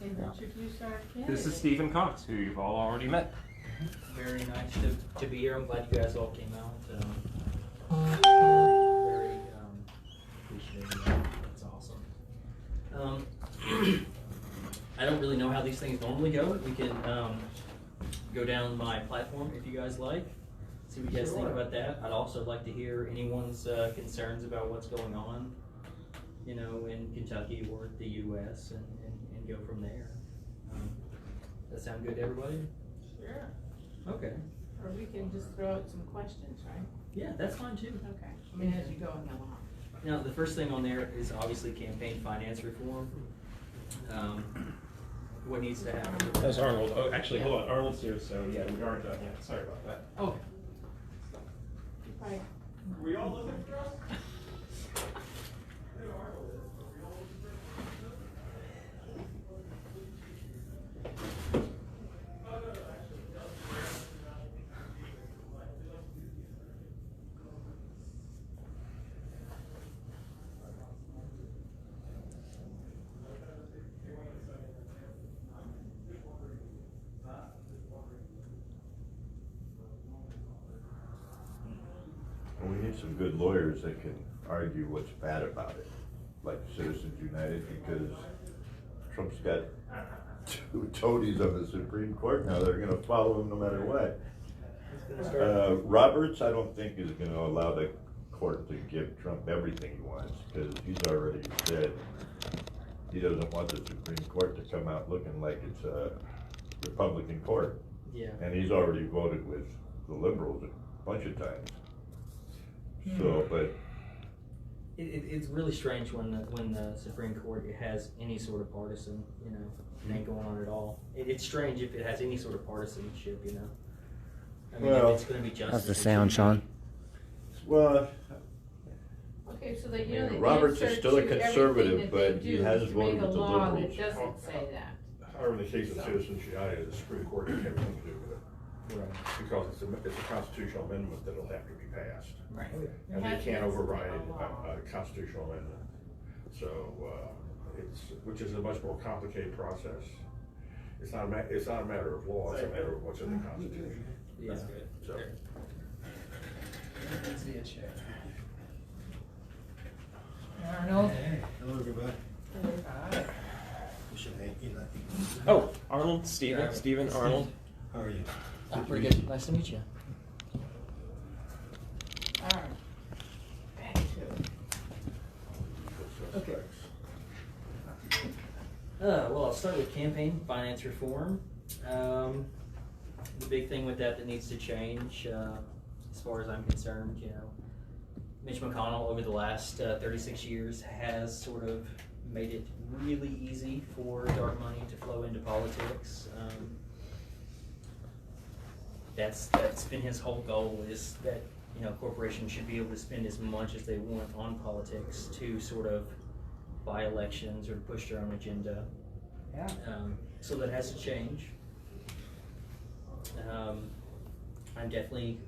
Introduce our candidate. This is Steven Cox, who you've all already met. Very nice to be here. I'm glad you guys all came out. Very appreciative. That's awesome. I don't really know how these things normally go. We can go down my platform if you guys like. See what you guys think about that. I'd also like to hear anyone's concerns about what's going on, you know, in Kentucky or the U.S. and go from there. That sound good to everybody? Sure. Okay. Or we can just throw out some questions, right? Yeah, that's fine too. Okay. I mean, as you go along. Now, the first thing on there is obviously campaign finance reform. What needs to happen? That's Arnold. Oh, actually, hold on. Arnold's here, so yeah, we aren't done yet. Sorry about that. Oh. Right. Were we all looking for us? We need some good lawyers that can argue what's bad about it, like Citizens United, because Trump's got two toadies on the Supreme Court now. They're going to follow him no matter what. Roberts, I don't think, is going to allow the court to give Trump everything he wants, because he's already said he doesn't want the Supreme Court to come out looking like it's a Republican court. Yeah. And he's already voted with the liberals a bunch of times. So, but it's really strange when the Supreme Court has any sort of partisan, you know, thing going on at all. It's strange if it has any sort of partisanship, you know. I mean, well, if it's going to be justice. How's the sound, Sean? well, Okay, so that you know the Roberts answer is still a to conservative, everything that but they he do has is to voted make a with the law liberals. that doesn't say that. However, in the case of Citizens United, the Supreme Court didn't have anything to do with it. Right. Because it's a constitutional amendment that'll have to be passed. Right. And they can't override a constitutional amendment. So, which is a much more complicated process. It's not a matter of law, it's a matter of what's in the Constitution. Yeah. That's good. So. Let's see a check. Arnold. Hello, everybody. Hi. Oh, Arnold, Steven, Arnold. How are you? Oh, pretty good. Nice to meet you. All right. Back to it. Okay. Well, I'll start with campaign finance reform. The big thing with that needs to change, as far as I'm concerned, you know, Mitch McConnell over the last 36 years has sort of made it really easy for dark money to flow into politics. That's been his whole goal, is that, you know, corporations should be able to spend as much as they want on politics to sort of buy elections or push their own agenda. Yeah. So that has to change. I'm definitely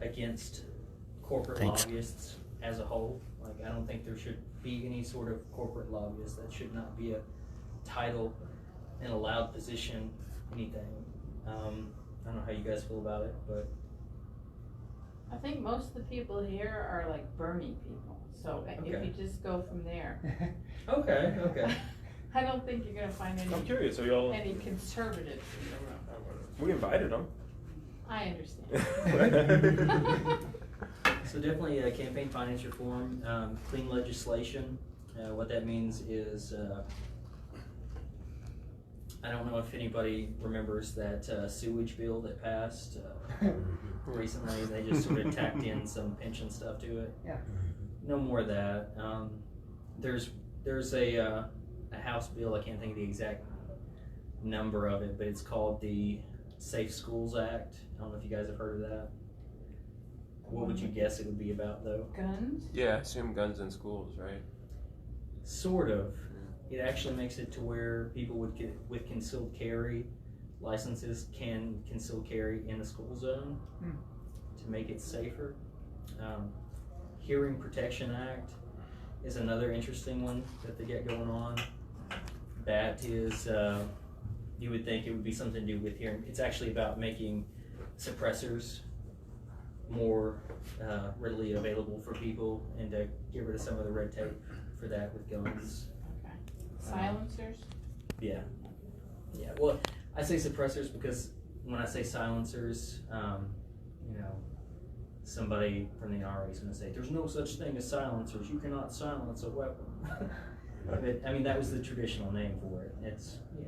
against corporate lobbyists as a whole. Like, I don't think there should be any sort of corporate lobbyist. That should not be a title, an allowed position, anything. I don't know how you guys feel about it, but I think most of the people here are like Bernie people. So if you just go from there. okay. I don't think you're going to find any, I'm curious, are y'all? any conservatives in the room. We invited them. I understand. So definitely campaign finance reform, clean legislation. What that means is, I don't know if anybody remembers that sewage bill that passed recently. They just sort of tacked in some pension stuff to it. Yeah. No more of that. There's a House bill, I can't think of the exact number of it, but it's called the Safe Schools Act. I don't know if you guys have heard of that. What would you guess it would be about, though? Guns? Yeah, I assume guns in schools, right? Sort of. It actually makes it to where people with concealed carry licenses can conceal carry in a school zone to make it safer. Hearing Protection Act is another interesting one that they get going on. that is, you would think it would be something to do with hearing. It's actually about making suppressors more readily available for people and to get rid of some of the red tape for that with guns. Okay. Silencers? Yeah. Yeah, well, I say suppressors because when I say silencers, you know, somebody from the NRA is going to say, there's no such thing as silencers. You cannot silence a weapon. But, I mean, that was the traditional name for it. It's, yeah.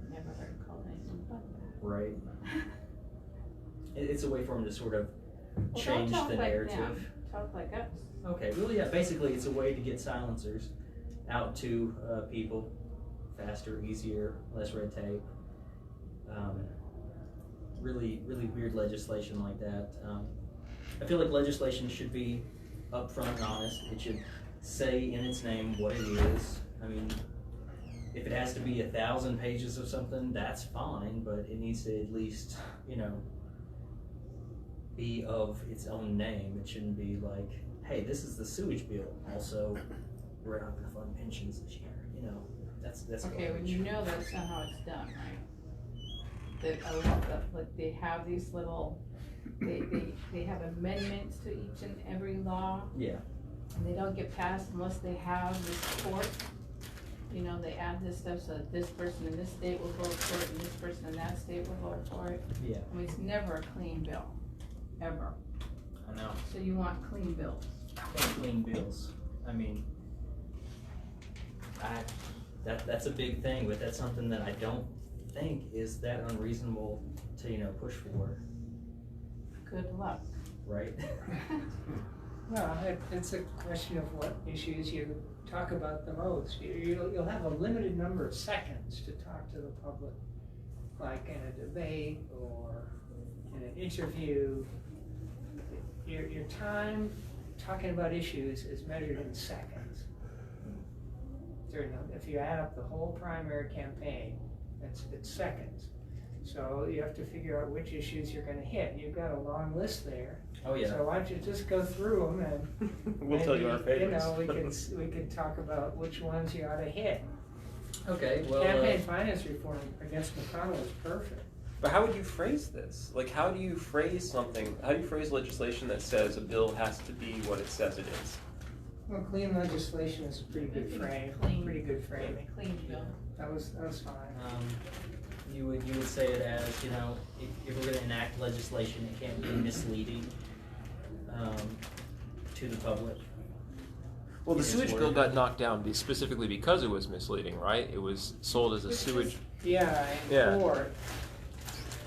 Never heard it called anything but that. Right. It's a way for them to sort of Well, change don't talk the like narrative. them. Talk like us. Okay, well, yeah, basically it's a way to get silencers out to people faster, easier, less red tape. Really weird legislation like that. I feel like legislation should be upfront and honest. It should say in its name what it is. I mean, if it has to be 1,000 pages of something, that's fine, but it needs to at least, you know, be of its own name. It shouldn't be like, hey, this is the sewage bill. Also, we're not going to fund pensions this year. You know, that's Okay, when garbage. you know that's not how it's done, right? That I love that, like they have these little, they have amendments to each and every law, Yeah. and they don't get passed unless they have the support. You know, they add this stuff so that this person in this state will vote for it, and this person in that state will vote for it. Yeah. I mean, it's never a clean bill, ever. I know. So you want clean bills. Clean bills. I mean, that's a big thing, but that's something that I don't think is that unreasonable to, you know, push for, Good luck. right? Well, it's a question of what issues you talk about the most. You'll have a limited number of seconds to talk to the public, like in a debate or in an interview. Your time talking about issues is measured in seconds. If you add up the whole primary campaign, it's seconds. So you have to figure out which issues you're going to hit. You've got a long list there. Oh yeah. So why don't you just go through them and We'll tell you our favorites. You know, we could talk about which ones you ought to hit. Okay. Well. Campaign finance reform against McConnell is perfect. But how would you phrase this? Like, how do you phrase something? How do you phrase legislation that says a bill has to be what it says it is? Well, clean legislation is a pretty good frame. Clean. Pretty good framing. Clean bill. That was fine. You would say it as, you know, if we're going to enact legislation, it can't be misleading to the public. Well, the It is sewage worded. bill got knocked down specifically because it was misleading, right? It was sold as a sewage, Yeah, in Yeah. court.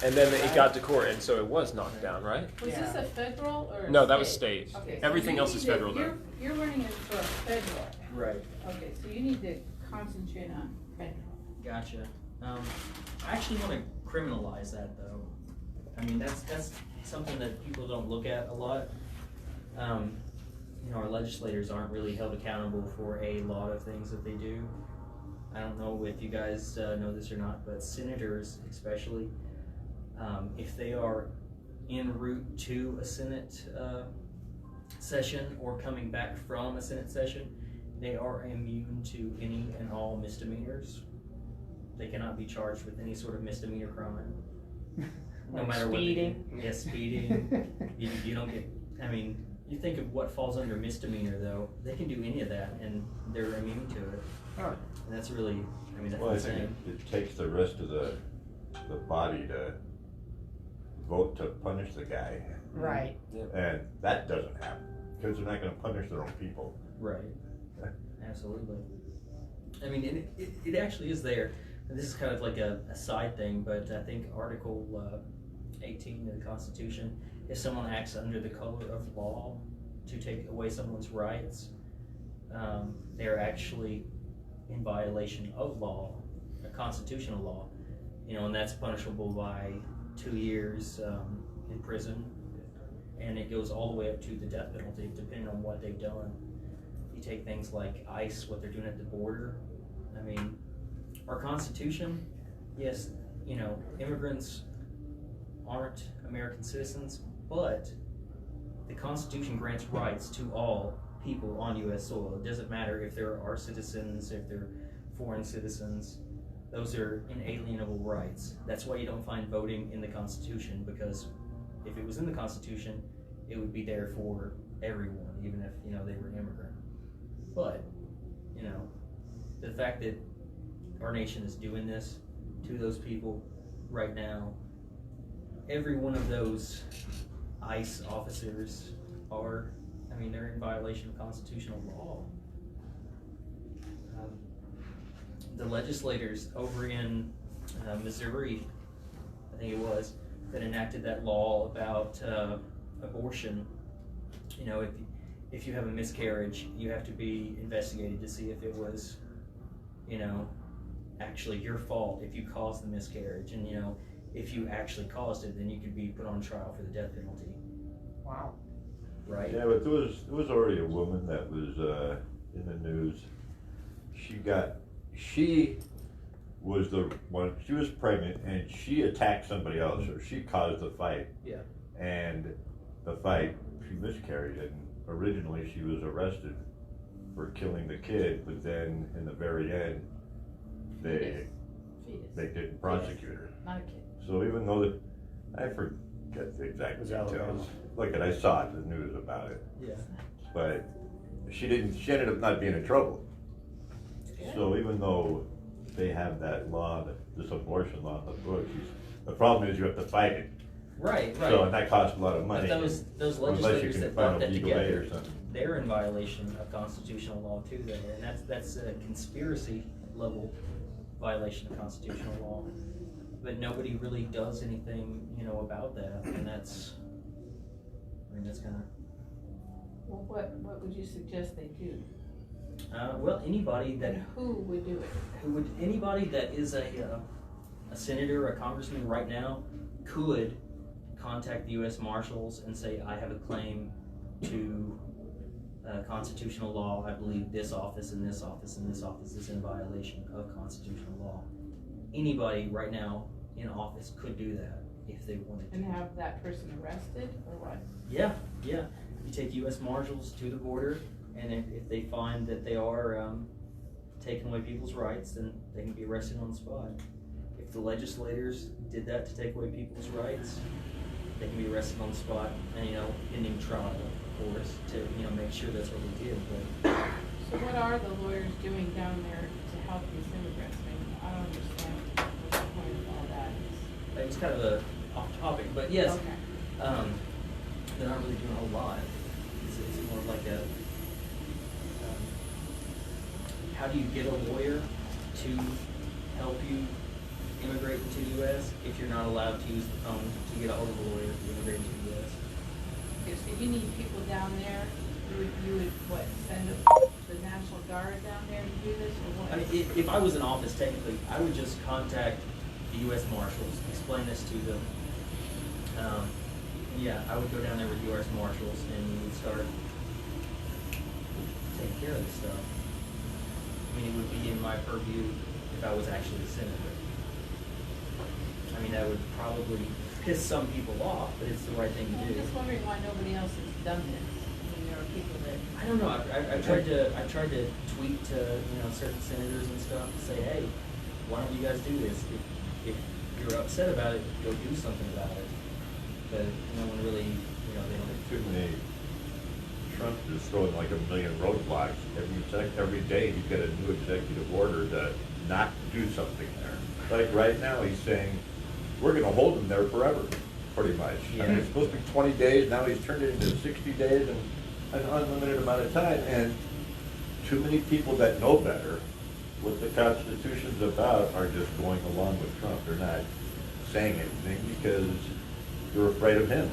and then it got to court, and so it was knocked down, right? Was Yeah. this a federal or a No, that was state? state. Okay, so Everything you else need is to- federal now. You're running it for a federal. Right. Okay, so you need to concentrate on federal. Gotcha. I actually want to criminalize that, though. I mean, that's something that people don't look at a lot. You know, our legislators aren't really held accountable for a lot of things that they do. I don't know if you guys know this or not, but senators especially, if they are en route to a Senate session or coming back from a Senate session, they are immune to any and all misdemeanors. They cannot be charged with any sort of misdemeanor crime, no Like matter what. speeding. Yes, speeding. You don't get. I mean, you think of what falls under misdemeanor, though. They can do any of that, and they're immune to it. Huh. And that's really. I mean, that's Well, I think insane. it takes the rest of the body to vote to punish the guy, Right. and that doesn't happen, because they're not gonna punish their own people. Right. Absolutely. I mean, it actually is there. And this is kind of like a side thing, but I think Article 18 of the Constitution, if someone acts under the color of law to take away someone's rights, they're actually in violation of law, a constitutional law, you know, and that's punishable by 2 years in prison, and it goes all the way up to the death penalty, depending on what they've done. You take things like ICE, what they're doing at the border. I mean, our Constitution, yes, you know, immigrants aren't American citizens, but the Constitution grants rights to all people on U.S. soil. It doesn't matter if they're our citizens, if they're foreign citizens, those are inalienable rights. That's why you don't find voting in the Constitution, because if it was in the Constitution, it would be there for everyone, even if, you know, they were immigrant. But, you know, the fact that our nation is doing this to those people right now, every one of those ICE officers are, I mean, they're in violation of constitutional law. The legislators over in Missouri, I think it was, that enacted that law about abortion. You know, if you have a miscarriage, you have to be investigated to see if it was, you know, actually your fault if you caused the miscarriage. And, you know, if you actually caused it, then you could be put on trial for the death penalty. Wow. Right? Yeah, but there was already a woman that was in the news. She was the one, she was pregnant and she attacked somebody else, or she caused the fight. Yeah. And the fight, she miscarried, and originally she was arrested for killing the kid, but then in the very end, they didn't prosecute her. Not a kid. So even though I forget the exact was Alabama. details. Look, I saw it, the news about it, Yeah. but she ended up not being in trouble. So even though they have that law, this abortion law in the books, the problem is you have to fight it. Right, right. So, and that costs a lot of money. But those unless you legislators can that find brought a that legal aid or together, something. they're in violation of constitutional law too there, and that's a conspiracy level violation of constitutional law. But nobody really does anything, you know, about that, and that's kind of. Well, what would you suggest they do? Well, anybody that And who would do it? anybody that is a senator or a congressman right now could contact the U.S. Marshals and say, I have a claim to constitutional law. I believe this office and this office and this office is in violation of constitutional law. Anybody right now in office could do that if they wanted to. And have that person arrested, or what? Yeah. You take U.S. Marshals to the border, and if they find that they are taking away people's rights, then they can be arrested on the spot. If the legislators did that to take away people's rights, they can be arrested on the spot, and, you know, pending trial, of course, to, you know, make sure that's what they did. But So what are the lawyers doing down there to help these immigrants? I mean, I don't understand what the point of all that is. it was kind of a off topic, but yes, Okay. they're not really doing a whole lot. It's more like a how do you get a lawyer to help you immigrate into the U.S. if you're not allowed to use the phone to get a hold of a lawyer to immigrate into the U.S.? Okay, so you need people down there, you would what, send the National Guard down there to do this, or what? I mean, if I was in office, technically, I would just contact the U.S. Marshals, explain this to them. Yeah, I would go down there with U.S. Marshals and we would start taking care of this stuff. I mean, it would be in my purview if I was actually a senator. I mean, that would probably piss some people off, but it's the right thing to I'm do. just wondering why nobody else has done this. I mean, there are people that. I don't know. I tried to tweet to, you know, certain senators and stuff to say, hey, why don't you guys do this? If you're upset about it, go do something about it. But no one really, you know, they don't. Trump is throwing like 1 million roadblocks. Every day he's got a new executive order to not do something there. Like right now he's saying, we're gonna hold him there forever, pretty much. Yeah. I mean, it's supposed to be 20 days, now he's turned it into 60 days and an unlimited amount of time. And too many people that know better what the Constitution's about are just going along with Trump. They're not saying anything because they're afraid of him.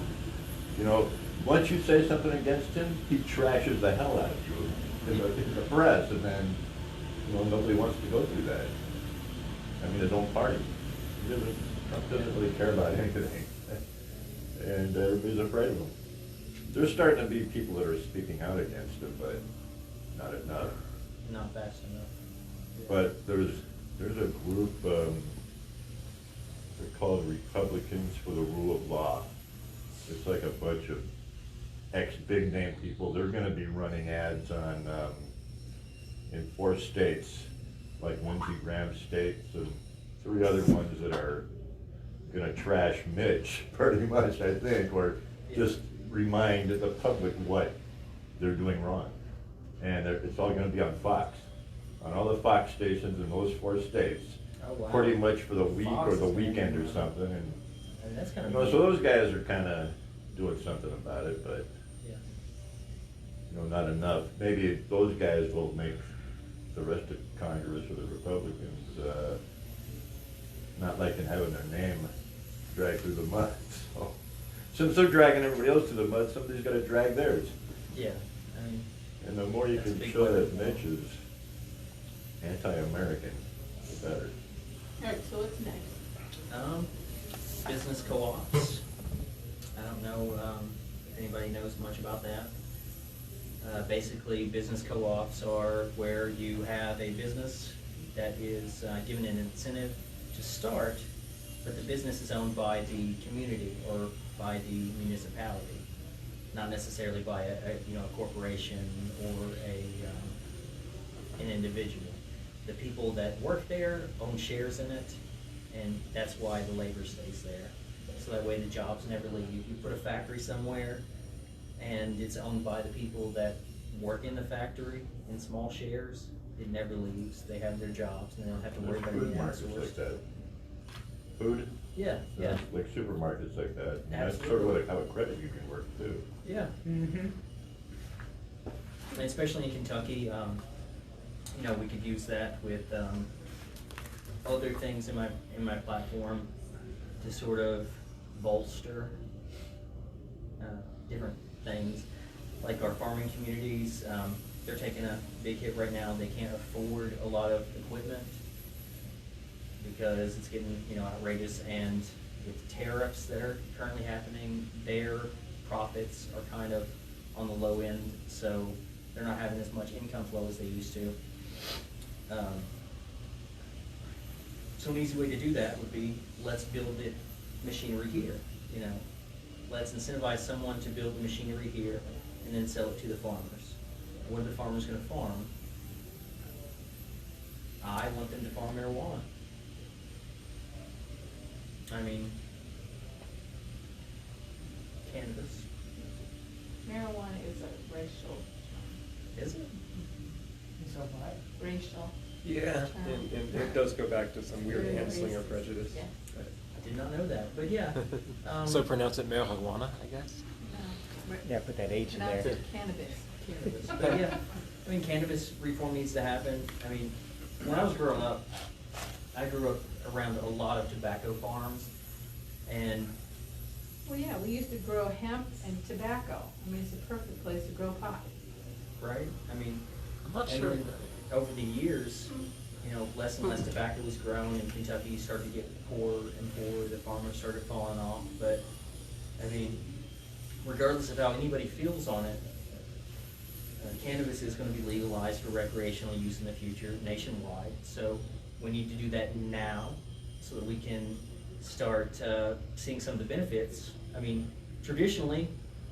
You know, once you say something against him, he trashes the hell out of you in the press, and then, you know, nobody wants to go through that. I mean, his own party. Trump doesn't really care about anything, and everybody's afraid of him. There's starting to be people that are speaking out against him, but not enough. Not fast enough. Yeah. But there's a group, they're called Republicans for the Rule of Law. It's like a bunch of ex-big name people. They're gonna be running ads on, in 4 states like Lindsey Graham States and 3 other ones that are gonna trash Mitch, pretty much, I think, or just remind the public what they're doing wrong. And it's all gonna be on Fox, on all the Fox stations in those 4 states, Oh, wow. pretty much for the week Fox or the is gonna weekend do or that. something, and, I mean, that's kind you of. know, so those guys are kinda doing something about it, but, Yeah. you know, not enough. Maybe those guys will make the rest of Congress or the Republicans, not liking having their name dragged through the mud, so. Since they're dragging everybody else through the mud, somebody's gotta drag theirs. Yeah, I mean, And the more you That's a can big show that weapon. Mitch is anti-American, the better. Alright, so what's next? business co-ops. I don't know if anybody knows much about that. Basically, business co-ops are where you have a business that is given an incentive to start, but the business is owned by the community or by the municipality, not necessarily by a corporation or an individual. The people that work there own shares in it, and that's why the labor stays there. So that way the jobs never leave. You put a factory somewhere and it's owned by the people that work in the factory in small shares, it never leaves. They have their jobs and they don't have to worry about Food being markets like outsourced. that. Food, Yeah, yeah, like supermarkets like that. And that's sort of Absolutely. like how a credit union works too. yeah. Mm-hmm. And especially in Kentucky, we could use that with other things in my platform to sort of bolster different things, like our farming communities. They're taking a big hit right now. They can't afford a lot of equipment because it's getting outrageous, and with tariffs that are currently happening, their profits are kind of on the low end, so they're not having as much income flow as they used to. So an easy way to do that would be, let's build it machinery here, Let's incentivize someone to build the machinery here and then sell it to the farmers. What are the farmers gonna farm? I want them to farm marijuana. I mean, cannabis. Marijuana is a racial term. Is it? So what? Racial. Yeah, and it does go back to some weird Very Anslinger racist. prejudice. Yeah. I did not know that, but yeah. So pronounce it marijuana, I guess? No. Yeah, put that H in Pronounce there. it cannabis. But yeah, I mean, cannabis reform needs to happen. I mean, when I was growing up, I grew up around a lot of tobacco farms, and Well, yeah, we used to grow hemp and tobacco. I mean, it's a perfect place to grow pot. right? I mean, I'm not and sure. then over the years, less and less tobacco was grown, and Kentucky started to get poorer and poorer. The farmers started falling off. But I mean, regardless of how anybody feels on it, cannabis is going to be legalized for recreational use in the future nationwide. So we need to do that now, so that we can start seeing some of the benefits. I mean, traditionally,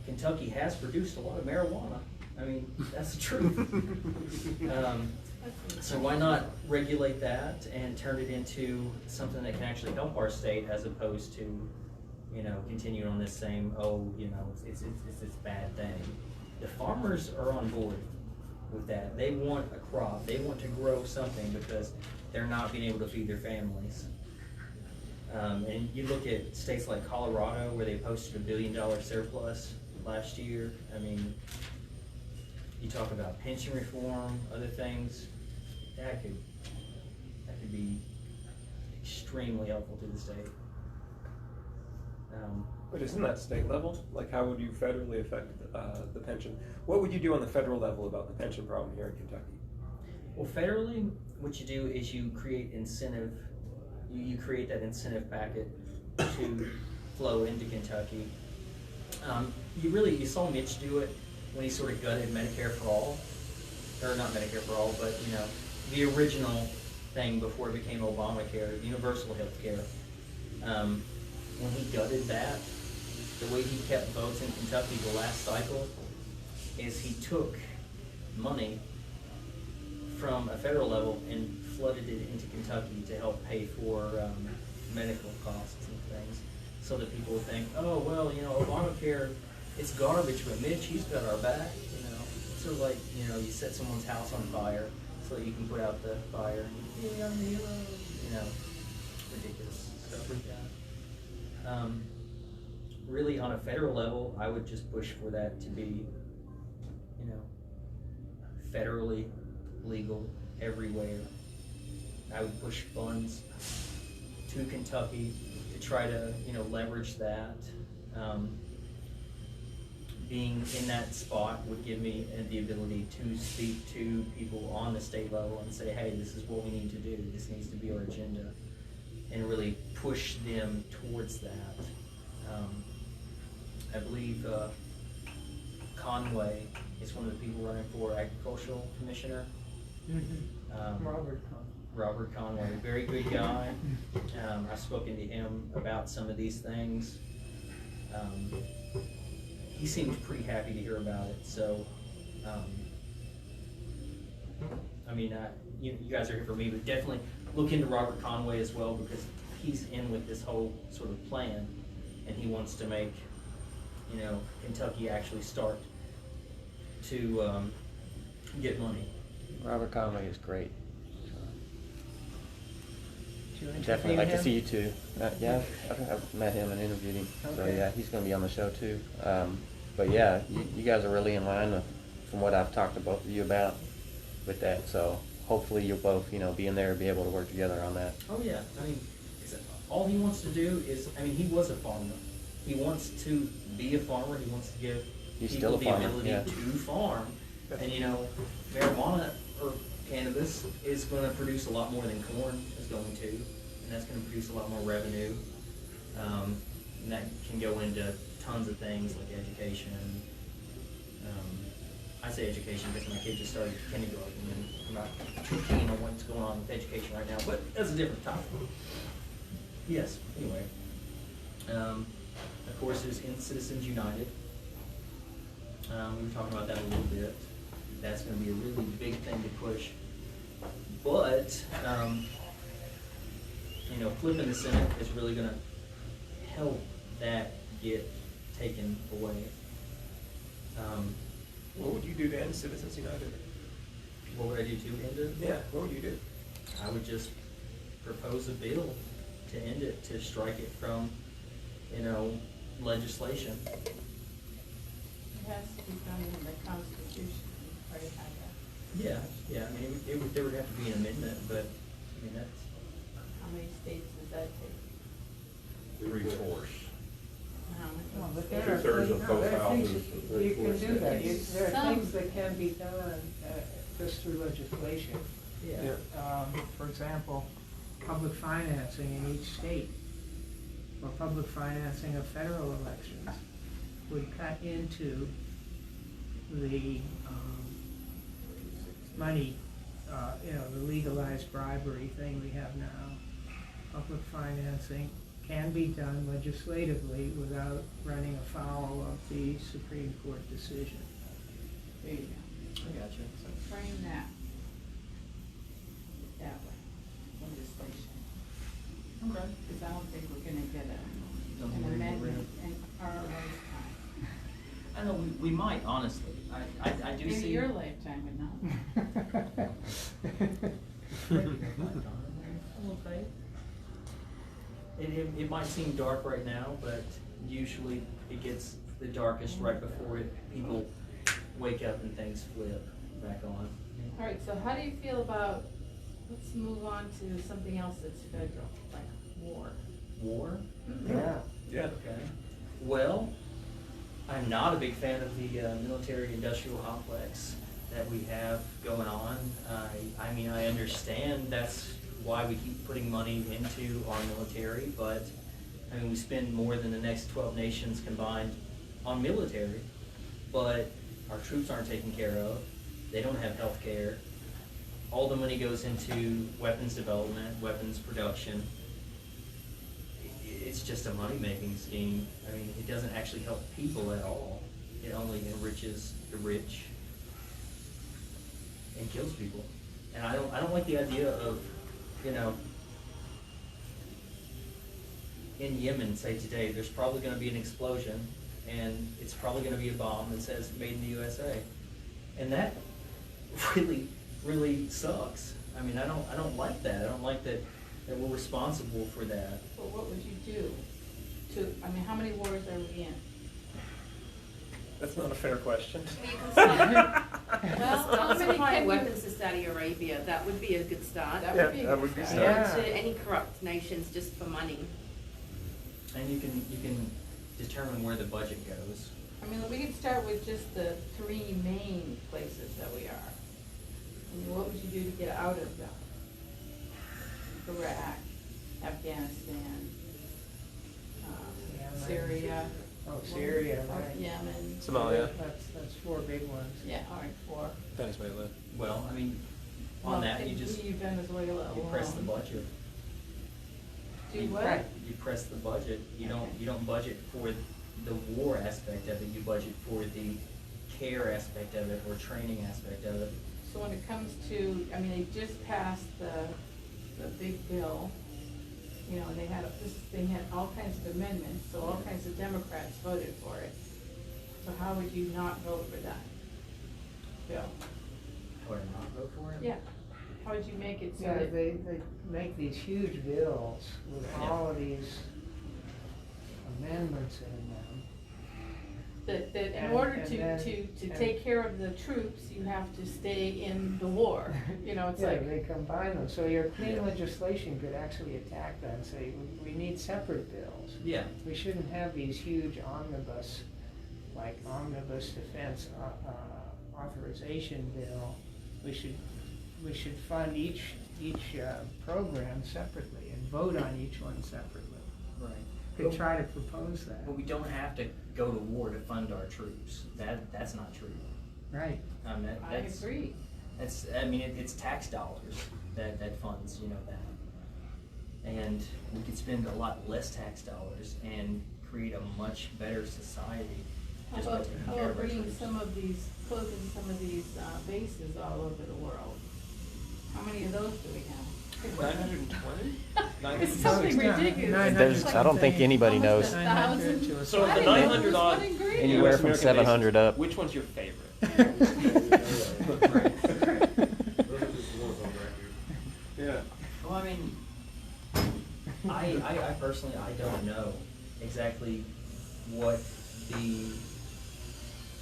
Kentucky has produced a lot of marijuana. I mean, that's the truth. So why not regulate that and turn it into something that can actually help our state, as opposed to, continue on this same, it's this bad thing. The farmers are on board with that. They want a crop. They want to grow something because they're not being able to feed their families. And you look at states like Colorado, where they posted $1 billion surplus last year. I mean, you talk about pension reform, other things, that could be extremely helpful to the state. But isn't that state level? Like, how would you federally affect the pension? What would you do on the federal level about the pension problem here in Kentucky? Well, federally, what you do is you create incentive, you create that incentive packet to flow into Kentucky. You saw Mitch do it when he sort of gutted Medicare for all, or not Medicare for all, but the original thing before it became Obamacare, universal health care. When he gutted that, the way he kept votes in Kentucky the last cycle is he took money from a federal level and flooded it into Kentucky to help pay for medical costs and things, so that people would think, oh, well, you know, Obamacare, it's garbage, but Mitch, he's got our back, you know. Sort of like, you know, you set someone's house on fire so that you can put out the fire. Yeah, I'm the hero. You know, ridiculous stuff like that. Really, on a federal level, I would just push for that to be, you know, federally legal everywhere. I would push funds to Kentucky to try to, you know, leverage that. Being in that spot would give me the ability to speak to people on the state level and say, hey, this is what we need to do. This needs to be our agenda, and really push them towards that. I believe Conway is one of the people running for agricultural commissioner. Robert Conway, very good guy. I've spoken to him about some of these things. He seemed pretty happy to hear about it. So, I mean, you guys are here for me, but definitely look into Robert Conway as well, because he's in with this whole sort of plan, and he wants to make, you know, Kentucky actually start to get money. Robert Conway is great. Did you Definitely interview like him? to see you too. Yeah, I've met him and interviewed him. So Okay. yeah, he's going to be on the show too. But yeah, you guys are really in line with, from what I've talked to both of you about with that. So hopefully you'll both, you know, be in there and be able to work together on that. Oh yeah, I mean, all he wants to do is, I mean, he was a farmer. He wants to be a farmer. He wants to give He's people still a the farmer, ability yeah. to farm. And you know, marijuana or cannabis is going to produce a lot more than corn is going to, and that's going to produce a lot more revenue. And that can go into tons of things like education. I say education because my kid just started kindergarten, and I'm not too keen on what's going on with education right now, but that's a different topic. Yes, anyway. Of course, there's Citizens United. We were talking about that a little bit. That's going to be a really big thing to push. But, you know, flipping the Senate is really going to help that get taken away. What would you do to end Citizens United? What would I do to end it? Yeah, what would you do? I would just propose a bill to end it, to strike it from, you know, legislation. It has to be done in the Constitution, right, have that. Yeah, I mean, there would have to be an amendment, but, I mean, that's, How many states does that take? 3/4. How many? Well, but there are 2/3 of things- both there are things houses, that you can do that. states. There are Some- things that can be done just through legislation. yeah. For example, public financing in each state, or public financing of federal elections, would cut into the money, you know, the legalized bribery thing we have now. Public financing can be done legislatively without running afoul of the Supreme Court decision. There you go. I got you. So frame that. That way, legislation. Okay. Because I don't think we're gonna get Don't an worry, amendment in our lifetime. I know, we might, honestly. I do see. Maybe your lifetime, but not. Okay. It might seem dark right now, but usually it gets the darkest right before people wake up and things flip back on. All right, so how do you feel about, let's move on to something else that's federal, like war. War? Yeah. Yeah. Okay. Well, I'm not a big fan of the military-industrial complex that we have going on. I mean, I understand that's why we keep putting money into our military, but I mean, we spend more than the next 12 nations combined on military, but our troops aren't taken care of. They don't have health care. All the money goes into weapons development, weapons production. It's just a money-making scheme. I mean, it doesn't actually help people at all. It only enriches the rich and kills people. And I don't like the idea of, you know, in Yemen, say today, there's probably gonna be an explosion, and it's probably gonna be a bomb that says made in the USA. And that really, really sucks. I mean, I don't like that. I don't like that we're responsible for that. Well, what would you do I mean, how many wars are we in? That's not a fair question. You can start, Well, how start many supplying can you- weapons to Saudi Arabia. That would be a good start. That Yeah, would be a that good would be start. smart. Yeah. To any corrupt nations just for money. And you can determine where the budget goes. I mean, we could start with just the 3 main places that we are. I mean, what would you do to get out of them? Iraq, Afghanistan, Yemen. Syria. Oh, Syria, right. Yemen. Somalia. That's 4 big ones. Yeah, all right, 4. Venezuela. Well, I mean, on Well, that, you and just, leave Venezuela you press the alone. budget. Do You- what? You press the budget. You don't budget for the war aspect of it. You budget for the care aspect of it or training aspect of it. So when it comes to, I mean, they just passed the big bill, you know, and they had all kinds of amendments, so all kinds of Democrats voted for it. So how would you not vote for that bill? Or not vote for it? Yeah, how would you make it so Yeah, that? they make these huge bills with all of these amendments in them. That in And- order and to then- take care of the troops, you have to stay in the war, you know, it's Yeah, like. they combine them, so your clean Yeah. legislation could actually attack that and say, we need separate bills. Yeah. We shouldn't have these huge omnibus defense authorization bill. We should fund each program separately and vote on each one separately. Right. Could try to propose that. But we don't have to go to war to fund our troops. That's not true. Right. I agree. It's tax dollars that funds, you know, that. And we could spend a lot less tax dollars and create a much better society just by taking How care about of our bringing troops. closing some of these bases all over the world? How many of those do we have? 920? It's something ridiculous. There's, I don't think anybody Almost knows. 1,000. So I the didn't know there 900 was odd one in Greece. Anywhere from US American 700 bases, up. Which one's your favorite? Those are just the ones on record. Yeah. Well, I mean, I personally, I don't know exactly what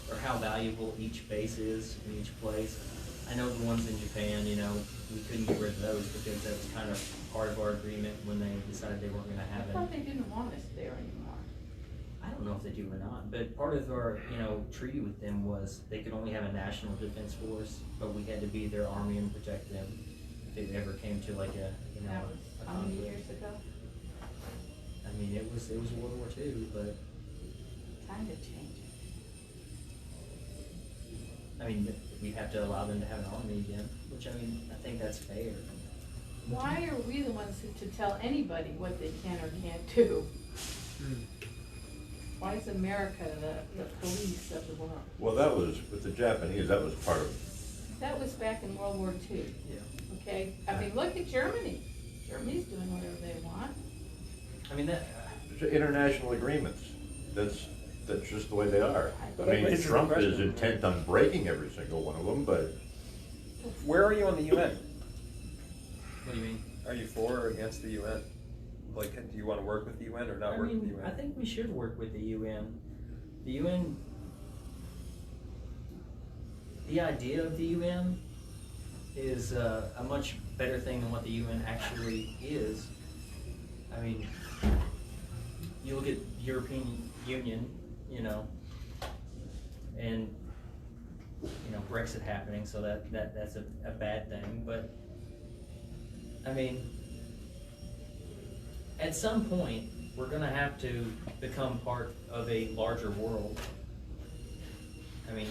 or how valuable each base is in each place. I know the ones in Japan, you know, we couldn't get rid of those because that was kind of part of our agreement when they decided they weren't gonna I have thought it. they didn't want us there anymore. I don't know if they do or not, but part of our, you know, treaty with them was they could only have a national defense force, but we had to be their army and protect them if it ever came to like a, you know, That was a how many conflict. years ago? I mean, it was World War II, but Time to change. I mean, we have to allow them to have an army again, which I mean, I think that's fair. Why are we the ones to tell anybody what they can or can't do? Why is America the police of the world? Well, that was, with the Japanese, that was part of, That was back in World War II, Yeah. okay? I mean, look at Germany. Germany's doing whatever they want. I mean, that, international agreements. That's just the way they are. I mean, This is the Trump is question. intent on breaking every single one of them, but Where are you on the UN? what do you mean? Are you for or against the UN? Like, do you want to work with the UN or not I work with the mean, UN? I think we should work with the UN. The UN, the idea of the UN is a much better thing than what the UN actually is. I mean, you look at European Union, you know, and you know, Brexit happening, so that's a bad thing, but I mean, at some point, we're gonna have to become part of a larger world. I mean,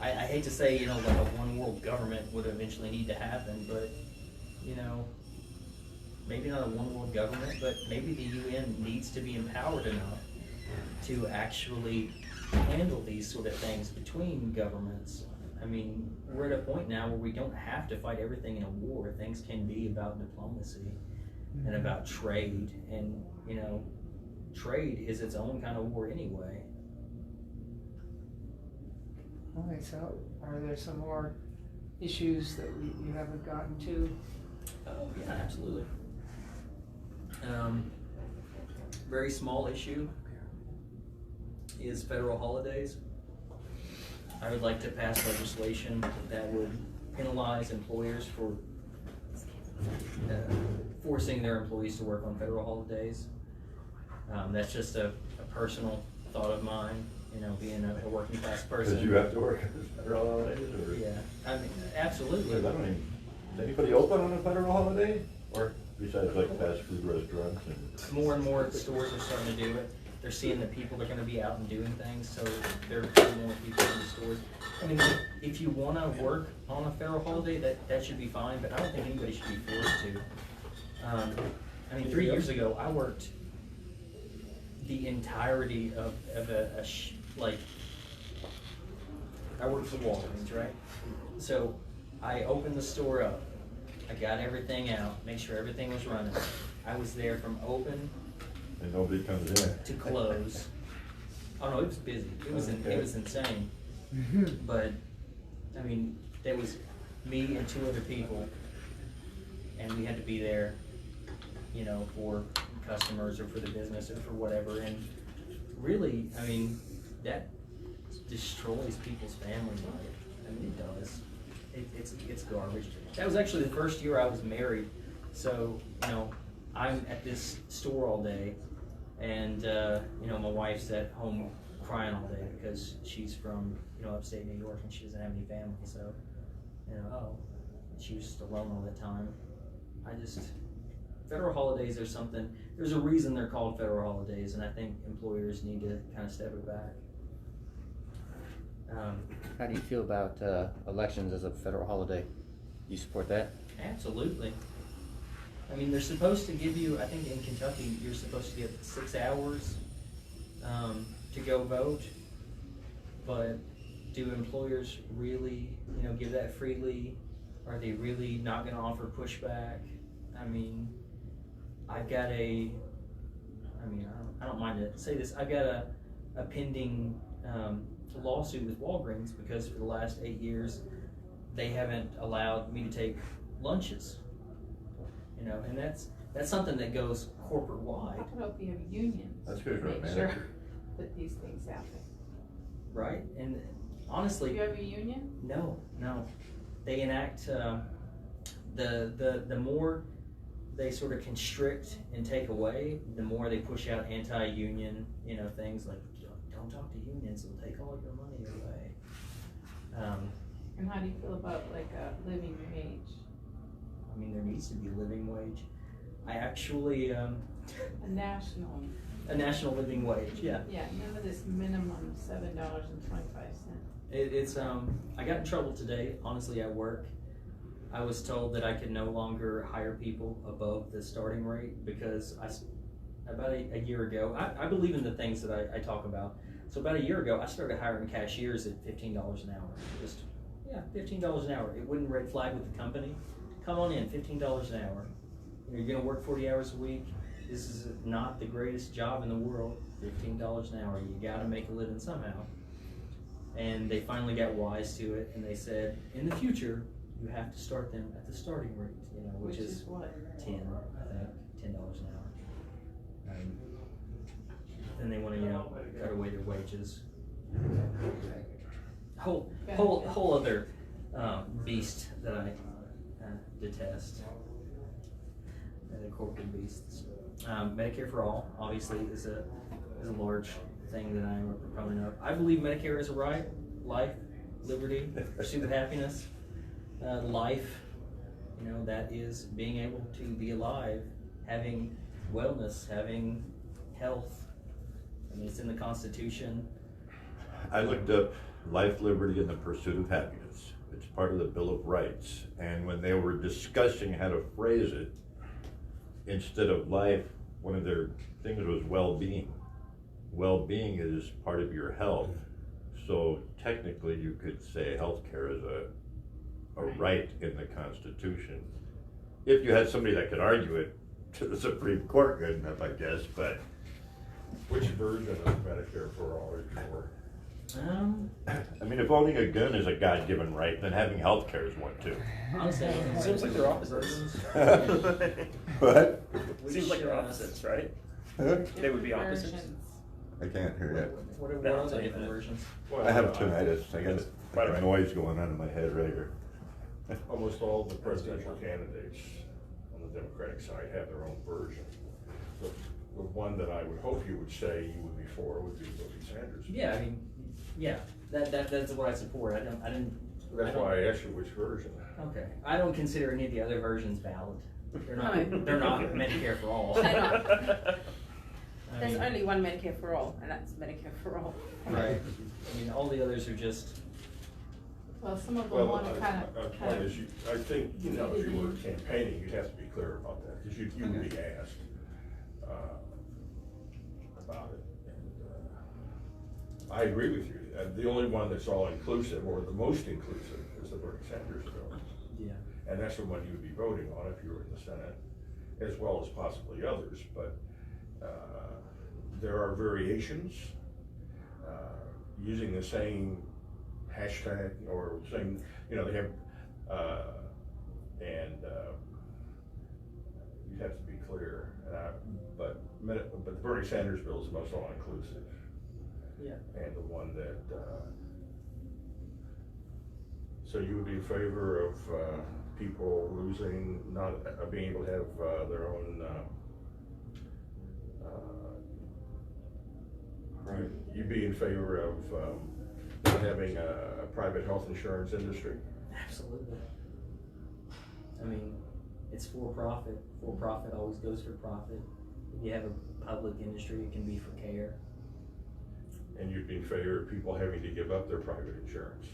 I hate to say, you know, like a one world government would eventually need to happen, but, you know, maybe not a one world government, but maybe the UN needs to be empowered enough to actually handle these sort of things between governments. I mean, we're at a point now where we don't have to fight everything in a war. Things can be about diplomacy and about trade, and you know, trade is its own kind of war anyway. Okay, so are there some more issues that you haven't gotten to? Oh yeah, absolutely. Very small issue is federal holidays. I would like to pass legislation that would penalize employers for forcing their employees to work on federal holidays. That's just a personal thought of mine, you know, being a working class person. Because you have to work on federal holidays, or? Yeah, I mean, absolutely. Because I don't even, is anybody open on a federal holiday? Or besides like fast food restaurants and? More and more stores are starting to do it. They're seeing that people are gonna be out and doing things, so they're putting more people in the stores. I mean, if you wanna work on a federal holiday, that should be fine, but I don't think anybody should be forced to. I mean, 3 years ago, I worked the entirety of I worked for Walgreens, right? So I opened the store up, I got everything out, make sure everything was running. I was there from open And nobody comes in. to close. Oh no, it was busy. It was Okay. it was insane. But I mean, there was me and 2 other people, and we had to be there, you know, for customers or for the business or for whatever. And really, I mean, that destroys people's family life. I mean, it does. It's garbage. That was actually the first year I was married. So, you know, I'm at this store all day, and you know, my wife's at home crying all day because she's from, you know, upstate New York, and she doesn't have any family. So, you know, she was just alone all the time. Federal holidays are something. There's a reason they're called federal holidays, and I think employers need to kind of step it back. How do you feel about elections as a federal holiday? Do you support that? Absolutely. I mean, they're supposed to give you, I think in Kentucky, you're supposed to get 6 hours to go vote, but do employers really, you know, give that freely? Are they really not going to offer pushback? I mean, I don't mind to say this, I've got a pending lawsuit with Walgreens because for the last 8 years, they haven't allowed me to take lunches. You know, and that's something that goes corporate wide. I hope you have unions That's to good for a make manager. sure that these things happen. Right? And Do honestly, you have a union? no. They enact the more they sort of constrict and take away, the more they push out anti-union, you know, things like don't talk to unions, they'll take all your money away. And how do you feel about like a living wage? I mean, there needs to be a living wage. I actually A national. a national living wage. Yeah. Yeah, remember this minimum $7.25. It's I got in trouble today, honestly, at work. I was told that I could no longer hire people above the starting rate because about a year ago, I believe in the things that I talk about. So about a year ago, I started hiring cashiers at $15 an hour. Just, yeah, $15 an hour. It wouldn't red flag with the company. Come on in, $15 an hour. You know, you're gonna work 40 hours a week. This is not the greatest job in the world. $15 an hour. You gotta make a living somehow. And they finally got wise to it, and they said, in the future, you have to start them at the starting rate, you know, which is what? 10, I think, $10 an hour. Then they want to, you know, cut away their wages. Whole other beast that I detest. The corporate beasts. Medicare for all, obviously, is a large thing that I probably know. I believe Medicare is a right. Life, liberty, pursuit of happiness. Life, you know, that is being able to be alive, having wellness, having health. I mean, it's in the Constitution. I looked up life, liberty, and the pursuit of happiness. It's part of the Bill of Rights. And when they were discussing how to phrase it, instead of life, one of their things was well-being. Well-being is part of your health. So technically, you could say healthcare is a right in the Constitution. If you had somebody that could argue it to the Supreme Court good enough, I guess, but. Which version of Medicare for all are you for? I mean, if owning a gun is a God-given right, then having healthcare is one too. Honestly, Seems like they're opposites. What? Seems like they're opposites, right? Huh? They would be opposites. Versions. I can't hear you. What are No, the sorry. different versions? Well, I have tinnitus. I got Right, a right. noise going on in my head right here. Almost all the presidential candidates on the Democratic side have their own version. The one that I would hope you would say you would be for would be Bernie Sanders. Yeah, I mean, yeah, that's what I support. I didn't. That's why I asked you which version. Okay, I don't consider any of the other versions valid. They're not. No. They're not Medicare for all. They're not. I There's mean, only one Medicare for all, and that's Medicare for all. right. I mean, all the others are just. Well, some of them Well, want to kind point of, is, I think, you know, if you were campaigning, you'd have to be clear about that, because you would be asked about it. And I agree with you. The only one that's all-inclusive, or the most inclusive, is the Bernie Sanders bill. Yeah. And that's the one you would be voting on if you were in the Senate, as well as possibly others, but there are variations using the same hashtag or same, you know, they have, you'd have to be clear, but the Bernie Sanders bill is the most all-inclusive. Yeah. And the one that, so you would be in favor of people losing, not being able to have their own, Right. you'd be in favor of not having a private health insurance industry? Absolutely. I mean, it's for profit. For profit always goes for profit. If you have a public industry, it can be for care. And you'd be in favor of people having to give up their private insurance?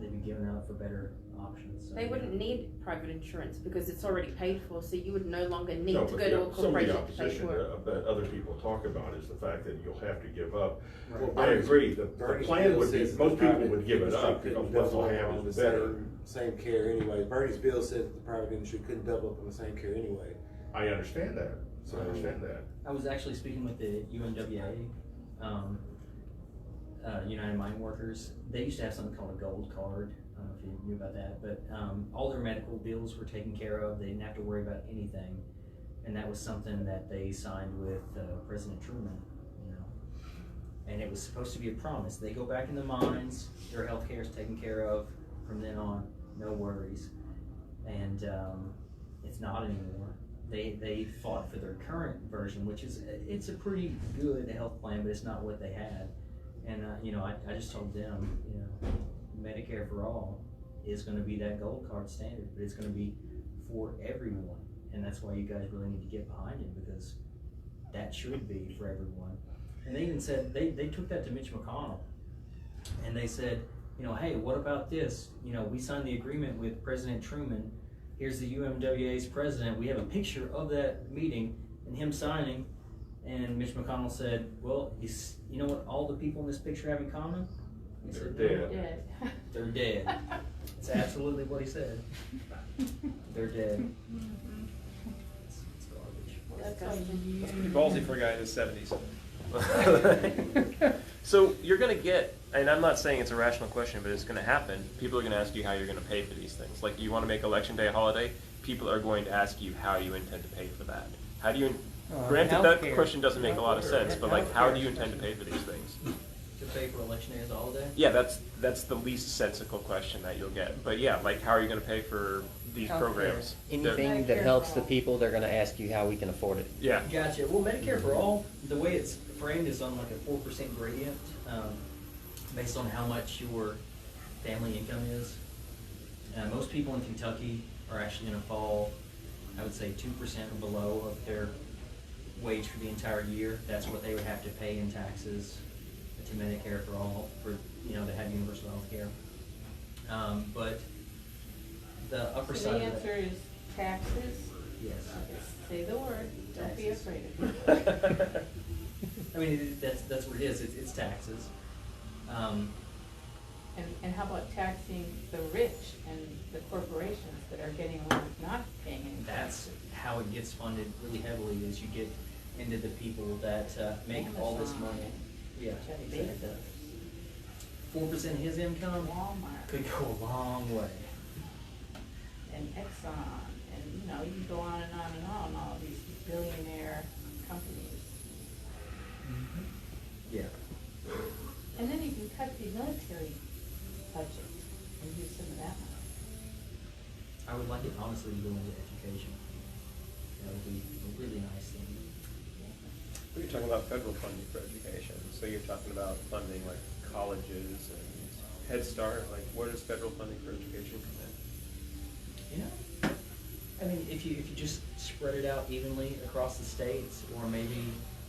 They'd be given out for better options. So, They wouldn't need private insurance because it's already paid for, so you would no longer need No, to but go to a some of the corporation to pay opposition for it. that other people talk about is the fact that you'll have to give up. Right. I agree, the Bernie's plan bill would be, says most people private would give it industry up because couldn't what double they'll up have on is the better. same care anyway. Bernie's bill says the private industry couldn't double up on the same care anyway. I understand that, I understand that. I was actually speaking with the UMWA, United Mine Workers. They used to have something called a gold card. I don't know if you knew about that, but all their medical bills were taken care of. They didn't have to worry about anything, and that was something that they signed with President Truman. You know, and it was supposed to be a promise. They go back in the mines, their health care is taken care of from then on, no worries. And it's not anymore. They fought for their current version, which is it's a pretty good health plan, but it's not what they had. And you know, I just told them, you know, Medicare for all is going to be that gold card standard, but it's going to be for everyone, and that's why you guys really need to get behind it, because that should be for everyone. And they even said they took that to Mitch McConnell, and they said, you know, hey, what about this? You know, we signed the agreement with President Truman. Here's the UMWA's president. We have a picture of that meeting and him signing. And Mitch McConnell said, well, you know what all the people in this picture have in common? He They're said, dead. dead. They're dead. It's absolutely what he said. They're dead. It's garbage. That's why you. That's pretty ballsy for a guy in his 70s. So you're going to get, and I'm not saying it's a rational question, but it's going to happen. People are going to ask you how you're going to pay for these things. Like, you want to make Election Day a holiday? People are going to ask you how you intend to pay for that. How do you, granted that healthcare. question doesn't make a lot of sense, but like, how do you intend to pay for these things? To pay for election day as a holiday? Yeah, that's the least sensical question that you'll get. But yeah, like, how are you going to pay for these Healthcare. programs? Anything that helps the people, they're gonna ask you how we can afford it. Yeah. Gotcha. Well, Medicare for all, the way it's framed is on like a 4% gradient, based on how much your family income is. Most people in Kentucky are actually going to fall, I would say, 2% or below of their wage for the entire year. That's what they would have to pay in taxes to Medicare for all, for, you know, to have universal health care. But the upper So side the of answer is taxes. yes. Say the word, don't be Taxes. afraid of it. I mean, that's what it is. It's taxes. And how about taxing the rich and the corporations that are getting along with not paying any That's taxes? how it gets funded really heavily, is you get into the people that make all this Amazon money. and Yeah, Jeff exactly. Bezos, 4% of his income Walmart, could go a long way. and Exxon, and, you know, you can go on and on and on, all these billionaire companies. Yeah. And then you can cut the military budget and use some of that money. I would like it honestly to go into education. That would be a really nice thing. You're talking about federal funding for education, so you're talking about funding like colleges and Head Start, like where does federal funding for education come in? You know, I mean, if you just spread it out evenly across the states, or maybe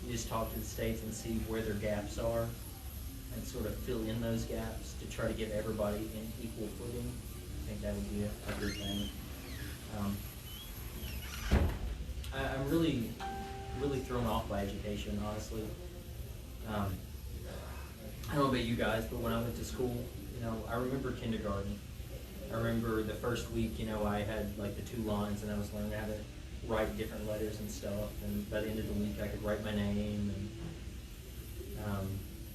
you just talk to the states and see where their gaps are, and sort of fill in those gaps to try to give everybody an equal footing, I think that would be a good thing. I'm really thrown off by education, honestly. I don't know about you guys, but when I went to school, you know, I remember kindergarten. I remember the first week, you know, I had like the 2 lines and I was learning how to write different letters and stuff, and by the end of the week I could write my name, and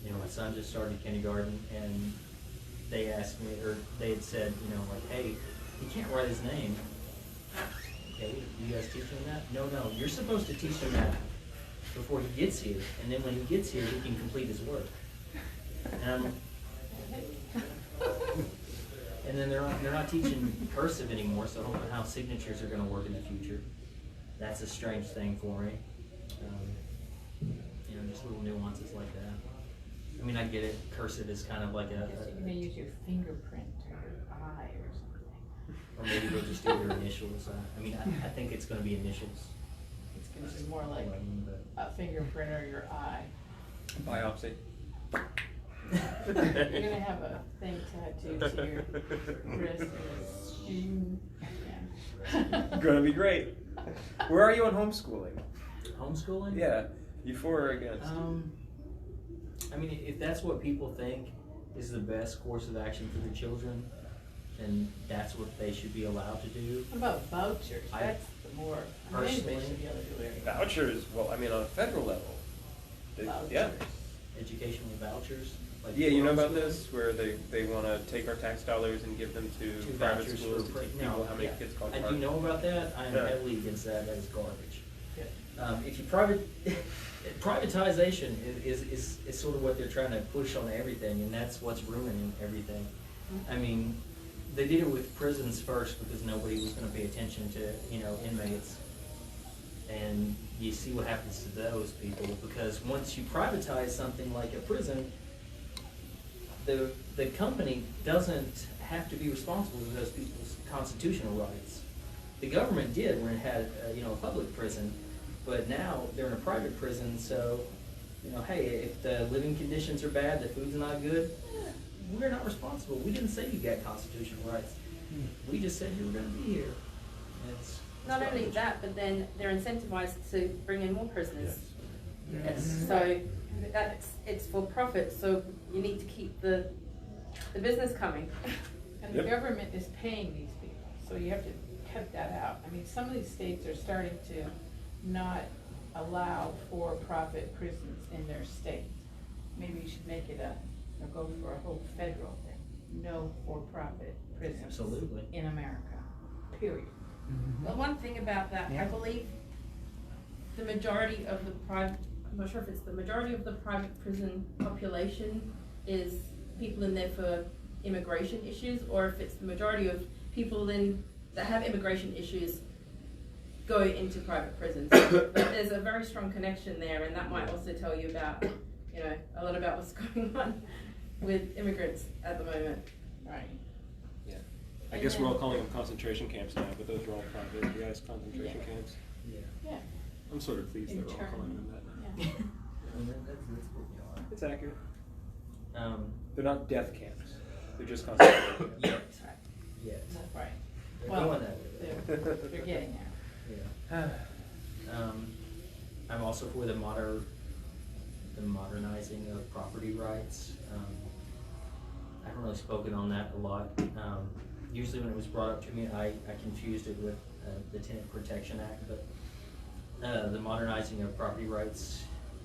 you know, my son just started kindergarten, and they asked me, or they had said, you know, like, hey, he can't write his name. Okay, you guys teach him that? No, you're supposed to teach him that before he gets here, and then when he gets here, he can complete his work. And then they're not teaching cursive anymore, so I don't know how signatures are going to work in the future. That's a strange thing for me. You know, just little nuances like that. I mean, I get it. Cursive is kind of like I guess you're gonna use your fingerprint or your eye or something. or maybe they'll just do their initials. I mean, I think it's going to be initials. It's gonna be more like But a fingerprint or your eye. Biopsy. You're gonna have a thing tattooed to your wrist and yeah. Gonna be great. Where are you on homeschooling? homeschooling? Yeah, you for or against? I mean, if that's what people think is the best course of action for their children, then that's what they should be allowed to do. What about vouchers? That's the more, I mean, anybody should be able to do it. Vouchers, well, I mean, on a federal level. Vouchers. Yeah. Educational vouchers. Like Yeah, you know about homeschooling. this, where they want to take our tax dollars and give them to Two private vouchers schools to for teach no, people how to make yeah. kids call I cards. do know about that. I am Yeah. heavily against that. That is garbage. Yeah. If you privatization is sort of what they're trying to push on everything, and that's what's ruining everything. I mean, they did it with prisons first because nobody was going to pay attention to, you know, inmates. And you see what happens to those people, because once you privatize something like a prison, the company doesn't have to be responsible for those people's constitutional rights. The government did when it had, you know, a public prison, but now they're in a private prison, so, you know, hey, if the living conditions are bad, the food's not good, we're not responsible. We didn't say you got constitutional rights. We just said you were going to be here. It's Not only garbage. that, but then they're incentivized to bring in more prisoners. Yes. So it's for profit, so you need to keep the business coming. And the Yep. government is paying these people, so you have to cut that out. I mean, some of these states are starting to not allow for-profit prisons in their state. Maybe you should make it or go for a whole federal thing. No for-profit prisons. Absolutely. In America, period. Well, one thing about that, I believe the majority of the private, I'm not sure if it's the majority of the private prison population is people in there for immigration issues, or if it's the majority of people that have immigration issues go into private prisons. But there's a very strong connection there, and that might also tell you about, you know, a lot about what's going on with immigrants at the moment. Right. I guess we're all calling them concentration camps now, but those are all private. You guys, concentration Yeah. camps. Yeah. Yeah. I'm sort of pleased that we're all calling them that now. Yeah. I mean, that's what we are. It's accurate. Um, They're not death camps. They're just concentration camps. yet. That's right. Yet. That's right. They're Well, going that way. they're getting there. Yeah. I'm also for the modernizing of property rights. haven't really spoken on that a lot. Usually when it was brought up to me, I confused it with the Tenant Protection Act, but the modernizing of property rights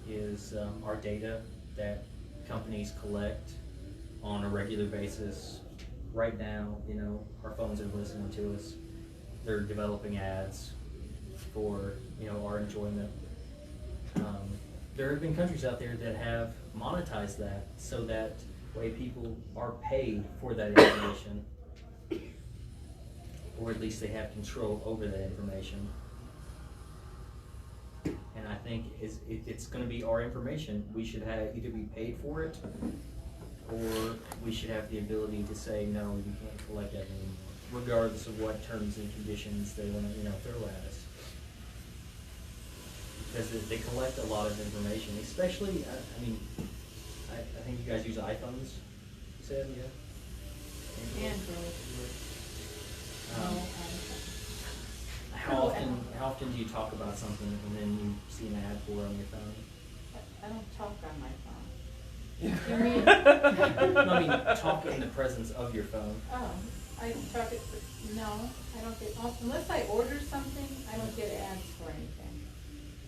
is our data that companies collect on a regular basis. Right now, you know, our phones are listening to us. They're developing ads for, you know, our enjoyment. There have been countries out there that have monetized that so that way people are paid for that information, or at least they have control over that information. And I think it's going to be our information. We should have either be paid for it, or we should have the ability to say, no, you can't collect that anymore, regardless of what terms and conditions they want to, you know, throw at us. Because they collect a lot of information, especially, I mean, I think you guys use iPhones, you said, yeah? Android. Um, How often do you talk about something and then you see an ad for it on your phone? I don't talk on my phone. Yeah. You mean? No, I mean, talk in the presence of your phone. Oh, I talk it, no, I don't get, unless I order something, I don't get ads for anything.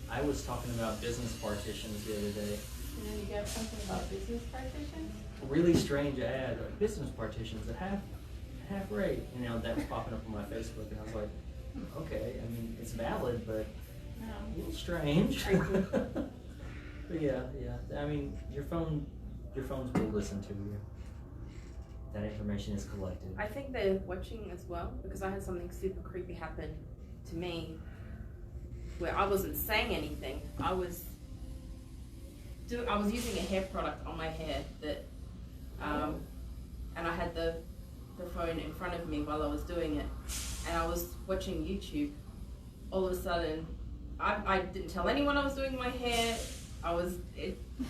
I was talking about business partitions the other day. And then you got something about business partitions? Really strange ad, like business partitions at half rate. You know, that was popping up on my Facebook, and I was like, okay, I mean, it's valid, but No. a little strange. But yeah, I mean, your phones will listen to you. That information is collected. I think they're watching as well, because I had something super creepy happen to me where I wasn't saying anything. I was using a hair product on my hair that, and I had the phone in front of me while I was doing it, and I was watching YouTube. All of a sudden, I didn't tell anyone I was doing my hair.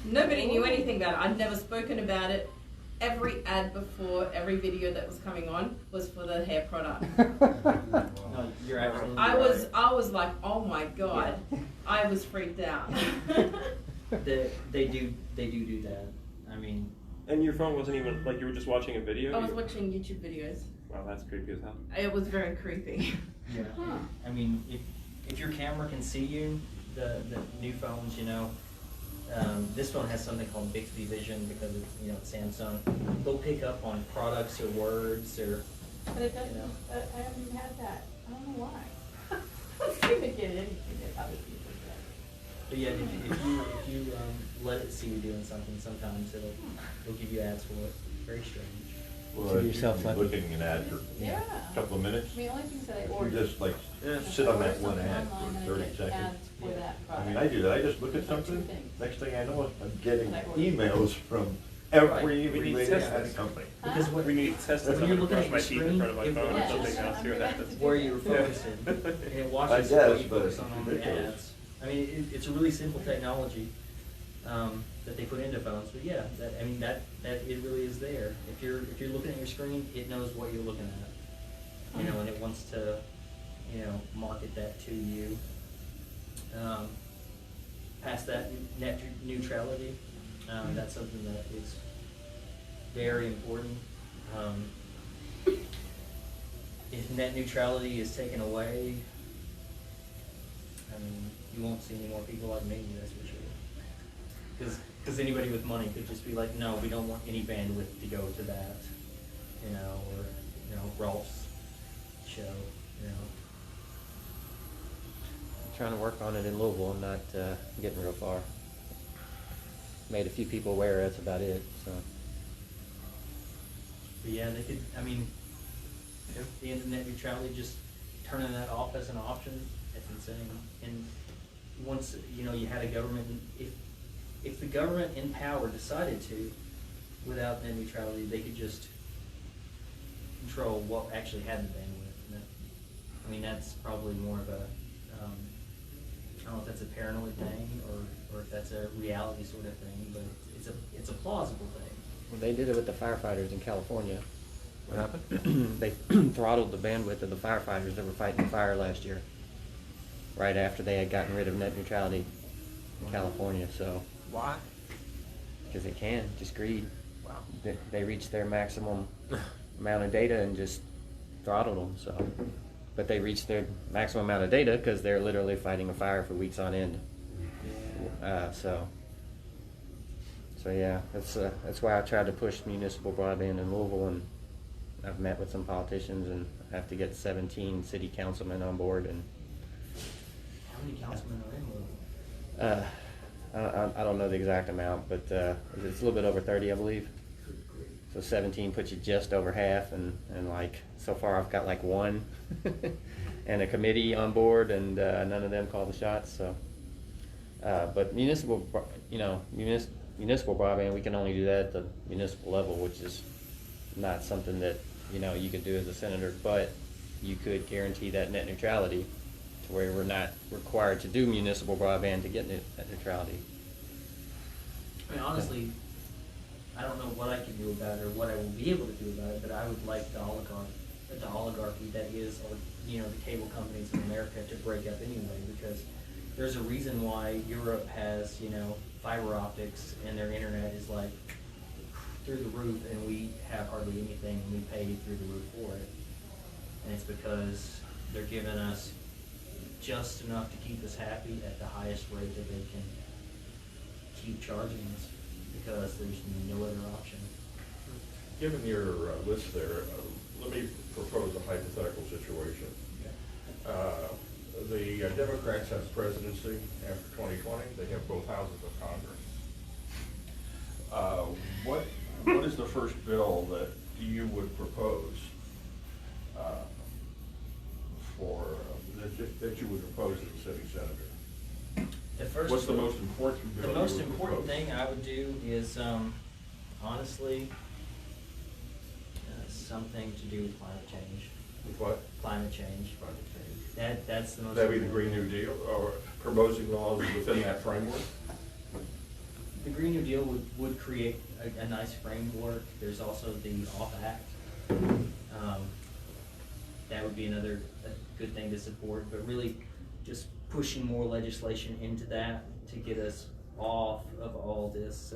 Nobody knew anything about it. I'd never spoken about it. Every ad before every video that was coming on was for the hair product. No, you're absolutely right. I was like, oh my god. Yeah. I was freaked out. They do that. I mean, And your phone wasn't even, like, you were just watching a video? I was watching YouTube videos. Wow, that's creepy as hell. It was very creepy. yeah. I mean, if your camera can see you, the new phones, you know, this phone has something called Bixby Vision because it's, you know, Samsung. They'll pick up on products or words or. But it doesn't, You know. I haven't even had that. I don't know why. I don't even get anything that other people get. But yeah, if you let it see you doing something, sometimes it'll give you ads for it. Very strange. Well, Give if yourself you're lucky. looking at an ad for Yeah. a couple of minutes, I mean, the only things that I if order. you just like Yeah. sit on that order one something ad online for and I 30 get seconds. ads for that I product. mean, I do that. I just look at It's like two something, things. next thing I know, I'm getting Like what? emails from Right. every We need related test ad this. company. Because Huh? what, We need to test this. When I'm you're gonna looking brush at my your teeth in screen, front of my it phone or Yeah, something I'm else, see what gonna happens. have to where you're Yeah. focusing, and it watches I what guess, you but focus it's on the ridiculous. ads. I mean, it's a really simple technology that they put into phones, but yeah, that it really is there. If you're looking at your screen, it knows what you're looking at, you know, and it wants to, you know, market that to you. Past that, net neutrality, that's something that is very important. If net neutrality is taken away, I mean, you won't see any more people like me, that's for sure. Because anybody with money could just be like, no, we don't want any bandwidth to go to that, you know, or, you know, Rolf's show, you know. I'm trying to work on it in Louisville. I'm not getting real far. Made a few people aware. That's about it. So. But yeah, they could, I mean, if the internet neutrality, just turning that off as an option, it's insane. And once, you know, you had a government, if the government in power decided to, without net neutrality, they could just control what actually had the bandwidth. And I mean, that's probably more of a, I don't know if that's a paranoid thing or if that's a reality sort of thing, but it's a plausible thing. Well, they did it with the firefighters in California. What happened? They throttled the bandwidth of the firefighters that were fighting the fire last year, right after they had gotten rid of net neutrality in California. So, Why? because they can, just greed. they reached their maximum amount of data and just throttled them. So, but they reached their maximum amount of data because they're literally fighting a fire for weeks on end. So yeah, that's why I tried to push municipal broadband in Louisville, and I've met with some politicians and have to get 17 city councilmen on board. And How many councilmen are in Louisville? I don't know the exact amount, but it's a little bit over 30, I believe. So 17 puts you just over half, and like so far I've got like one and a committee on board, and none of them call the shots. So, but municipal broadband, we can only do that at the municipal level, which is not something that you could do as a senator. But you could guarantee that net neutrality, to where we're not required to do municipal broadband to get net neutrality. I mean, honestly, I don't know what I can do about it or what I will be able to do about it, but I would like the oligarchy that is, the cable companies in America to break up anyway, because there's a reason why Europe has, fiber optics and their internet is like through the roof, and we have hardly anything, and we pay through the roof for it. And it's because they're giving us just enough to keep us happy at the highest rate that they can keep charging us, because there's no other option. Given your list there, let me propose a hypothetical situation. The Democrats have the presidency after 2020. They have both houses of Congress. What is the first bill that you would propose that you would propose as a sitting senator? What's the most important bill? The most important thing I would do is, honestly, something to do with climate change. With what? Climate change. That's the most. That'd be the Green New Deal, or proposing laws within that framework? The Green New Deal would create a nice framework. There's also the OFF Act. That would be another good thing to support, but really just pushing more legislation into that to get us off of all this,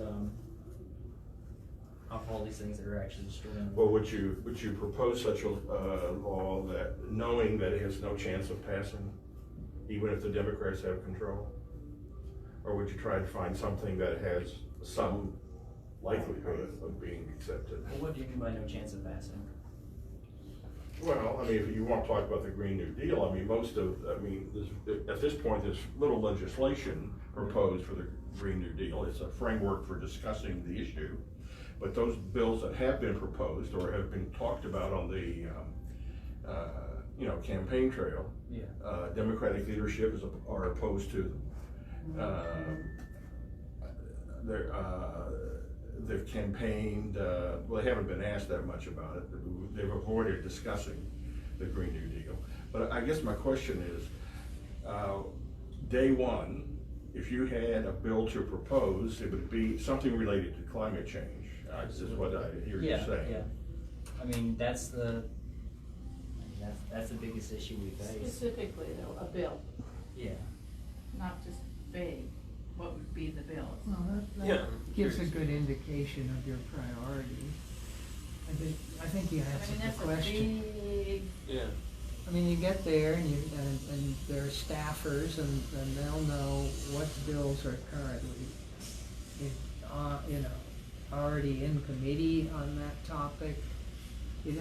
off all these things that are actually destroying. Well, would you propose such a law that, knowing that it has no chance of passing, even if the Democrats have control? Or would you try to find something that has some likelihood of being accepted? Well, what do you mean by no chance of passing? Well, I mean, if you want to talk about the Green New Deal, I mean, at this point, there's little legislation proposed for the Green New Deal. It's a framework for discussing the issue. But those bills that have been proposed or have been talked about on the, campaign trail, Democratic leadership are opposed to them. They've campaigned, well, they haven't been asked that much about it. They've avoided discussing the Green New Deal. But I guess my question is, day one, if you had a bill to propose, it would be something related to climate change. This is what I hear you saying. Yeah. I mean, that's the biggest issue we face. Specifically though, a bill, Yeah. not just vague. What would be the bill? Well, that gives a good indication of your priority. I think you answered the question. Yeah. I mean, you get there and there are staffers and they'll know what bills are currently, already in committee on that topic. You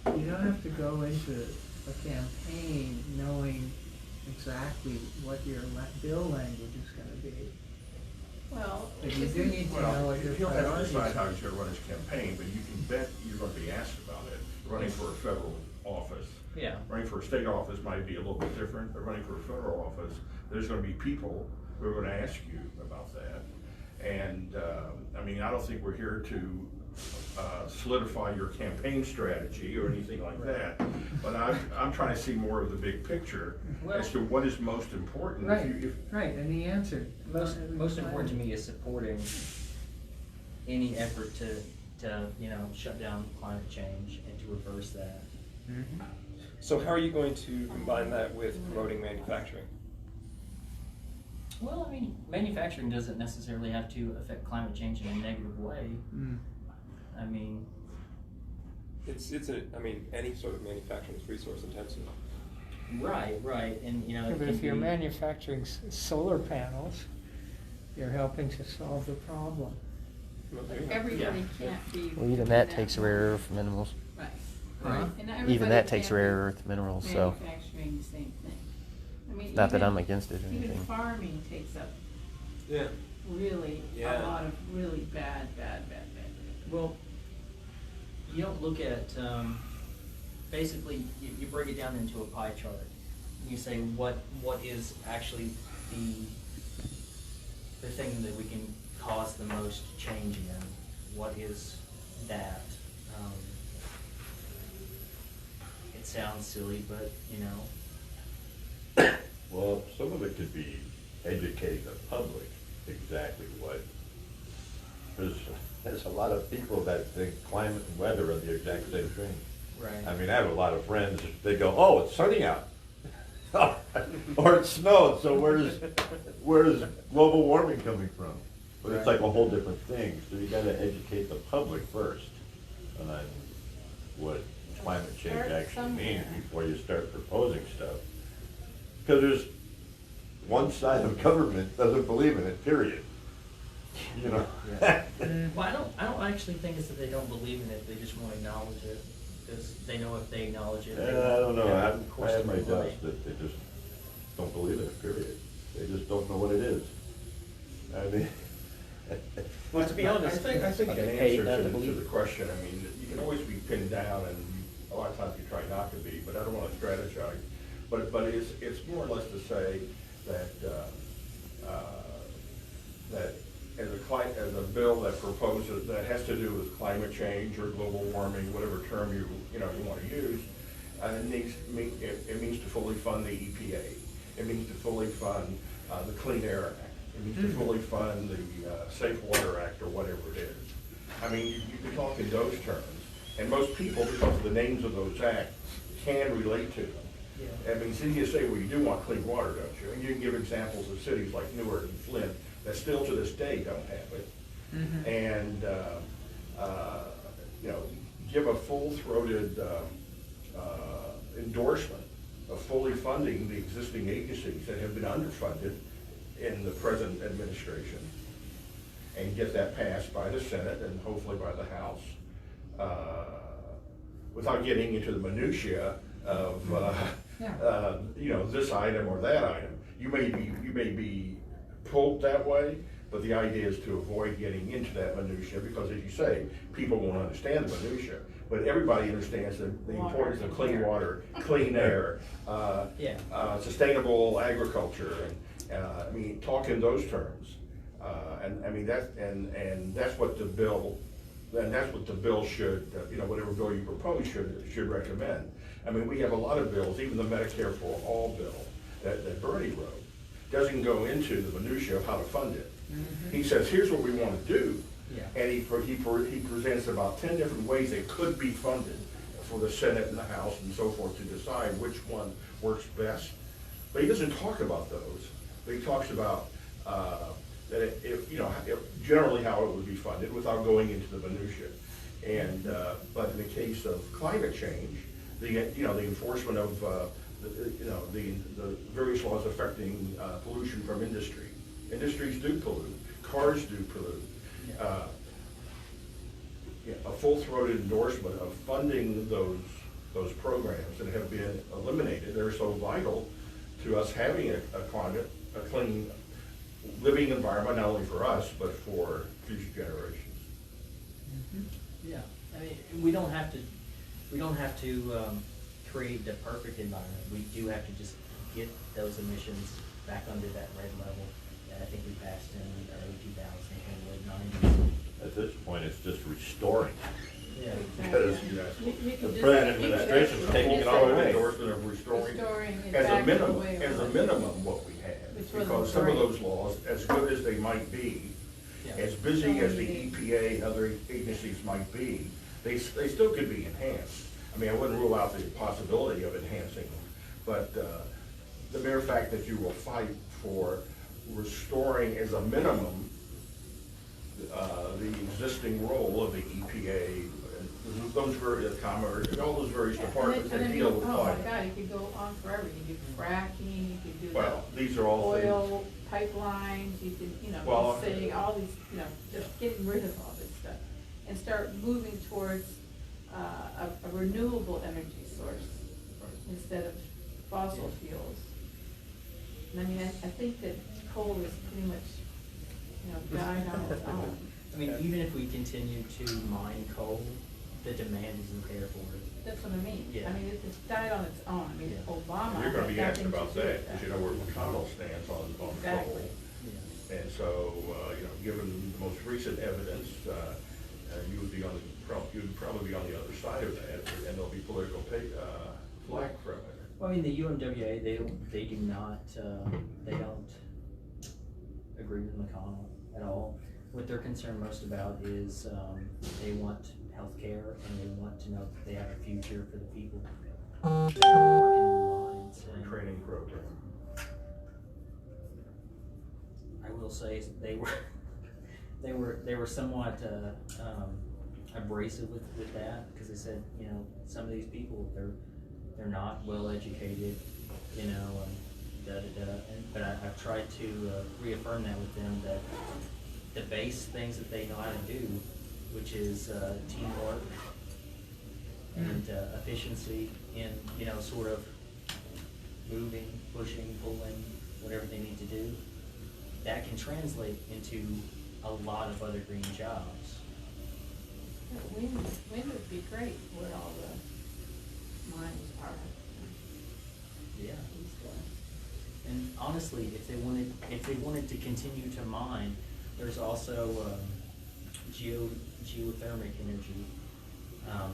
don't have to go into a campaign knowing exactly what your bill language is going to be. Well, But you do need to know what your He'll have to priorities decide how are. he's going to run his campaign, but you can bet you're going to be asked about it. Running for a federal office. Yeah. Running for a state office might be a little bit different, but running for a federal office, there's going to be people who are going to ask you about that. And, I don't think we're here to solidify your campaign strategy or anything like that, but I'm trying to see more of the big picture as to what is most important. Right, and the answer. Most important to me is supporting any effort to shut down climate change and to reverse that. Mm-hmm. So how are you going to combine that with promoting manufacturing? Well, I mean, manufacturing doesn't necessarily have to affect climate change in a negative way. I mean, I mean, any sort of manufacturing is resource intensive. right, and you know. Yeah, it but can if you're be- manufacturing solar panels, you're helping to solve the problem. Everybody can't be. Well, even that takes rare earth minerals. Right. Huh? Right. And everybody Even that takes can't be rare earth minerals, so. Manufacturing the same thing. I mean, Not that even- I'm against it or Even anything. farming takes up Yeah. really a Yeah. lot of really bad. Well, you don't look at, basically, you break it down into a pie chart. You say what is actually the thing that we can cause the most change in. What is that? It sounds silly, but you know. Well, some of it could be educating the public exactly what. There's a lot of people that think climate and weather are the exact same thing. Right. I mean, I have a lot of friends, they go, oh, it's sunny out. Or it snowed, so where's global warming coming from? But it's like a whole different thing, so you gotta educate the public first on what climate change Start actually means somewhere. before you start proposing stuff. Because there's one side of government doesn't believe in it, period. You know? Yeah. Well, I don't actually think it's that they don't believe in it, they just won't acknowledge it, because they know if they acknowledge it. I don't know, I of course have they my will. doubts that they just don't believe in it, period. They just don't know what it is. I mean. Well, to be honest, I think an paid answer not to to believe the it. question, I mean, you can always be pinned down, and a lot of times you try not to be, but I don't want to strategize. But it's more or less to say that, that as a bill that proposes, that has to do with climate change or global warming, whatever term you want to use, it means to fully fund the EPA. It means to fully fund the Clean Air Act. It means to fully fund the Safe Water Act or whatever it is. I mean, you can talk in those terms, and most people, because of the names of those acts, can relate to them. Yeah. I mean, so you say, well, you do want clean water, don't you? And you can give examples of cities like Newark and Flint that still to this day don't have it. Mm-hmm. And, you know, give a full-throated endorsement of fully funding the existing agencies that have been underfunded in the present administration, and get that passed by the Senate and hopefully by the House, without getting into the minutia of, you know, this item or that item. You may be pulled that way, but the idea is to avoid getting into that minutia, because as you say, people won't understand the minutia, but everybody understands the importance of clean water, clean air, sustainable agriculture, and I mean, talk in those terms. And I mean, that's what the bill, and that's what the bill should, you know, whatever bill you propose should recommend. I mean, we have a lot of bills, even the Medicare for All bill that Bernie wrote, doesn't go into the minutia of how to fund it. Mm-hmm. He says, here's what we want to do. Yeah. And he presents about 10 different ways it could be funded for the Senate and the House and so forth to decide which one works best. But he doesn't talk about those. But he talks about that generally how it would be funded without going into the minutia. And but in the case of climate change, the enforcement of the various laws affecting pollution from industry. Industries do pollute. Cars do pollute. A full-throated endorsement of funding those programs that have been eliminated. They're so vital to us having a clean living environment, not only for us, but for future generations. Mm-hmm. Yeah, I mean, we don't have to create the perfect environment. We do have to just get those emissions back under that red level that I think we passed in the early 2000s and late 90s. At this point, it's just restoring. Yeah. Because You can the just present keep administration is that- taking just it all like away. Endorsement of restoring it as a back to the way it minimum, was. what we have. Which wasn't Because some of great. those laws, as good as they might be, as busy as the EPA and other agencies might be, they still could be enhanced. I mean, I wouldn't rule out the possibility of enhancing them, but the mere fact that you will fight for restoring as a minimum the existing role of the EPA, and those various all those various departments that deal with oh my climate. God, it could go on forever. You could do fracking, you could do Well, the these are all things. oil pipelines, you could, Well, just say all these, just getting rid of all this stuff. And start moving towards, a renewable energy source instead of fossil fuels. And I mean, I think that coal is pretty much, died on its own. I mean, even if we continue to mine coal, the demand isn't there for it. That's what I mean. Yeah. I mean, it's died on its own. I mean, Yeah. Obama. You're gonna had be asked nothing to about do with that, because you know where McConnell stands on Exactly. coal. Yeah. And so, given the most recent evidence, you would probably be on the other side of that, and there'll be political flack from it. Well, I mean, the UMWA, they do not, they don't agree with McConnell at all. What they're concerned most about is, they want healthcare and they want to know that they have a future for the people that are working in the mines. And Training program. I will say they were somewhat abrasive with that, because they said, some of these people, they're not well educated, and but I've tried to reaffirm that with them, that the base things that they know how to do, which is teamwork and efficiency in sort of moving, pushing, pulling, whatever they need to do, that can translate into a lot of other green jobs. Wind would be great where all the mines are. Yeah. And honestly, if they wanted to continue to mine, there's also geothermic energy.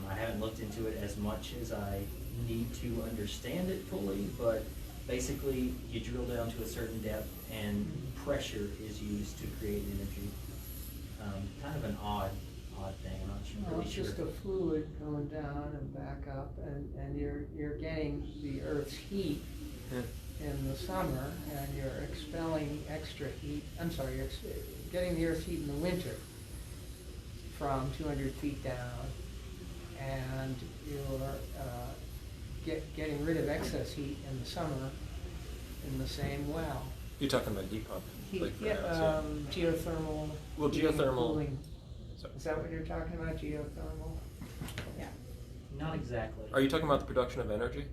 I haven't looked into it as much as I need to understand it fully, but basically you drill down to a certain depth and pressure is used to create energy. Kind of an odd thing. I'm not Well, really it's sure. just a fluid going down and back up, and you're getting the Earth's heat in the summer, and you're expelling extra heat. I'm sorry, you're getting the Earth's heat in the winter from 200 feet down, and you're getting rid of excess heat in the summer in the same well. You're talking about heat pump. Geothermal. Well, heating and geothermal- cooling. Sorry. Is that what you're talking about, geothermal? Yeah. Not exactly. Are you talking about the production of energy?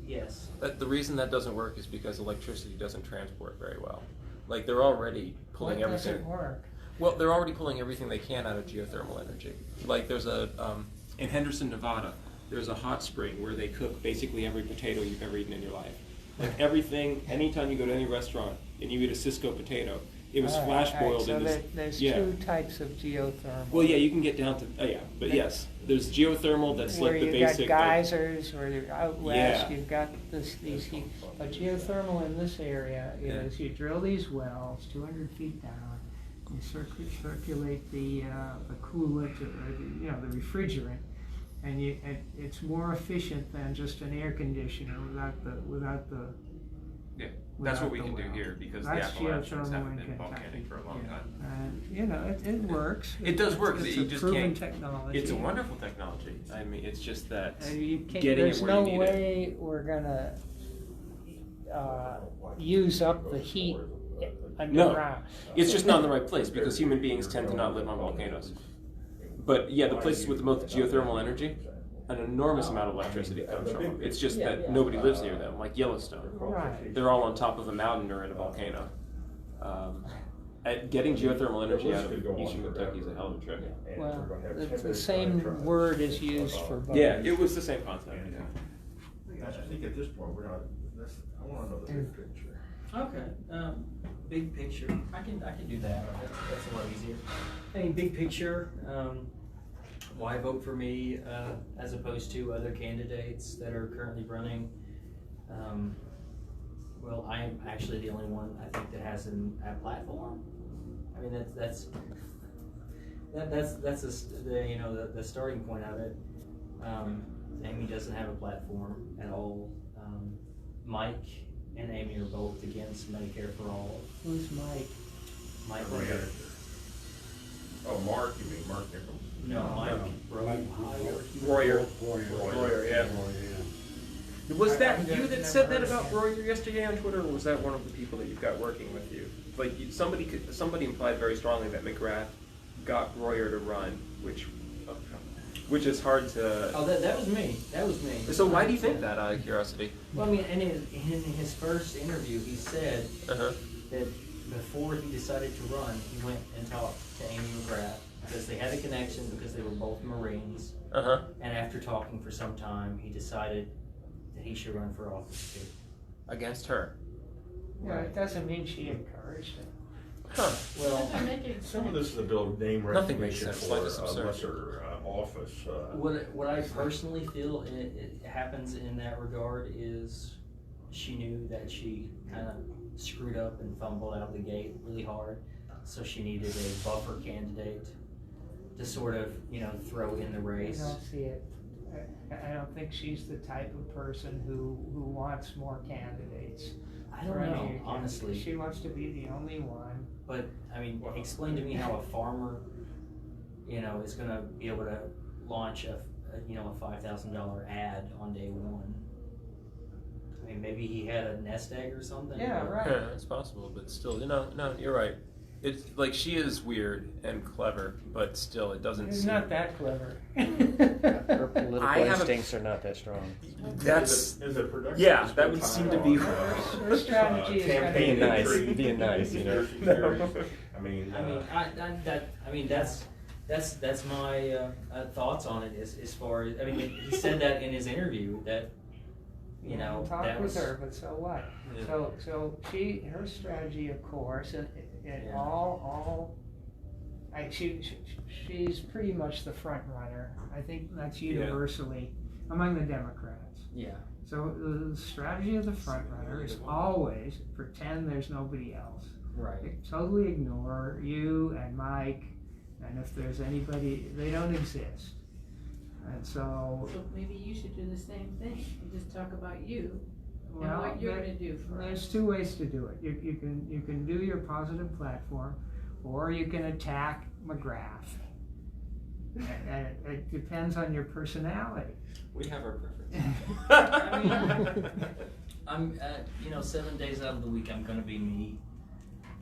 Yes. The reason that doesn't work is because electricity doesn't transport very well. Like, they're already pulling What everything. doesn't work? Well, they're already pulling everything they can out of geothermal energy. Like, there's in Henderson, Nevada, there's a hot spring where they cook basically every potato you've ever eaten in your life. Like, everything, anytime you go to any restaurant and you eat a Cisco potato, it was flash boiled in this. So there's yeah. two types of geothermal. Well, yeah, you can get down to, but yes, there's geothermal that's like the basic. Where you got geysers, where you're out west, Yeah. you've got these heat. But geothermal in this area is you drill these wells 200 feet down, you circulate the coolant, or the refrigerant, and it's more efficient than just an air conditioner without the Yeah, that's what we without can the do well. here because That's the Appalachians geothermal haven't in been Kentucky. volcanic for a long time. And it works. It does work. It's You a just proven can't. technology. It's a wonderful technology. I mean, it's just that And you can't, getting there's it where no you need way we're gonna use up the heat underground. It's just not in the right place because human beings tend to not live on volcanoes. But yeah, the places with the most geothermal energy, an enormous amount of electricity comes from them. It's just that nobody lives near them, like Yellowstone. Right. They're all on top of a mountain or in a volcano. Getting geothermal energy out of eastern Kentucky is a hell of a trick. Well, the same word is used for both. Yeah, it was the same concept. I think at this point, I wanna know the big picture. Okay, big picture, I can do that, that's a lot easier. I mean, big picture, why vote for me, as opposed to other candidates that are currently running? Well, I am actually the only one, I think, that has a platform. I mean, that's the starting point of it. Amy doesn't have a platform at all. Mike and Amy are both against Medicare for all. Who's Mike? Mike Linder. Oh, Mark, you mean Mark Nichols? No, Mike. Royer. Yeah. Was that you that said that about Royer yesterday on Twitter, or was that one of the people that you've got working with you? Like somebody implied very strongly that McGrath got Royer to run, which is hard to. Oh, that was me. That was me. So why do you think that, out of curiosity? Well, I mean, in his first interview, he said that before he decided to run, he went and talked to Amy McGrath because they had a connection because they were both Marines. And after talking for some time, he decided that he should run for office too. Against her. Yeah, it doesn't mean she encouraged it. Huh. Well, Some of this is a bill of name Nothing makes recognition sense, for like it's a absurd. lesser office. what I personally feel it happens in that regard is she knew that she kind of screwed up and fumbled out of the gate really hard, so she needed a buffer candidate to sort of, throw in the I race. don't see it. I don't think she's the type of person who wants more candidates. I don't for any know, candidate. honestly. She wants to be the only one. But, I mean, explain to me how a farmer, is gonna be able to launch a $5,000 ad on day one. I mean, maybe he had a nest egg or something. Yeah, but- right. Yeah, it's possible, but still, no, you're right. It's like she is weird and clever, but still, it doesn't She's seem. not that clever. Her political I have a- instincts are not that strong. That's Is it productive? yeah, to that spend would time seem to be. on, Her strategy is gonna campaign Being nice, intrigue, being nice, conspiracy No. theories. I mean, that's my thoughts on it as far as, I mean, he said that in his interview that, Talk that with was. her, but so what? Yeah. So her strategy, of course, and she's pretty much the front runner. I think that's universally among the Democrats. Yeah. So the strategy of the front runner is always pretend there's nobody else. Right. Totally ignore you and Mike, and if there's anybody, they don't exist. And so, So maybe you should do the same thing, and just talk about you, and well, what you're gonna do for there's us. two ways to do it. You can do your positive platform, or you can attack McGrath. And it depends on your personality. We have our preference. I mean, I'm 7 days out of the week I'm gonna be me.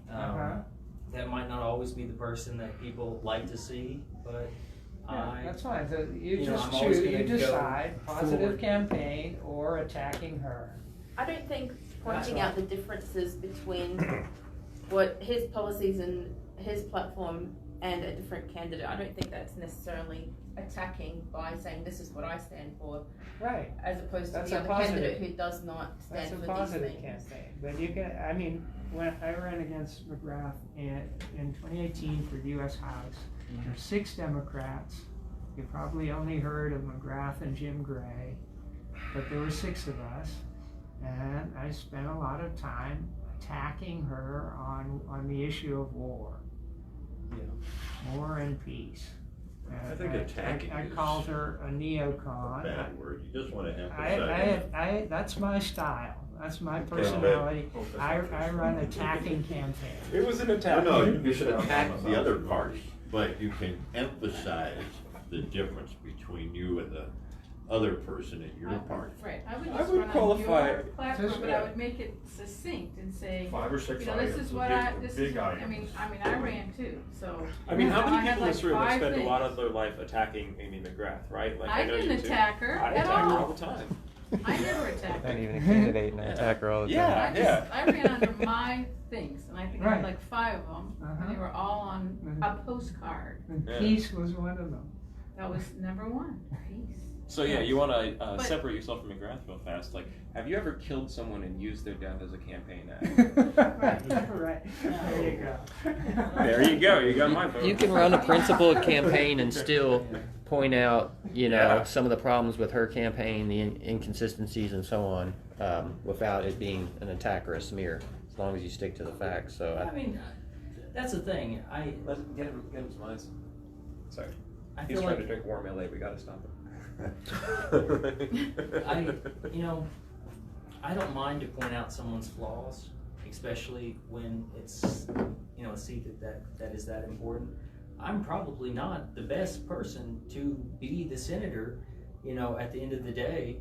That might not always be the person that people like to see, but That's fine. So you I'm just always choose. gonna You go decide positive forward. campaign or attacking her. I don't think pointing That's out the differences between what his policies and his platform and a different candidate, I don't think that's necessarily attacking by saying this is what I stand for, Right. as opposed to That's the a other positive. candidate who does not That's stand a for these positive things. campaign. But you can. I mean, when I ran against McGrath in 2018 for the U.S. House, there were 6 Democrats. You probably only heard of McGrath and Jim Gray, but there were 6 of us, and I spent a lot of time attacking her on the issue of war. War and peace. I think attacking I is called her a neocon. Bad word, you just wanna emphasize. That's my style. That's my personality. I run attacking campaigns. It was an attack. No, you should attack the other party, but you can emphasize the difference between you and the other person in your party. Right, I would I just would run on qualify- your platform, Just- but I would make it succinct and say, 5 or 6 you know, this items, is the what big- this big is, I items. mean, I ran too, so. I mean, how I many had people in like this room have 5 spent a lot things. of their life attacking Amy McGrath, right? Like, I know didn't you too. attack her I at attack her all. all the time. I never attacked Not her. even a candidate, and I attack her all the time. Yeah. I ran under my things, and I think I Right. had like 5 of them, and they were all on a postcard. And Yeah. peace was one of them. That was number 1, peace. So yeah, you want to But- separate yourself from McGrath real fast. Like, have you ever killed someone and used their death as a campaign ad? Right. There you go. There you go. You got my vote. You can run a principled campaign and still point out, Yeah. some of the problems with her campaign, the inconsistencies and so on, without it being an attack or a smear, as long as you stick to the facts. So I mean, that's the thing. Get him some ice. Sorry. I He's feel trying like to drink warm LA. We gotta stop him. I don't mind to point out someone's flaws, especially when it's a seat that is that important. I'm probably not the best person to be the senator, you know, at the end of the day,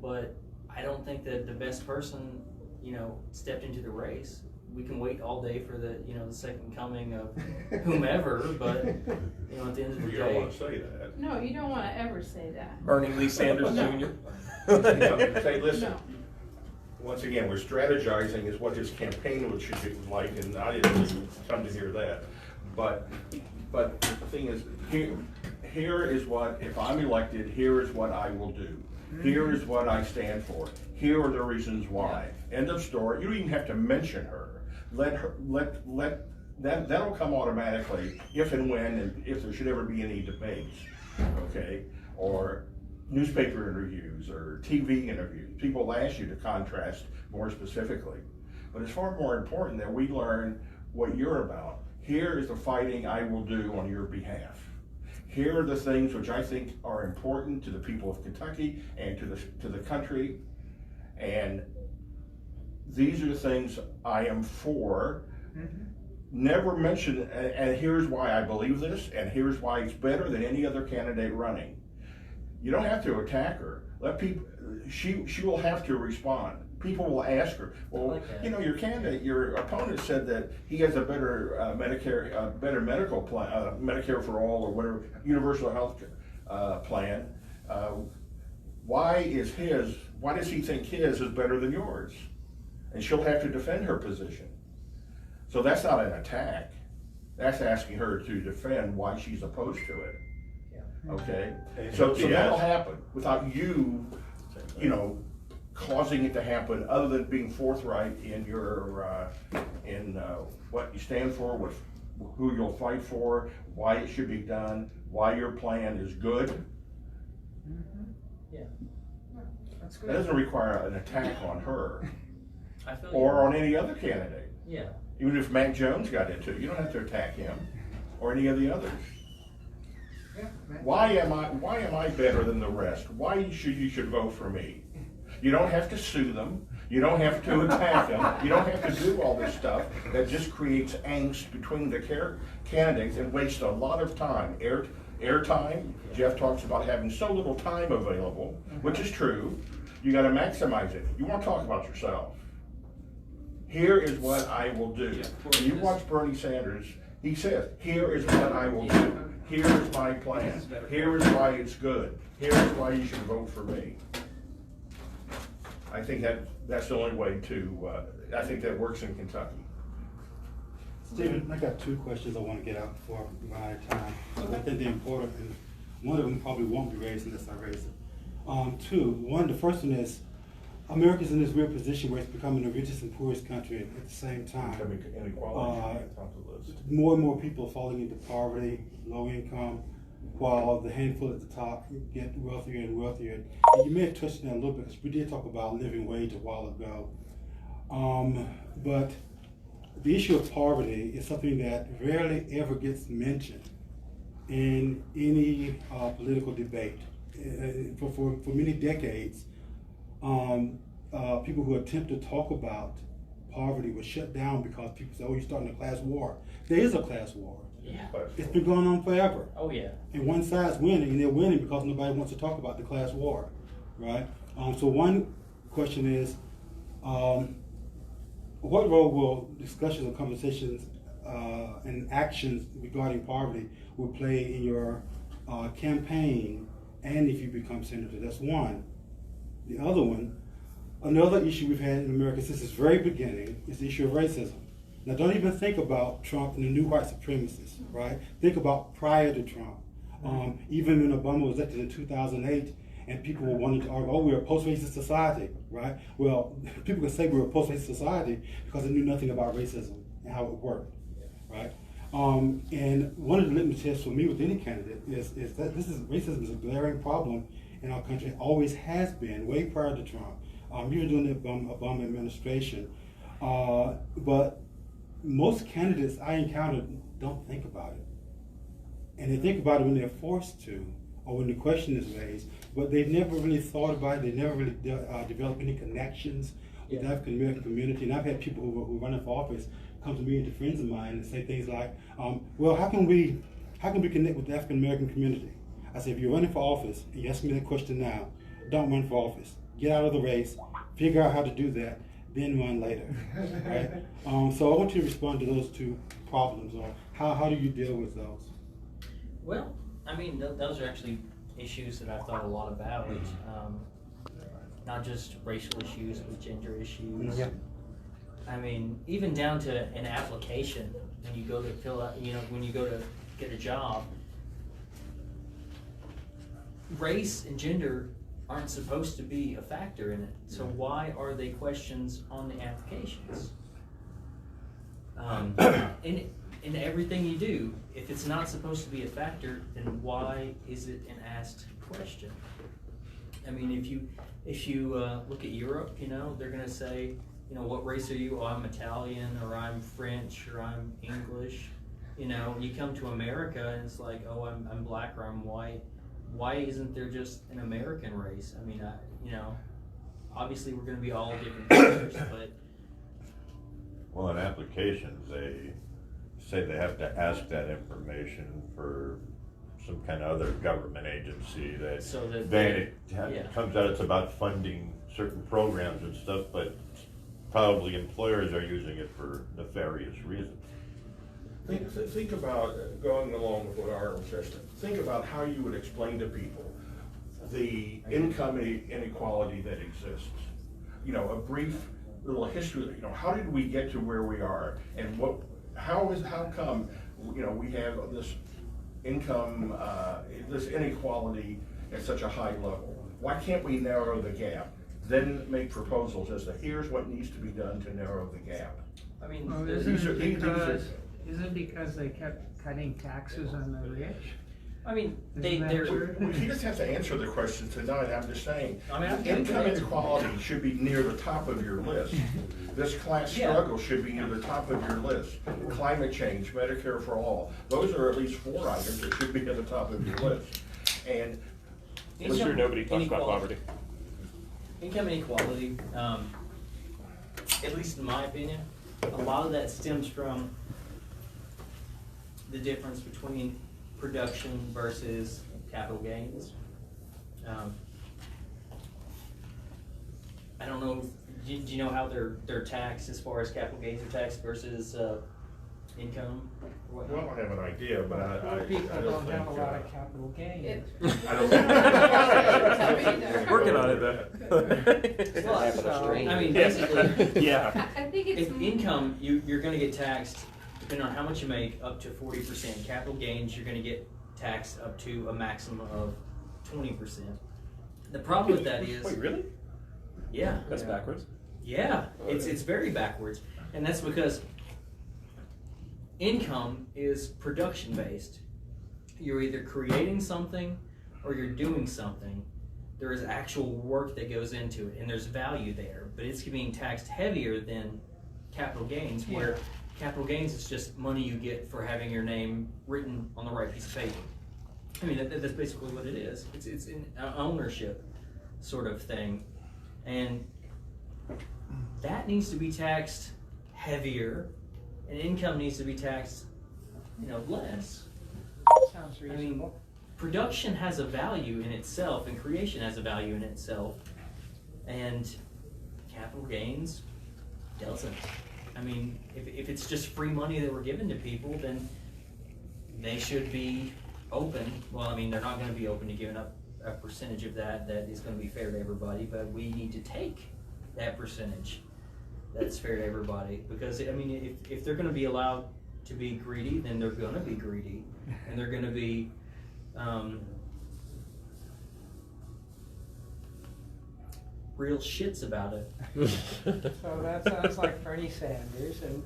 but I don't think that the best person, you know, stepped into the race. We can wait all day for the, you know, the second coming of whomever, but, you know, at the end of the You don't day. wanna say that. No, you don't wanna ever say that. Bernie Lee Sanders Jr. No, say, listen, No. once again, we're strategizing is what his campaign should be like, and I didn't come to hear that. But the thing is, here is what, if I'm elected, here is what I will do. Here is what I stand for. Here are the reasons why. End of story. You don't even have to mention her. That'll come automatically if and when, and if there should ever be any debates, okay? Or newspaper interviews or TV interviews. People will ask you to contrast more specifically. But it's far more important that we learn what you're about. Here is the fighting I will do on your behalf. Here are the things which I think are important to the people of Kentucky and to the country. And these are the things I am for. Never mention, and here's why I believe this, and here's why it's better than any other candidate running. You don't have to attack her. Let people, she will have to respond. People will ask her, well, like you know, your candidate, your opponent said that he has a better Medicare, better medical plan, Medicare for all or whatever, universal health plan. Why does he think his is better than yours? And she'll have to defend her position. So that's not an attack. That's asking her to defend why she's opposed to it. Okay? So that'll happen without you know, causing it to happen, other than being forthright in your, what you stand for, who you'll fight for, why it should be done, why your plan is good. Yeah. That's That good. doesn't require an attack on her I feel or you. on any other candidate. Yeah. Even if Mac Jones got into it, you don't have to attack him or any of the others. Yeah, man. Why am I better than the rest? Why you should vote for me? You don't have to sue them. You don't have to attack them. You don't have to do all this stuff that just creates angst between the candidates and wastes a lot of time. Airtime. Jeff talks about having so little time available, which is true. You got to maximize it. You want to talk about yourself. Here is what I will do. When you watch Bernie Sanders, he says, here is what I will do. Here is my plan. Here is why it's good. Here is why you should vote for me. I think that's the only way to, I think that works in Kentucky. Steven, I got two questions I want to get out before we run out of time. I think they're important, and one of them probably won't be raised unless I raise it. The first one is, America's in this weird position where it's becoming the richest and poorest country at the same time. Inequality at the top of the list. More and more people are falling into poverty, low income, while the handful at the top get wealthier and wealthier. And you may have touched on that a little bit, because we did talk about living wage a while ago. But the issue of poverty is something that rarely ever gets mentioned in any political debate. For many decades, people who attempt to talk about poverty were shut down because people say, oh, you're starting a class war. There is a class war. Yeah. It's been going on forever. Oh yeah. And one side's winning, and they're winning because nobody wants to talk about the class war, right? So one question is, what role will discussions and conversations and actions regarding poverty will play in your campaign and if you become senator? That's one. The other one, another issue we've had in America since its very beginning is the issue of racism. Now, don't even think about Trump and the new white supremacists, right? Think about prior to Trump. Even when Obama was elected in 2008, and people were wanting to argue, oh, we're a post-racist society, right? Well, people can say we're a post-racist society because they knew nothing about racism and how it worked, right? And one of the litmus tests for me with any candidate is that racism is a glaring problem in our country. It always has been, way prior to Trump. Even during the Obama administration. But most candidates I encountered don't think about it. And they think about it when they're forced to, or when the question is raised, but they've never really thought about it. They never really developed any connections with the African American community. And I've had people who run for office come to me and to friends of mine and say things like, well, how can we how can we connect with the African American community? I said, if you're running for office, and you ask me that question now, don't run for office. Get out of the race, figure out how to do that, then run later. Right? So I want you to respond to those two problems, or how do you deal with those? Well, I mean, those are actually issues that I've thought a lot about. Not just racial issues, but gender issues. Yeah. I mean, even down to an application, when you go to fill out, when you go to get a job, race and gender aren't supposed to be a factor in it. So why are they questions on the applications? In everything you do, if it's not supposed to be a factor, then why is it an asked question? I mean, if you look at Europe, they're going to say, what race are you? Oh, I'm Italian, or I'm French, or I'm English. You come to America and it's like, oh, I'm black or I'm white. Why isn't there just an American race? I mean, obviously we're going to be all different colors, but. Well, in applications, they say they have to ask that information for some kind of other government agency that, So that then it comes out it's about funding certain programs and stuff, but probably employers are using it for nefarious reasons. Think about going along with what Arnold says. Think about how you would explain to people the income inequality that exists. A brief little history. How did we get to where we are, and how come we have this income, this inequality at such a high level? Why can't we narrow the gap? Then make proposals as to here's what needs to be done to narrow the gap. I mean, Well, isn't it because they kept cutting taxes on the rich? I mean, Isn't that they're. true? He just has to answer the question tonight. I'm just saying, I mean, I'm income getting- inequality should be near the top of your list. This class Yeah. struggle should be near the top of your list. Climate change, Medicare for all. Those are at least 4 items that should be at the top of your list. And I'm sure nobody talks about poverty. Income inequality, at least in my opinion, a lot of that stems from the difference between production versus capital gains. I don't know, do you know how they're taxed as far as capital gains are taxed versus income? Or well, whatnot? I have an idea, but I People don't don't think. have a lot of capital gains. Working on it though. Well, I mean, basically, Yeah. I think it's. if income, you're gonna get taxed, depending on how much you make, up to 40%. Capital gains, you're gonna get taxed up to a maximum of 20%. The problem with that is, Wait, really? yeah, That's backwards. yeah, it's very backwards, and that's because income is production based. You're either creating something or you're doing something. There is actual work that goes into it, and there's value there, but it's being taxed heavier than capital gains, where capital gains is just money you get for having your name written on the right piece of paper. I mean, that's basically what it is. It's an ownership sort of thing, and that needs to be taxed heavier, and income needs to be taxed, less. Sounds I mean, reasonable. production has a value in itself, and creation has a value in itself, and capital gains doesn't. I mean, if it's just free money that we're giving to people, then they should be open. Well, I mean, they're not going to be open to giving up a percentage of that is going to be fair to everybody, but we need to take that percentage that's fair to everybody, because, I mean, if they're going to be allowed to be greedy, then they're going to be greedy, and they're going to be real shits about it. So that sounds like Bernie Sanders, and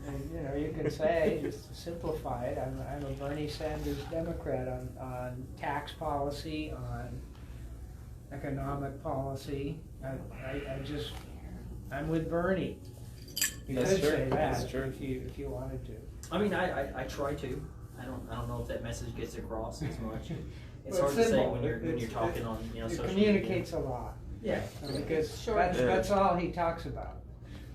you can say, just to simplify it, I'm a Bernie Sanders Democrat on tax policy, on economic policy. I'm with Bernie. You That's could true. say That's that true. if you wanted to. I mean, I try to. I don't know if that message gets across as much. It's Well, hard to say simple. when you're talking on It social communicates a lot. media. Because Sure. that's all he talks about.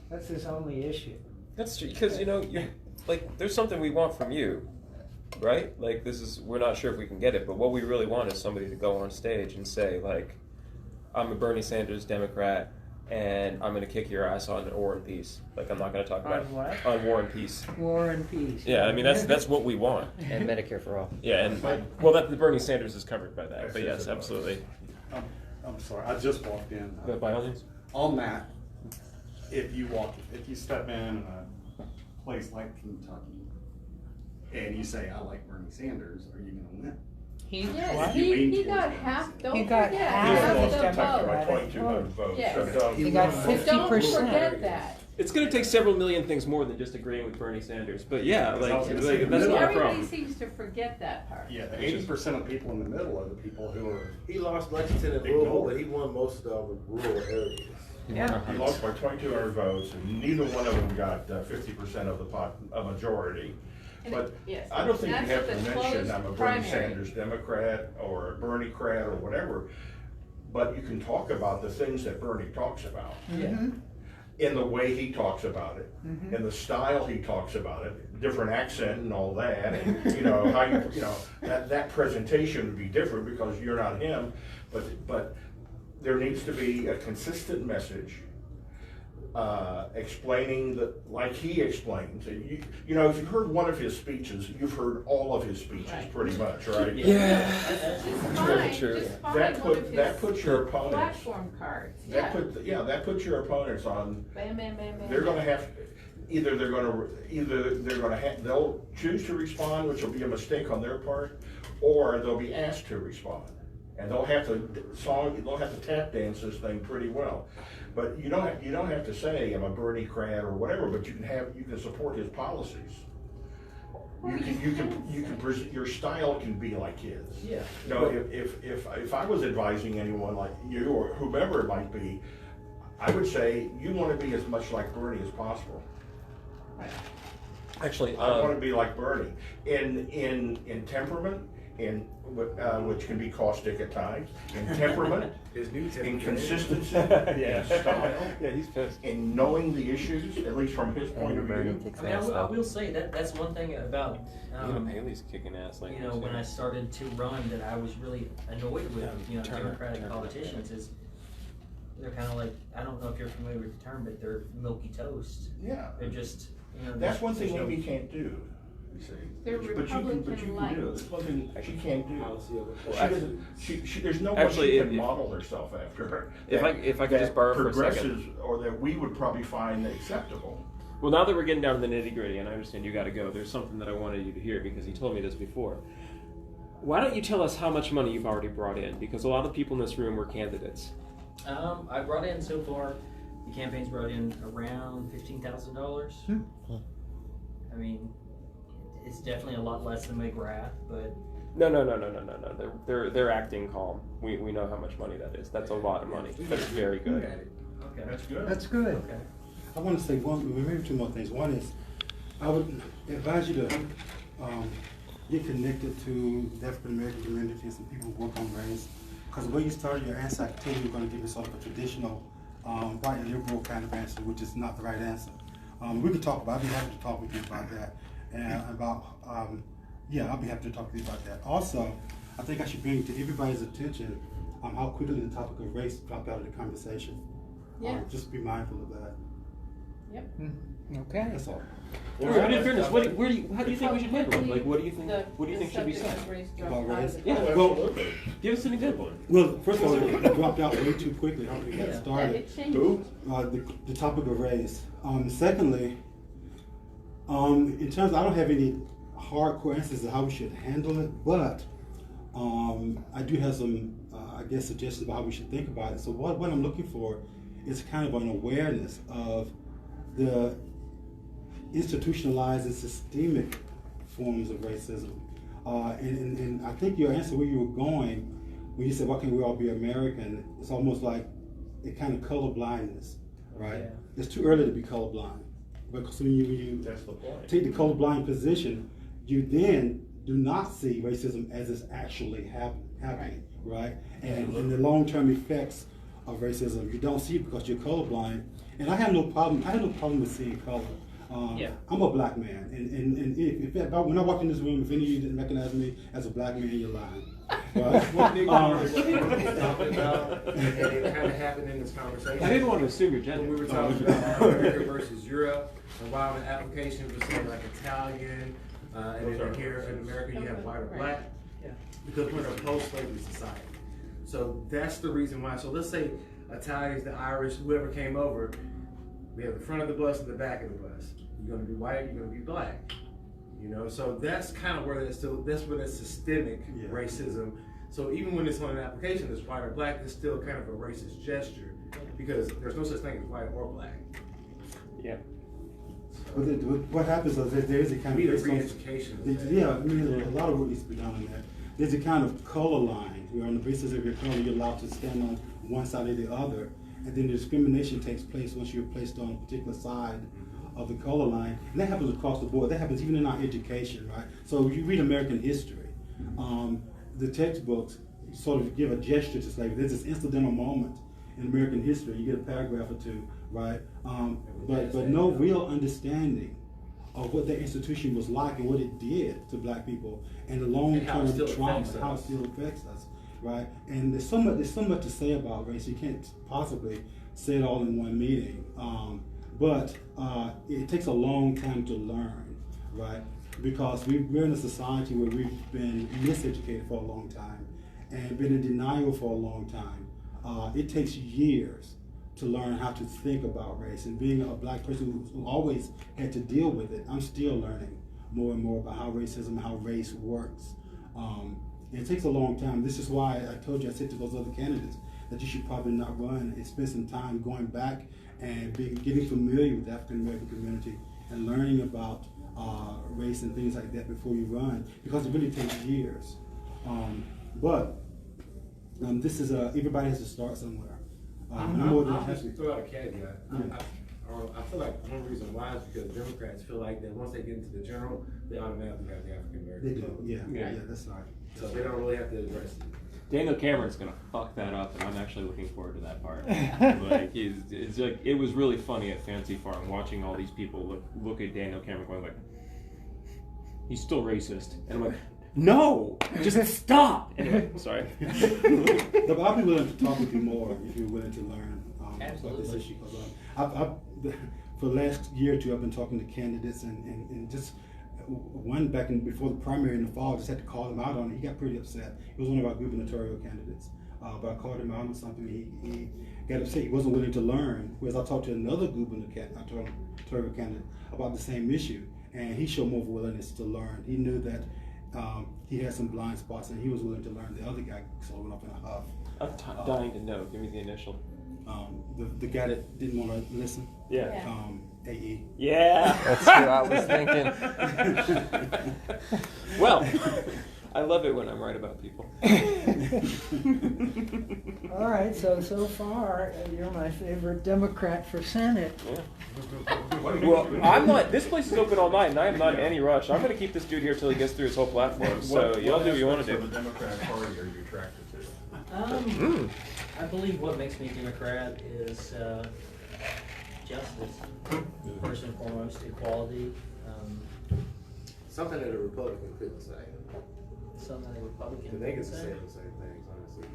That's his only issue. That's true, because you're like, there's something we want from you, right? Like, we're not sure if we can get it, but what we really want is somebody to go on stage and say, like, I'm a Bernie Sanders Democrat, and I'm going to kick your ass on War and Peace. Like, I'm not going to talk about what? on War and Peace. War and Peace. Yeah, I mean, that's what we want. And Medicare for all. Yeah, and well, the Bernie Sanders is covered by that. But yes, absolutely. I'm sorry, I just walked in. But by all means. On that, if you step in a place like Kentucky and you say, I like Bernie Sanders, are you gonna win? Yes, You lean he towards got Bernie half, Sanders. don't He got forget, half half of the the vote. By 2,200 votes. Yes. So He got Don't 50%. forget that. It's going to take several million things more than just agreeing with Bernie Sanders. But yeah, like that's not a Everybody problem. seems to forget that part. Yeah, the 80% of people in the middle are the people who are. He lost Lexington and Louisville, but he won most of the rural areas. Yeah. He lost by 2,200 votes, and neither one of them got 50% of a majority. And But yes, I don't think you that's have what to the mention closed I'm a Bernie primary. Sanders Democrat or a Bernie Crat or whatever, but you can talk about the things that Bernie talks about. Yeah. In the way he talks about it, in the style he talks about it, different accent and all that, and you know how that presentation would be different because you're not him, but there needs to be a consistent message, explaining like he explains. You know, if you've heard one of his speeches, you've heard all of his speeches pretty much, right? Yeah. Just find That puts your opponents. platform cards. That puts your opponents on. Bam, bam, bam, bam. They're going to have they'll choose to respond, which will be a mistake on their part, or they'll be asked to respond, and they'll have to tap dance this thing pretty well. But you don't have to say I'm a Bernie Crat or whatever, but you can support his policies. Your style can be like his. Yeah. You know, if I was advising anyone like you or whomever it might be, I would say you want to be as much like Bernie as possible. Actually, I want to be like Bernie in temperament, which can be caustic at times, in temperament, His new in temperament. consistency, Yeah. in style, yeah, he's pissed. in knowing the issues, at least from his point of Bernie view. kicks I mean, ass I though. will say that's one thing about, Haley's kicking ass like you know, when I started to run, that I was really annoyed with, Democratic politicians is they're kind of like, I don't know if you're familiar with the term, but they're milky toast. Yeah, They're just, that's one thing there's no- Amy can't do. You see, They're but you can Republican-like. do it. That's one thing she can't do. Policy of She it. doesn't. There's no one Actually, she if- can model herself after. If I could just borrow for a second. Progressives, or that we would probably find acceptable. Well, now that we're getting down to the nitty gritty, and I understand you got to go, there's something that I wanted you to hear because he told me this before. Why don't you tell us how much money you've already brought in? Because a lot of people in this room were candidates. I brought in so far, the campaign's brought in around $15,000. I mean, it's definitely a lot less than McGrath, but No. They're acting calm. We know how much money that is. That's a lot of money. That's very good. okay. That's good. That's good. Okay. I want to say maybe two more things. One is, I would advise you to get connected to the African American communities and people who work on race. Because the way you started your answer, I can tell you're going to give it sort of a traditional, white liberal kind of answer, which is not the right answer. We could talk about. I'd be happy to talk with you about that, and about. I'll be happy to talk to you about that. Also, I think I should bring to everybody's attention how quickly the topic of race dropped out of the conversation. Yeah. Just be mindful of that. Yep. Okay. That's all. But in fairness, how do you think we should handle it? Like, what do you think? What do you The think should be subject said? of race About dropped out of race? the Yeah. conversation. Well, give us an example. Well, first of all, it dropped out way too quickly. How we got Yeah. started. It changed. Who? The topic of race. Secondly, in terms, I don't have any hardcore answers to how we should handle it, but I do have some, suggestions about how we should think about it. So what I'm looking for is kind of an awareness of the institutionalized and systemic forms of racism. And I think your answer where you were going, when you said, why can't we all be American, it's almost like a kind of color blindness, right? Yeah. It's too early to be colorblind. Because when you That's the point. take the colorblind position, you then do not see racism as it's actually happening, right? And the long-term effects of racism, you don't see it because you're colorblind. And I have no problem with seeing color. Yeah. I'm a black man, and if when I walk in this room, if any of you didn't recognize me as a black man, you're lying. That's one big part of what we were talking about, and it kind of happened in this conversation. I didn't want to assume your gender. When we were talking about America versus Europe, and why an application was saying like Italian, and then here in America you have white or black, because we're in a post-slavery society. So that's the reason why. So let's say Italians, the Irish, whoever came over, we have the front of the bus and the back of the bus. You're going to be white, you're going to be black. You know, so that's kind of where that's where that systemic racism. So even when it's on an application that's white or black, it's still kind of a racist gesture because there's no such thing as white or black. Yeah. But what happens is there is a kind Need a of re-education. yeah, I mean, a lot of work needs to be done on that. There's a kind of color line where on the basis of your color you're allowed to stand on one side or the other, and then the discrimination takes place once you're placed on a particular side of the color line, and that happens across the board. That happens even in our education, right? So if you read American history, the textbooks sort of give a gesture to slavery. There's this incidental moment in American history. You get a paragraph or two, right? But no real understanding of what that institution was like and what it did to black people and the long-term trauma, how it still affects us, right? And there's so much to say about race. You can't possibly say it all in one meeting. But it takes a long time to learn, right? Because we're in a society where we've been miseducated for a long time and been in denial for a long time. It takes years to learn how to think about race. And being a black person who always had to deal with it, I'm still learning more and more about how racism, how race works. And it takes a long time. This is why I told you, I said to those other candidates, that you should probably not run and spend some time going back and getting familiar with the African American community and learning about race and things like that before you run, because it really takes years. This is everybody has to start somewhere. I'll just throw out a caveat. I feel like one reason why is because Democrats feel like that once they get into the general, they automatically have the African American. They do, yeah, that's right. So they don't really have to address it. Daniel Cameron's gonna fuck that up, and I'm actually looking forward to that part. Like, it's like it was really funny at Fancy Farm watching all these people look at Daniel Cameron going like, he's still racist, and I'm like, no, just stop. Anyway, sorry. But I'll be willing to talk with you more if you're willing to learn about this issue. For the last year or two, I've been talking to candidates and just. One before the primary in the fall, I just had to call him out on it. He got pretty upset. He was one of our gubernatorial candidates. But I called him out on something. He got upset. He wasn't willing to learn. Whereas I talked to another gubernatorial candidate about the same issue, and he showed more willingness to learn. He knew that he had some blind spots, and he was willing to learn. The other guy sort of went up in a huff. I'm dying to know. Give me the initial. The guy that didn't want to listen. Yeah. AE. Yeah. That's who I was thinking. Well, I love it when I'm right about people. All right, so far, you're my favorite Democrat for Senate. Yeah. Well, I'm not. This place is open all night, and I am not in any rush. I'm going to keep this dude here till he gets through his whole platform. So y'all do what you want to do. The Democratic Party are you attracted to? I believe what makes me a Democrat is justice, first and foremost, equality. Something that a Republican couldn't say. Something that a Republican They couldn't can say say. the same things, honestly.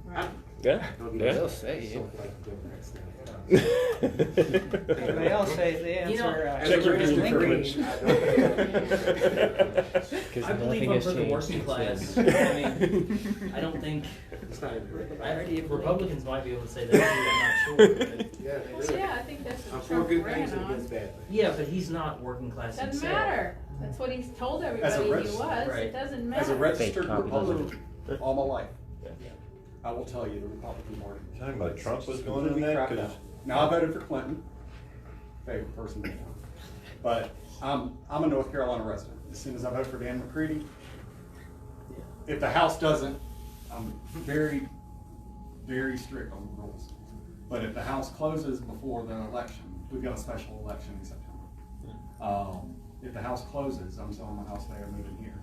Right. Yeah. They'll say it. They all say the answer. Check your history. I believe I'm for the working class. I mean, I don't think It's not Republicans might be able to say that. I'm not sure. But, Yeah, they Well, do. yeah, I think that's I'm what for Trump good ran things and on. against bad things. yeah, but he's not working class Doesn't himself. matter. That's what he's told everybody he was. right. It doesn't As a matter. registered Fake Republican all my life, Yeah. I will tell you the Republican Party. Talking about Trump was is going in completely that? crapped 'Cause out. Now I voted for Clinton, favorite person to know. But I'm a North Carolina resident. As soon as I vote for Dan McCready, if the House doesn't, I'm very, very strict on the rules. But if the House closes before the election, we've got a special election in September. If the House closes, I'm selling my house there, moving here.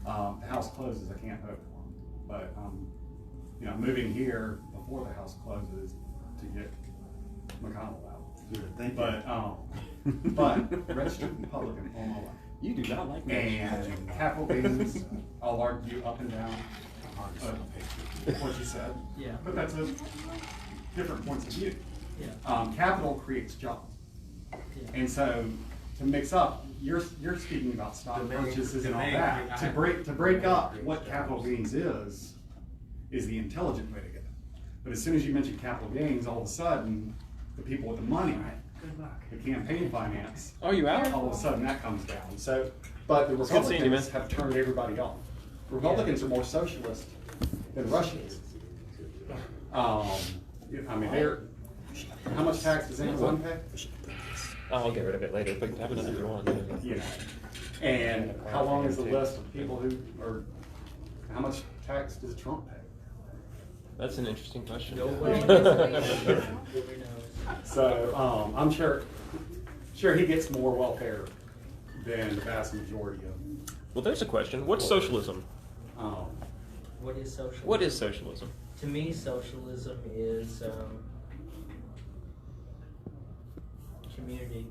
If the House closes, I can't vote for them. But moving here before the House closes to get McConnell out. Good, thank you. But registered Republican all my life. You do not like me. And capital gains, I'll argue up and down what you said. Yeah. But that's a different points of view. Yeah. Capital creates jobs. Yeah. And so to mix up, you're speaking about stock purchases and all that. To break up what capital gains is the intelligent way to go. But as soon as you mention capital gains, all of a sudden, the people with the money, the campaign finance, Oh, you out? all of a sudden that comes down. So, but the Good seeing you, Republicans man. have turned everybody off. Republicans are more socialist than Russians. I mean, how much tax does Amazon pay? I'll get rid of it later, but have another if you want. You know, and how long is the list of people who are, how much tax does Trump pay? That's an interesting question. Nobody knows. So, I'm sure he gets more welfare than the vast majority of them. Well, there's a question. What's socialism? What is socialism? What is socialism? To me, socialism is community.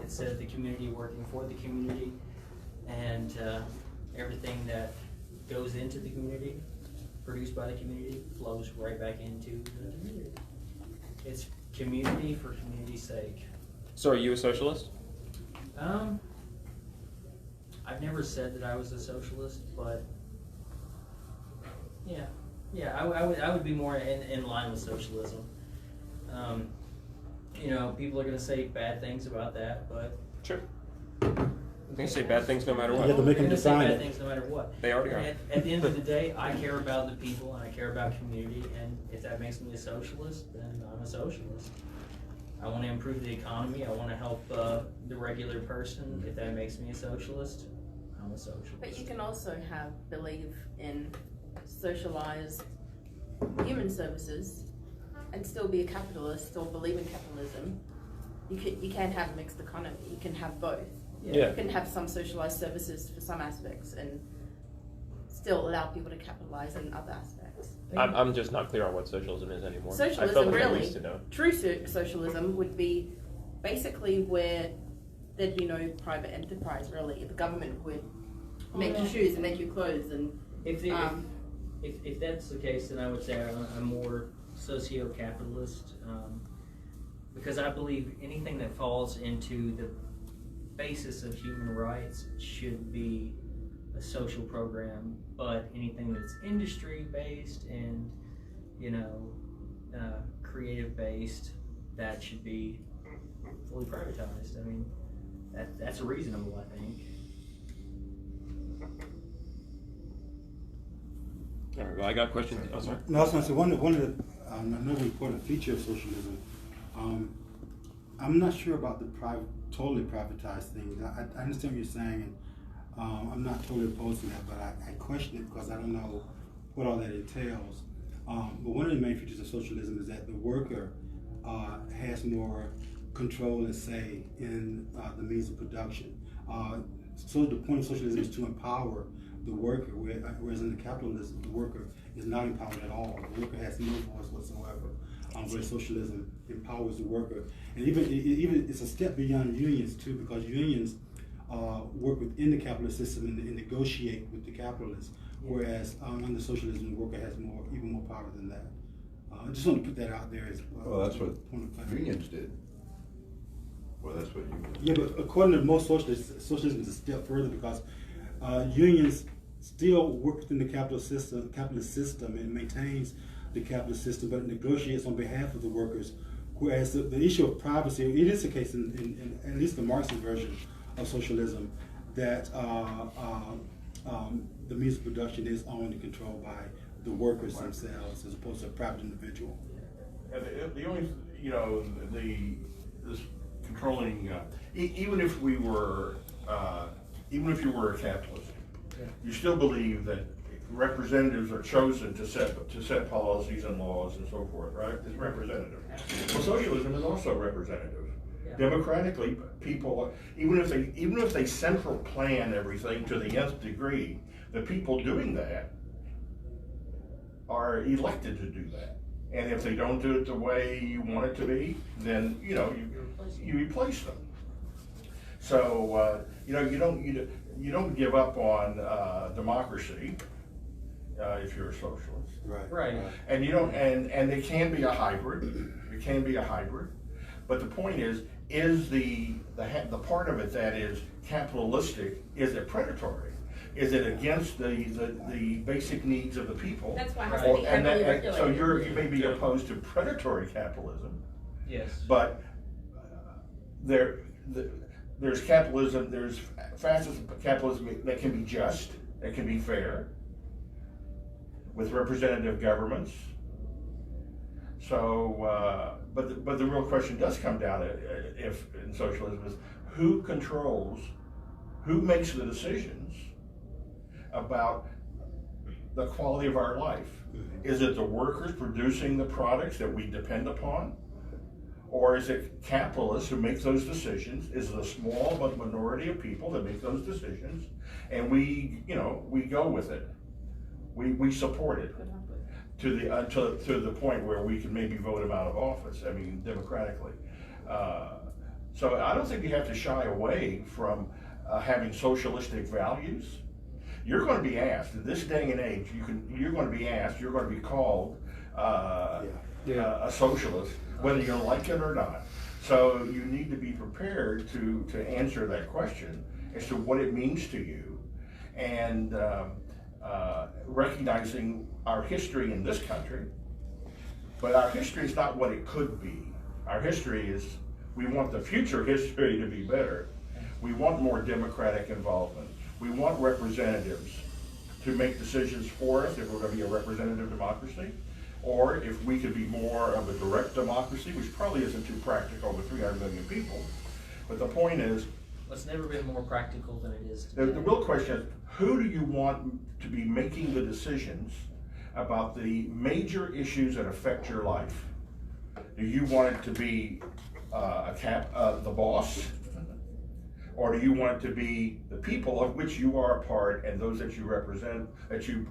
It's the community working for the community, and everything that goes into the community, produced by the community, flows right back into the community. It's community for community's sake. So are you a socialist? I've never said that I was a socialist, but yeah, I would be more in line with socialism. You know, people are going to say bad things about that, but Sure. They say bad things no matter You what. have to make them they're gonna say decide bad it. things no matter what. They already are. At the end of the day, I care about the people and I care about community, and if that makes me a socialist, then I'm a socialist. I want to improve the economy. I want to help the regular person. If that makes me a socialist, I'm a socialist. But you can also believe in socialized human services and still be a capitalist or believe in capitalism. You can have a mixed economy. You can have both. Yeah. You can have some socialized services for some aspects and still allow people to capitalize in other aspects. I'm just not clear on what socialism is anymore. I felt Socialism, like I really, used to know. true socialism would be basically where there'd be no private enterprise, really. The government would make your shoes and make your clothes and If that's the case, then I would say I'm more socio-capitalist, because I believe anything that falls into the basis of human rights should be a social program, but anything that's industry-based and, creative-based, that should be fully privatized. I mean, that's reasonable, I think. All right, well, I got questions. Oh, sorry. No, I was going to say one of the another important feature of socialism. I'm not sure about the totally privatized things. I understand what you're saying, and I'm not totally opposed to that, but I question it because I don't know what all that entails. But one of the main features of socialism is that the worker has more control and say in the means of production. So the point of socialism is to empower the worker, whereas in the capitalism, the worker is not empowered at all. The worker has no voice whatsoever. Whereas socialism empowers the worker, and even it's a step beyond unions too, because unions work within the capitalist system and negotiate with the capitalists. Whereas under socialism, the worker has even more power than that. I just want to put that out there as Well, that's what unions did. Well, that's what unions Yeah, but according to most socialists, socialism is a step further because unions still work within the capitalist system and maintains the capitalist system, but it negotiates on behalf of the workers. Whereas the issue of privacy, it is the case in at least the Marxist version of socialism, that the means of production is owned and controlled by the workers themselves as opposed to a private individual. The only, this controlling, even if you were a capitalist, you still believe that representatives are chosen to set policies and laws and so forth, right? It's representative. Well, socialism is also representative. Yeah. Democratically, people, even if they central plan everything to the nth degree, the people doing that are elected to do that. And if they don't do it the way you want it to be, then you replace them. So you know, you don't give up on democracy if you're a socialist. Right. And you don't, and it can be a hybrid. It can be a hybrid. But the point is the part of it that is capitalistic, is it predatory? Is it against the basic needs of the people? That's why it has to be heavily regulated. So you may be opposed to predatory capitalism. Yes. But there's capitalism, there's facets of capitalism that can be just, that can be fair, with representative governments. So, but the real question does come down to, if in socialism, is who controls, who makes the decisions about the quality of our life? Is it the workers producing the products that we depend upon? Or is it capitalists who make those decisions? Is it a small but minority of people that make those decisions? And we go with it. We support it to the point where we can maybe vote them out of office, I mean, democratically. So I don't think you have to shy away from having socialistic values. You're going to be asked, in this day and age, you're going to be asked, you're going to be called a socialist, whether you like it or not. So you need to be prepared to answer that question as to what it means to you, and recognizing our history in this country. But our history is not what it could be. Our history is, we want the future history to be better. We want more democratic involvement. We want representatives to make decisions for us if we're going to be a representative democracy, or if we could be more of a direct democracy, which probably isn't too practical with 300 million people. But the point is, It's never been more practical than it is the today. real question is, who do you want to be making the decisions about the major issues that affect your life? Do you want it to be the boss? Or do you want it to be the people of which you are a part and those that you represent, that you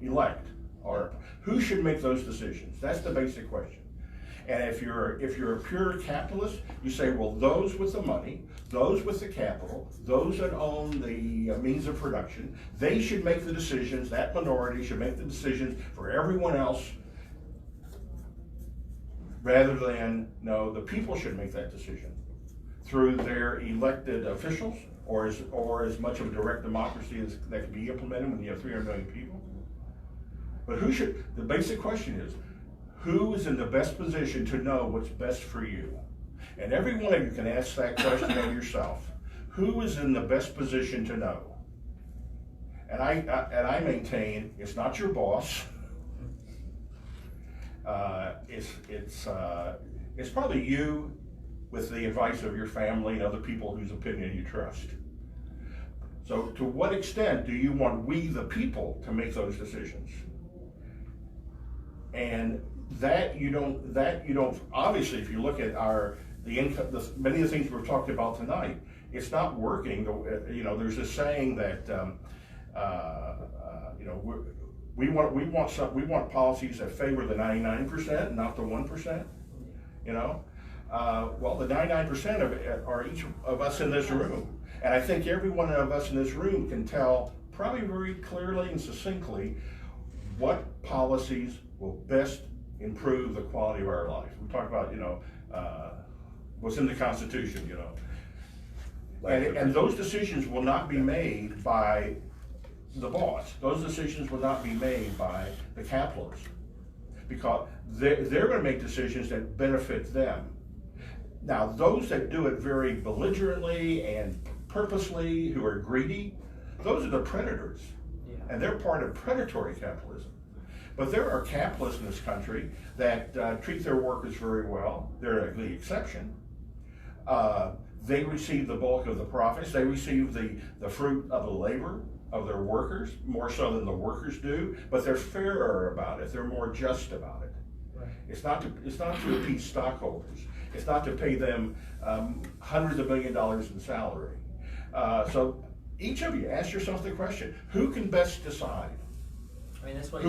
elect? Or who should make those decisions? That's the basic question. And if you're a pure capitalist, you say, well, those with the money, those with the capital, those that own the means of production, they should make the decisions. That minority should make the decisions for everyone else, rather than, no, the people should make that decision through their elected officials, or as much of a direct democracy as that can be implemented when you have 300 million people. But the basic question is, who is in the best position to know what's best for you? And every one of you can ask that question of yourself. Who is in the best position to know? And I maintain it's not your boss. It's probably you, with the advice of your family and other people whose opinion you trust. So to what extent do you want we the people to make those decisions? And that you don't obviously, if you look at many of the things we've talked about tonight, it's not working. There's this saying that we want policies that favor the 99% and not the 1%. Well, the 99% of it are each of us in this room, and I think every one of us in this room can tell probably very clearly and succinctly what policies will best improve the quality of our life. We talk about, what's in the Constitution, and those decisions will not be made by the boss. Those decisions will not be made by the capitalists, because they're going to make decisions that benefit them. Now, those that do it very belligerently and purposely, who are greedy, those are the predators, and they're part of predatory capitalism. But there are capitalists in this country that treat their workers very well. They're the exception. They receive the bulk of the profits. They receive the fruit of the labor of their workers, more so than the workers do, but they're fairer about it. They're more just about it. Right. It's not to appease stockholders. It's not to pay them hundreds of $1 millions in salary. So each of you, ask yourself the question: who can best decide? I mean, that's why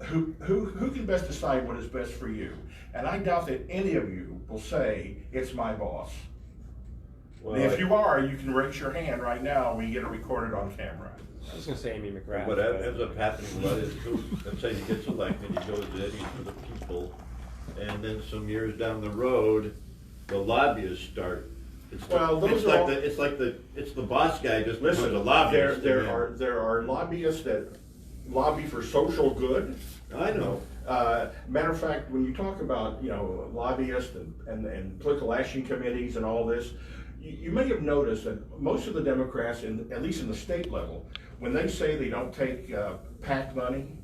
who can best decide what is best for you? And I doubt that any of you will say, it's my boss. Well, If you are, you can raise your hand right now and we get it recorded on camera. I was gonna say Amy McGrath. What ends up happening, let's say he gets elected, he goes in, he's for the people, and then some years down the road, the lobbyists start. It's the boss guy just becomes a lobbyist. There are lobbyists that lobby for social good. I know. Matter of fact, when you talk about, lobbyists and political action committees and all this, you may have noticed that most of the Democrats, at least in the state level, when they say they don't take PAC money,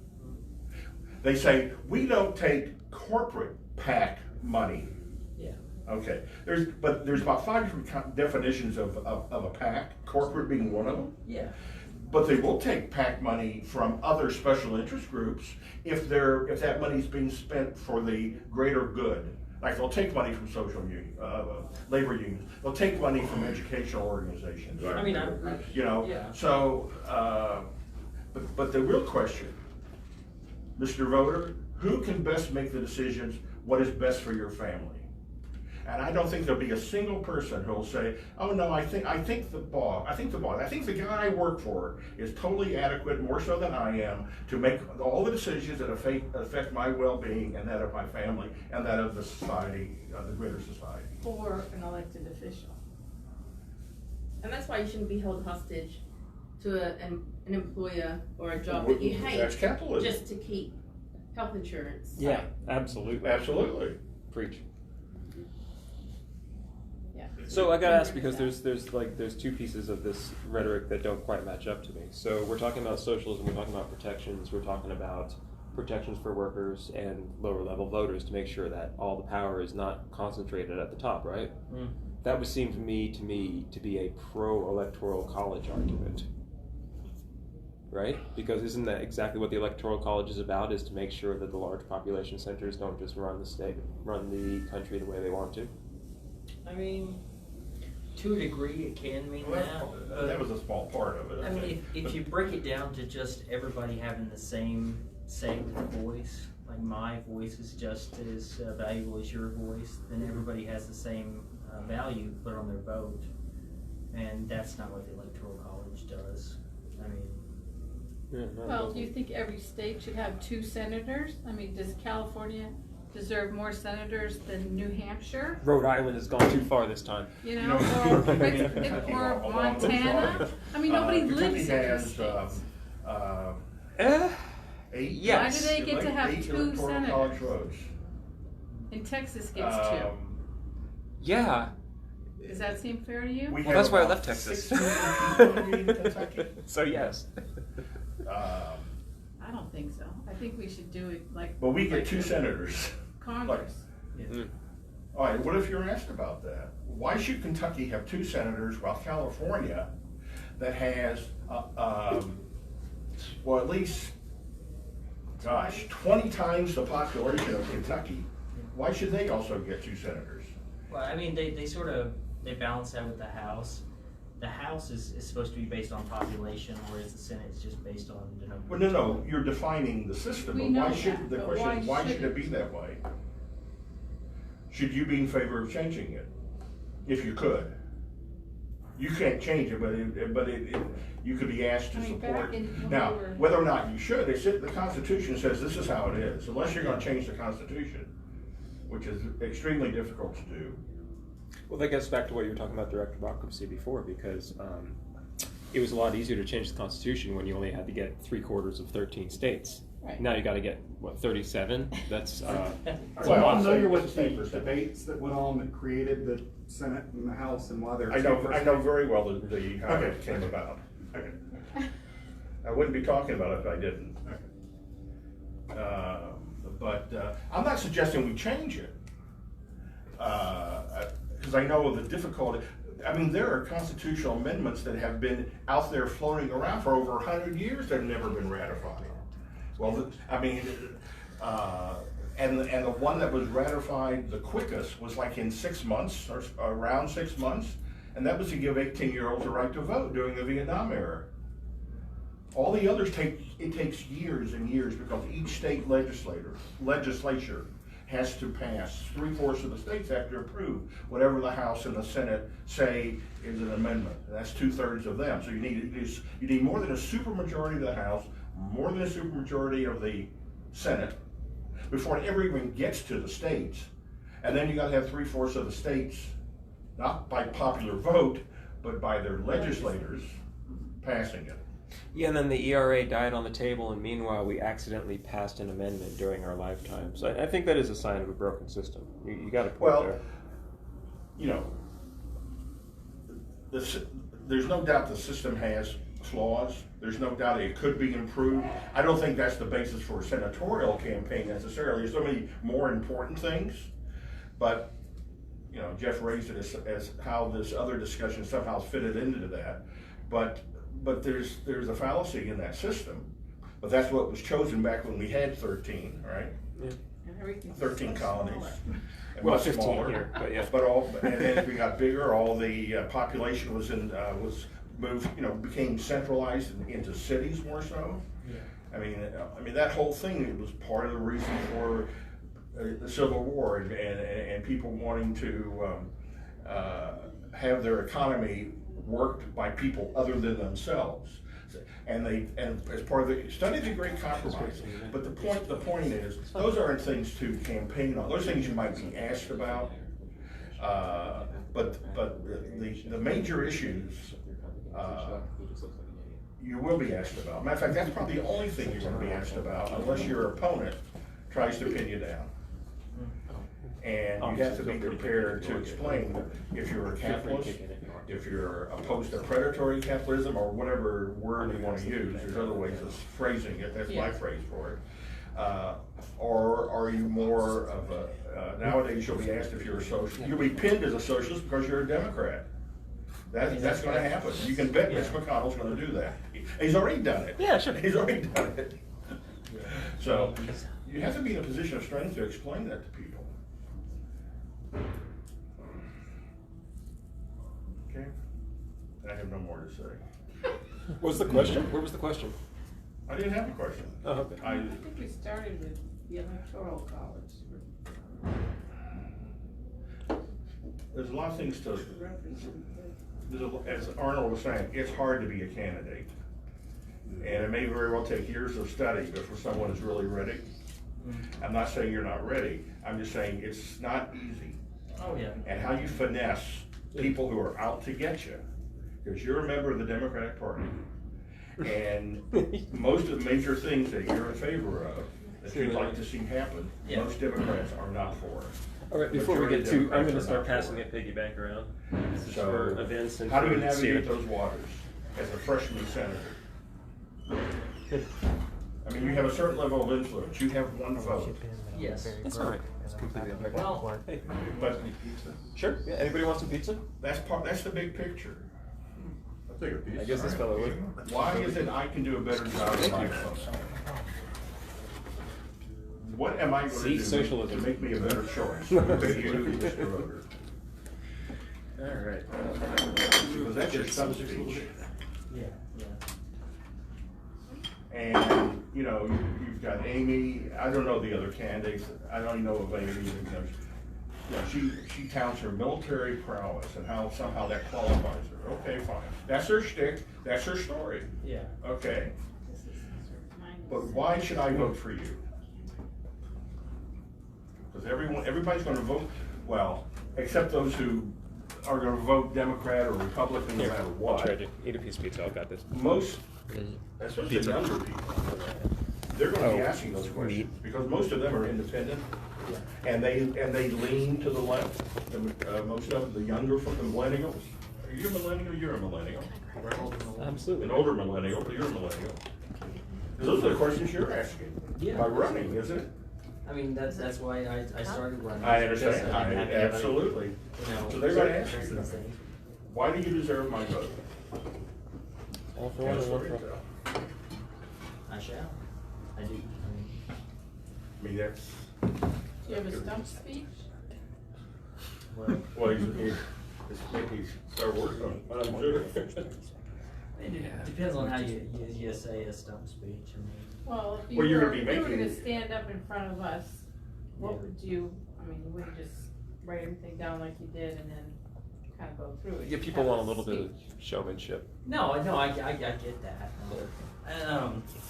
they say, we don't take corporate PAC money. Yeah. Okay, there's about 5 different definitions of a PAC, corporate being one of them. Yeah. But they will take PAC money from other special interest groups if that money's being spent for the greater good. Like they'll take money from labor unions. They'll take money from educational organizations. I mean, yeah. So, but the real question, Mr. Voter, who can best make the decisions? What is best for your family? And I don't think there'll be a single person who'll say, "Oh no, I think the guy I work for is totally adequate, more so than I am, to make all the decisions that affect my well-being and that of my family and that of the society, the greater society." Or an elected official. And that's why you shouldn't be held hostage to an employer or a job that you hate. That's capitalism. Just to keep health insurance. Yeah, absolutely. Absolutely. Preach. Yeah. So I gotta ask, because there's two pieces of this rhetoric that don't quite match up to me. So we're talking about socialism, we're talking about protections, we're talking about protections for workers and lower level voters to make sure that all the power is not concentrated at the top, right? Mm. That would seem to me to be a pro-electoral college argument, right? Because isn't that exactly what the electoral college is about? Is to make sure that the large population centers don't just run the country the way they want to. I mean, to a degree, it can mean that. That was a small part of it. I mean, if you break it down to just everybody having the same say with the voice, like my voice is just as valuable as your voice, then everybody has the same value put on their vote. And that's not what the Electoral College does. I mean, Well, do you think every state should have 2 senators? I mean, does California deserve more senators than New Hampshire? Rhode Island has gone too far this time. Or Montana? I mean, nobody lives in these states. 8. Yes. Why do they get to have 2 electoral college senators? roads. And Texas gets 2. Yeah. Does that seem fair to you? We Well, have that's why I about left Texas. 6 million people in Kentucky. So yes. I don't think so. I think we should do it like. But we get like 2 the senators. Congress. All right, what if you're asked about that? Why should Kentucky have 2 senators while California, that has, well, at least, 20 times the population of Kentucky, why should they also get 2 senators? well, I mean, they balance that with the House. The House is supposed to be based on population, whereas the Senate is just based on the number. Well, no, you're defining the system, We but know why that, should, the but question is, why why should it should be it? that way? Should you be in favor of changing it? If you could. You can't change it, but you could be asked to I mean, support. back in when Now, we were- whether or not you should, the Constitution says this is how it is, unless you're gonna change the Constitution, which is extremely difficult to do. Well, that gets back to what you were talking about direct democracy before, because it was a lot easier to change the Constitution when you only had to get 3/4 of 13 states. Right. Now you got to get, what, 37? That's Are Well, you I'm familiar saying with it's the 10%. debates that went on that created the Senate and the House and why they're I know very well how it came about. Okay. I wouldn't be talking about it if I didn't. But I'm not suggesting we change it. Because I know the difficulty. I mean, there are constitutional amendments that have been out there floating around for over 100 years that have never been ratified. Well, and the one that was ratified the quickest was like in 6 months, or around 6 months, and that was to give 18-year-olds a right to vote during the Vietnam era. All the others it takes years and years because each state legislature has to pass. 3/4 of the states have to approve whatever the House and the Senate say is an amendment. That's 2/3 of them. So you need more than a supermajority of the House, more than a supermajority of the Senate before it ever even gets to the states. And then you got to have 3/4 of the states, not by popular vote, but by their legislators passing it. Yeah, and then the ERA died on the table, and meanwhile we accidentally passed an amendment during our lifetime. So I think that is a sign of a broken system. You got to put it there. You know, there's no doubt the system has flaws. There's no doubt it could be improved. I don't think that's the basis for a senatorial campaign necessarily. There's so many more important things, but you know, Jeff raised it as how this other discussion somehow fitted into that. But there's a fallacy in that system. But that's what was chosen back when we had 13, right? Yeah. 13 colonies. And Well, much 15 smaller. here, but yeah. And then as we got bigger, all the population was moved, you know, became centralized into cities more so. Yeah. I mean that whole thing was part of the reason for the Civil War and people wanting to have their economy worked by people other than themselves. And as part of the study, the Great Compromise. But the point is, those aren't things to campaign on. Those things you might be asked about. But the major issues you will be asked about. Matter of fact, that's probably the only thing you're going to be asked about, unless your opponent tries to pin you down. And you have to be prepared to explain if you're a capitalist, if you're opposed to predatory capitalism, or whatever word you want to use. There's other ways of phrasing it. That's my phrase for it. Or are you more of a, nowadays you'll be asked if you're a socialist. You'll be pinned as a socialist because you're a Democrat. That's going to happen. You can bet Mitch McConnell's going to do that. He's already done it. Yeah, sure. He's already done it. So you have to be in a position of strength to explain that to people. Okay? I have no more to say. What was the question? Where was the question? I didn't have a question. Oh, okay. I think we started with the Electoral College. There's a lot of things to, as Arnold was saying, it's hard to be a candidate. And it may very well take years of study before someone is really ready. I'm not saying you're not ready. I'm just saying it's not easy. Oh, yeah. And how you finesse people who are out to get you. Because you're a member of the Democratic Party. And most of the major things that you're in favor of, that you'd like to see happen, most Democrats are not for. All right, before we get to, I'm going to start passing a piggy bank around. So, for events and how do you for navigate students. those waters as a freshman senator? I mean, you have a certain level of influence. You have one vote. Yes. That's all right. It's completely unfair. Well, Hey, But sure. Yeah. Anybody want some pizza? that's the big picture. I'll take a piece. I guess this fellow would. Why is it I can do a better job than my vote? What am I going to do socialism. to make me a better choice? Than you, Mr. Roder? All right. Because that's your stump speech. yeah, yeah. And, you know, you've got Amy, I don't know the other candidates, I don't even know of Amy, you know, she touts her military prowess and how somehow that qualifies her. Okay, fine. That's her shtick, that's her story. Yeah. Okay. But why should I vote for you? Because everybody's gonna vote, well, except those who are gonna vote Democrat or Republican no matter what. I'll try to eat a piece of pizza. I've got this. Most, especially the younger people, they're going to be asking those questions because most of them are independent, and they lean to the left. Most of the younger from the millennials. Are you a millennial? You're a millennial. Absolutely. An older millennial, but you're a millennial. Those are the questions you're asking. Yeah. By running, isn't it? I mean, that's why I started running. I understand. Because I didn't have anybody, Absolutely. you know, So they're going to ask address you, these things. why do you deserve my vote? All for one and one for all. I shall. I do. I mean, that's, Do you have a stump speech? Well, well, he's start working on it, I'm sure. It depends on how you say a stump speech. I mean, Well, if you Well, you're were, gonna be if you were making- gonna stand up in front of us, what Yeah. would you, I mean, you wouldn't just write everything down like you did and then kind of go through it. Yeah, You'd people have want a little bit of speech. showmanship. no, I get that.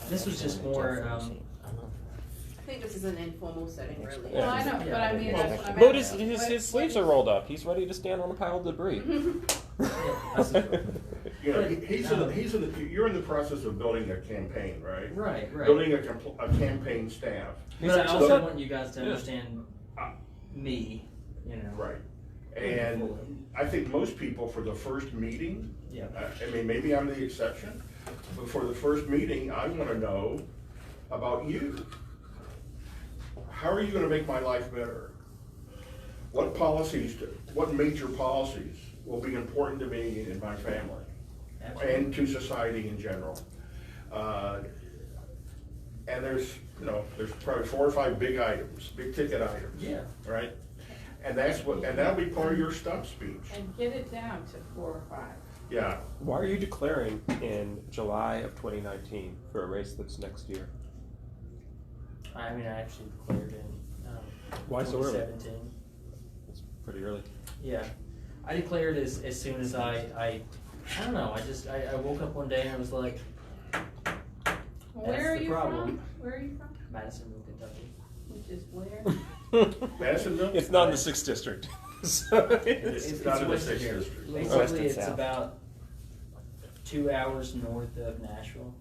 This was just more. I think this is an informal setting, really. Well, I know, but I mean, that's what I'm But asking. his sleeves are rolled up. He's ready to stand on a pile of debris. You know, you're in the process of building a campaign, right? Right. Building a campaign staff. But I also So- want you guys to understand me. You know. Right. And I think most people for the first meeting, Yeah. I mean, maybe I'm the exception, but for the first meeting, I wanna know about you. How are you gonna make my life better? What major policies will be important to me and my family? And to society in general? And there's probably 4 or 5 big items, big ticket items. Yeah. Right? And that'll be part of your stump speech. And get it down to 4 or 5. Yeah. Why are you declaring in July of 2019 for a race that's next year? I mean, I actually declared in Why so early? 2017. It's pretty early. Yeah, I declared as soon as I don't know. I woke up one day and I was like, Where are the you problem. from? Where are you from? Madisonville, Kentucky. Which is where? Madisonville? It's not in the 6th district. So It's not in the western 6th here. district. West Basically, and it's south. about 2 hours north of Nashville.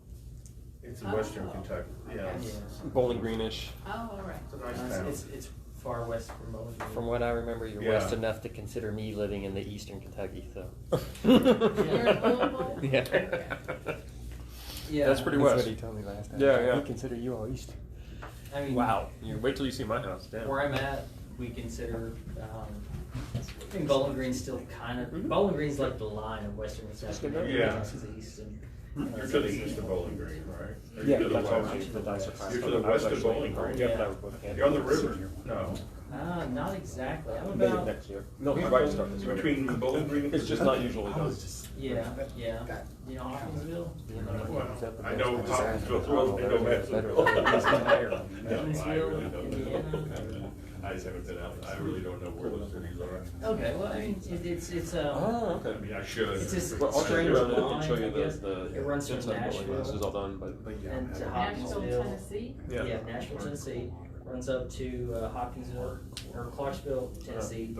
It's in western Oh. Kentucky, yeah. Yeah. Bowling Greenish. Oh, all right. It's a nice town. It's far west from Bowling Green. From what I remember, you're Yeah. west enough to consider me living in the eastern Kentucky, so. You're in Louisville? Yeah. Yeah. That's pretty That's west. what he told me last time. Yeah, yeah. We consider you all east. I mean, Wow. You wait till you see my house. Damn. where I'm at, we consider. I think Bowling Green's still kind of. Bowling Green's like the line of western Kentucky. Yeah. To the east and. You're to the east of Bowling Green, right? Or Yeah, you're to the that's west? always the dice are You're to the west of Bowling Green. Yeah. You're on the river? No. Not exactly. I'm Maybe about. next year. No, he's right to start this year. Between Bowling Green and. It's just not usually done. Yeah. You know Hopkinsville? Well, I know Hopkinsville, I know Madisonville. Evansville, Indiana. I just haven't been out, I really don't know where those cities are. Okay, well, I mean, it's Oh, okay. I mean, I should. It's just Well, I'll show you around line, and show you I guess. the It runs from inside bowling. This is Nashville all done, but and to Nashville, Hopkinsville. Tennessee? yeah. Nashville, Tennessee. Runs up to Hopkinsville or Clarksville, Tennessee.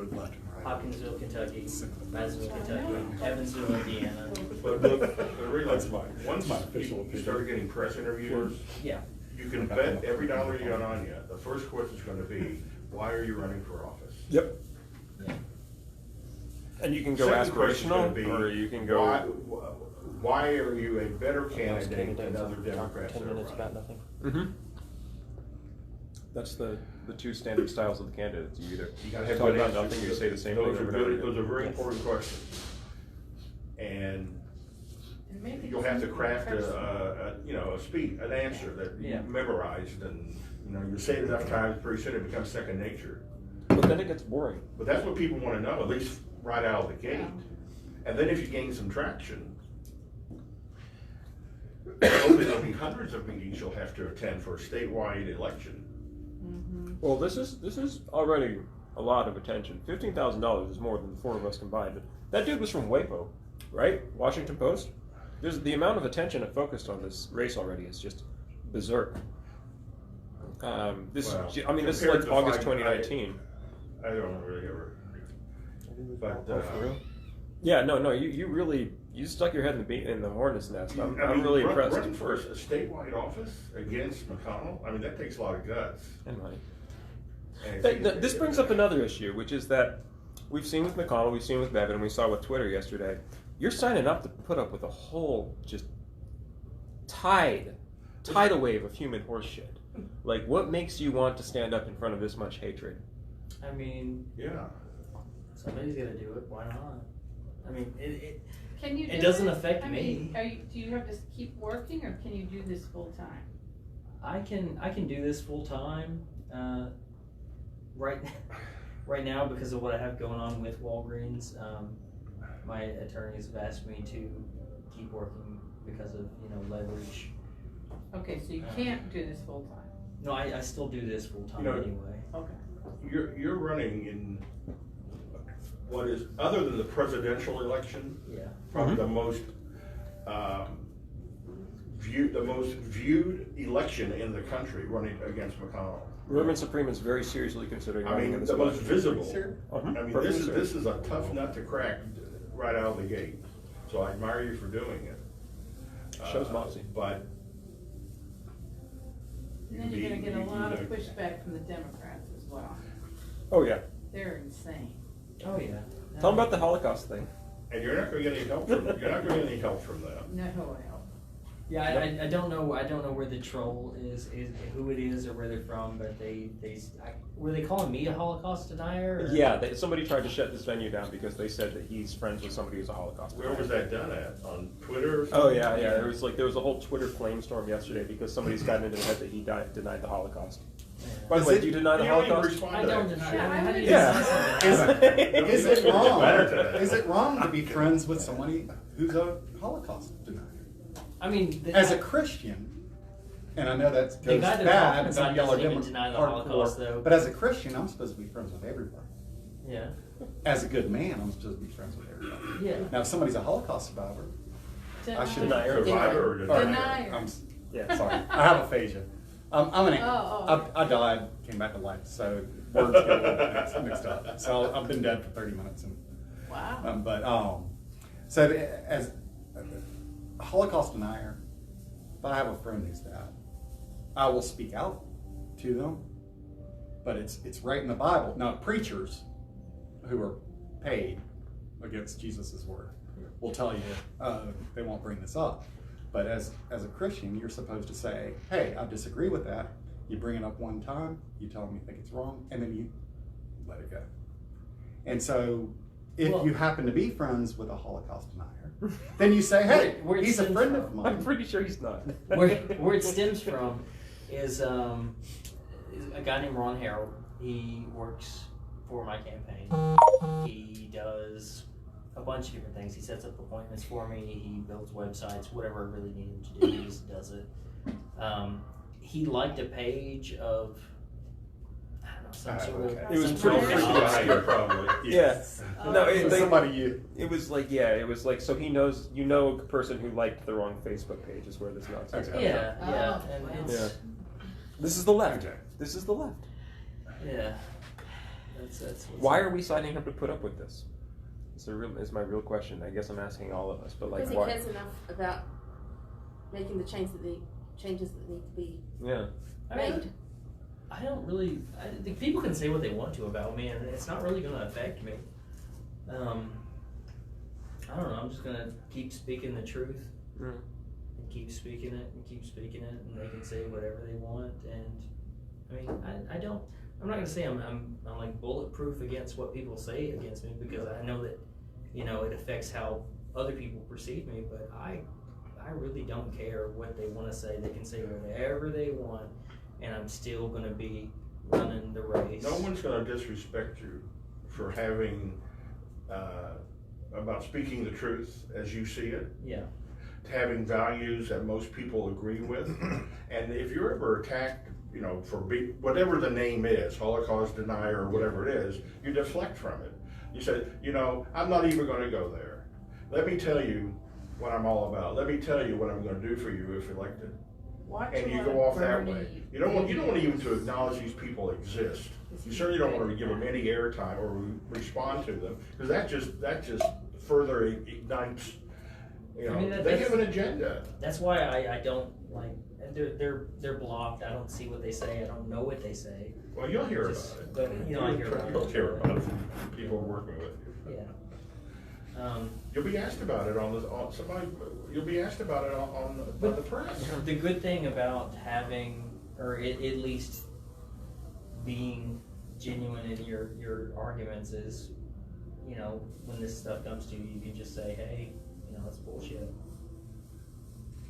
Hopkinsville, Kentucky. Madisonville, Kentucky. Evansville, Indiana. But look, realize, once you start getting press interviews, Yeah. you can bet every dollar you got on you, the first question's gonna be, why are you running for office? Yep. Yeah. And you can go Second question's gonna be, aspirational, or you can go. why are you a better candidate than other Democrats that 10 are minutes about running? nothing. Mm-hmm. That's the 2 standard styles of the candidates. You either You gotta have talk good about answers. nothing, or you say the same Those thing are over and over good, again. those are very important questions. And And maybe you'll have to just craft personal. a speech, an answer that you Yeah. memorized, and, you say it enough times, pretty soon it becomes second nature. But then it gets boring. But that's what people wanna know, at least right out of the gate. And then if you gain some traction, hopefully there'll be hundreds of meetings you'll have to attend for a statewide election. Well, this is already a lot of attention. $15,000 is more than the 4 of us combined. But that dude was from Waco, right? Washington Post. There's the amount of attention it focused on this race already is just berserk. This Well, is like compared to August 5 2019. I don't really ever, but, Yeah, no, you really stuck your head in the hornet's nest. I'm really impressed. Running for a statewide office against McConnell, I mean, that takes a lot of guts. And money. And it's This easy. brings up another issue, which is that we've seen with McConnell, we've seen with Bevin, and we saw with Twitter yesterday. You're signing up to put up with a whole just tidal wave of human horseshit. Like, what makes you want to stand up in front of this much hatred? I mean, Yeah. somebody's gonna do it. Why not? I mean, Can you it do doesn't it? affect I me. mean, do you have to keep working, or can you do this full time? I can do this full time. Right now, because of what I have going on with Walgreens, my attorneys have asked me to keep working because of, leverage. Okay, so you can't do this full time. No, I still do this full time You know, anyway. Okay. You're running in what is, other than the presidential election, Yeah. probably the most viewed election in the country, running against McConnell. Reuben Supreme is very seriously considering running in this the most election. visible. Uh-huh. I mean, Perfectly this serious. is a tough nut to crack right out of the gate. So I admire you for doing it. Shows moxie. But And then you're gonna get a lot of pushback from the Democrats as well. Oh yeah. They're insane. Oh yeah. Tell them about the Holocaust thing. And you're not going to get any help from them. No help. Yeah, I don't know where the troll is who it is or where they're from, but were they calling me a Holocaust denier? Or? Yeah, somebody tried to shut this venue down because they said that he's friends with somebody who's a Holocaust denier. Where was that done at? On Twitter or something? Oh yeah. There was a whole Twitter flamestorm yesterday because somebody's gotten into the head that he denied the Holocaust. By the way, do you deny the Holocaust? I don't deny it. Yeah, How do you Yeah. Is it wrong? Is it wrong to be friends with somebody who's a Holocaust denier? I mean, As a Christian, and I know that The goes guy they're bad, talking about y'all are doesn't even deny the Holocaust, though. but as a Christian, I'm supposed to be friends with everybody. Yeah. As a good man, I'm supposed to be friends with everybody. Yeah. Now, if somebody's a Holocaust survivor, I should Denier. Survivor or Denier. Yeah, sorry. I have aphasia. I'm an Oh. I died, came back to life, so words get a little bit mixed up. So I've been dead for 30 minutes. And, Wow. so as a Holocaust denier, if I have a friend who's that, I will speak out to them, but it's right in the Bible. Now, preachers who are paid against Jesus' word will tell you they won't bring this up. But as a Christian, you're supposed to say, hey, I disagree with that. You bring it up one time, you tell them you think it's wrong, and then you let it go. And so if you happen to be friends with a Holocaust denier, then you say, hey, Where it he's a stems friend from. of mine. I'm pretty sure he's not. Where it stems from is a guy named Ron Harrell. He works for my campaign. He does a bunch of different things. He sets up appointments for me. He builds websites, whatever I really need him to do, he just does it. He liked a page of, I don't know, some sort of. It was some pretty sort of- freaky. Probably. Yeah. No, It was it was like so he knows a person who liked the wrong Facebook page is where this nonsense comes from. Yeah, Oh, and wow. it's, Yeah. This is the left. This is the left. yeah. That's what's Why are we signing up to put up with this? Is my real question. I guess I'm asking all of us, but like Because he why? cares enough about making the changes that need to be Yeah. made. I don't really. I think people can say what they want to about me, and it's not really going to affect me. I don't know. I'm just going to keep speaking the truth, Mm. and keep speaking it, and keep speaking it, and they can say whatever they want. And I mean, I don't. I'm not going to say I'm like bulletproof against what people say against me, because I know that it affects how other people perceive me. But I really don't care what they want to say. They can say whatever they want, and I'm still going to be running the race. No one's going to disrespect you for having, about speaking the truth as you see it. Yeah. Having values that most people agree with. And if you're ever attacked, for whatever the name is, Holocaust denier or whatever it is, you deflect from it. You say, I'm not even going to go there. Let me tell you what I'm all about. Let me tell you what I'm going to do for you if elected. And you go off that way. You don't want even to acknowledge these people exist. You certainly don't want to give them any airtime or respond to them, because that just further ignites. They have an agenda. That's why I don't like. They're blocked. I don't see what they say. I don't know what they say. Well, you'll hear about it. But I hear about it. You'll hear about it. People working with you. Yeah. You'll be asked about it You'll be asked about it on the press. The good thing about having, or at least being genuine in your arguments is, when this stuff comes to you, you can just say, hey, it's bullshit.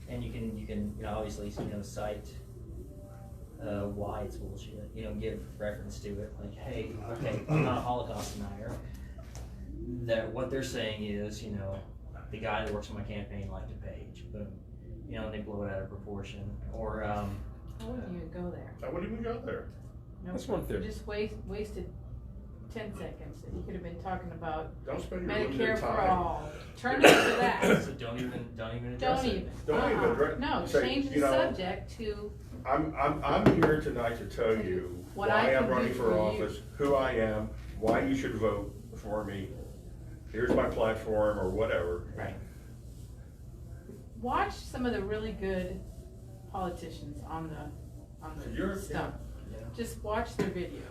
And you can obviously cite why it's bullshit. Give reference to it, like, hey, okay, I'm not a Holocaust denier. That what they're saying is, the guy that works on my campaign liked a page, boom, and they blow it out of proportion. Or I wouldn't even go there. I wouldn't even go there. No, That's one theory. You just wasted 10 seconds. You could have been talking about Don't spend your Medicare limited for time. all. Turn it to that. So don't even address Don't it. even. Don't even address- No, say, change the you know, subject to I'm here tonight to tell you What why I I'm can running do for for you. office, who I am, why you should vote for me. Here's my platform or whatever. right. Watch some of the really good politicians on So the you're- stump. Yeah. Just watch their videos.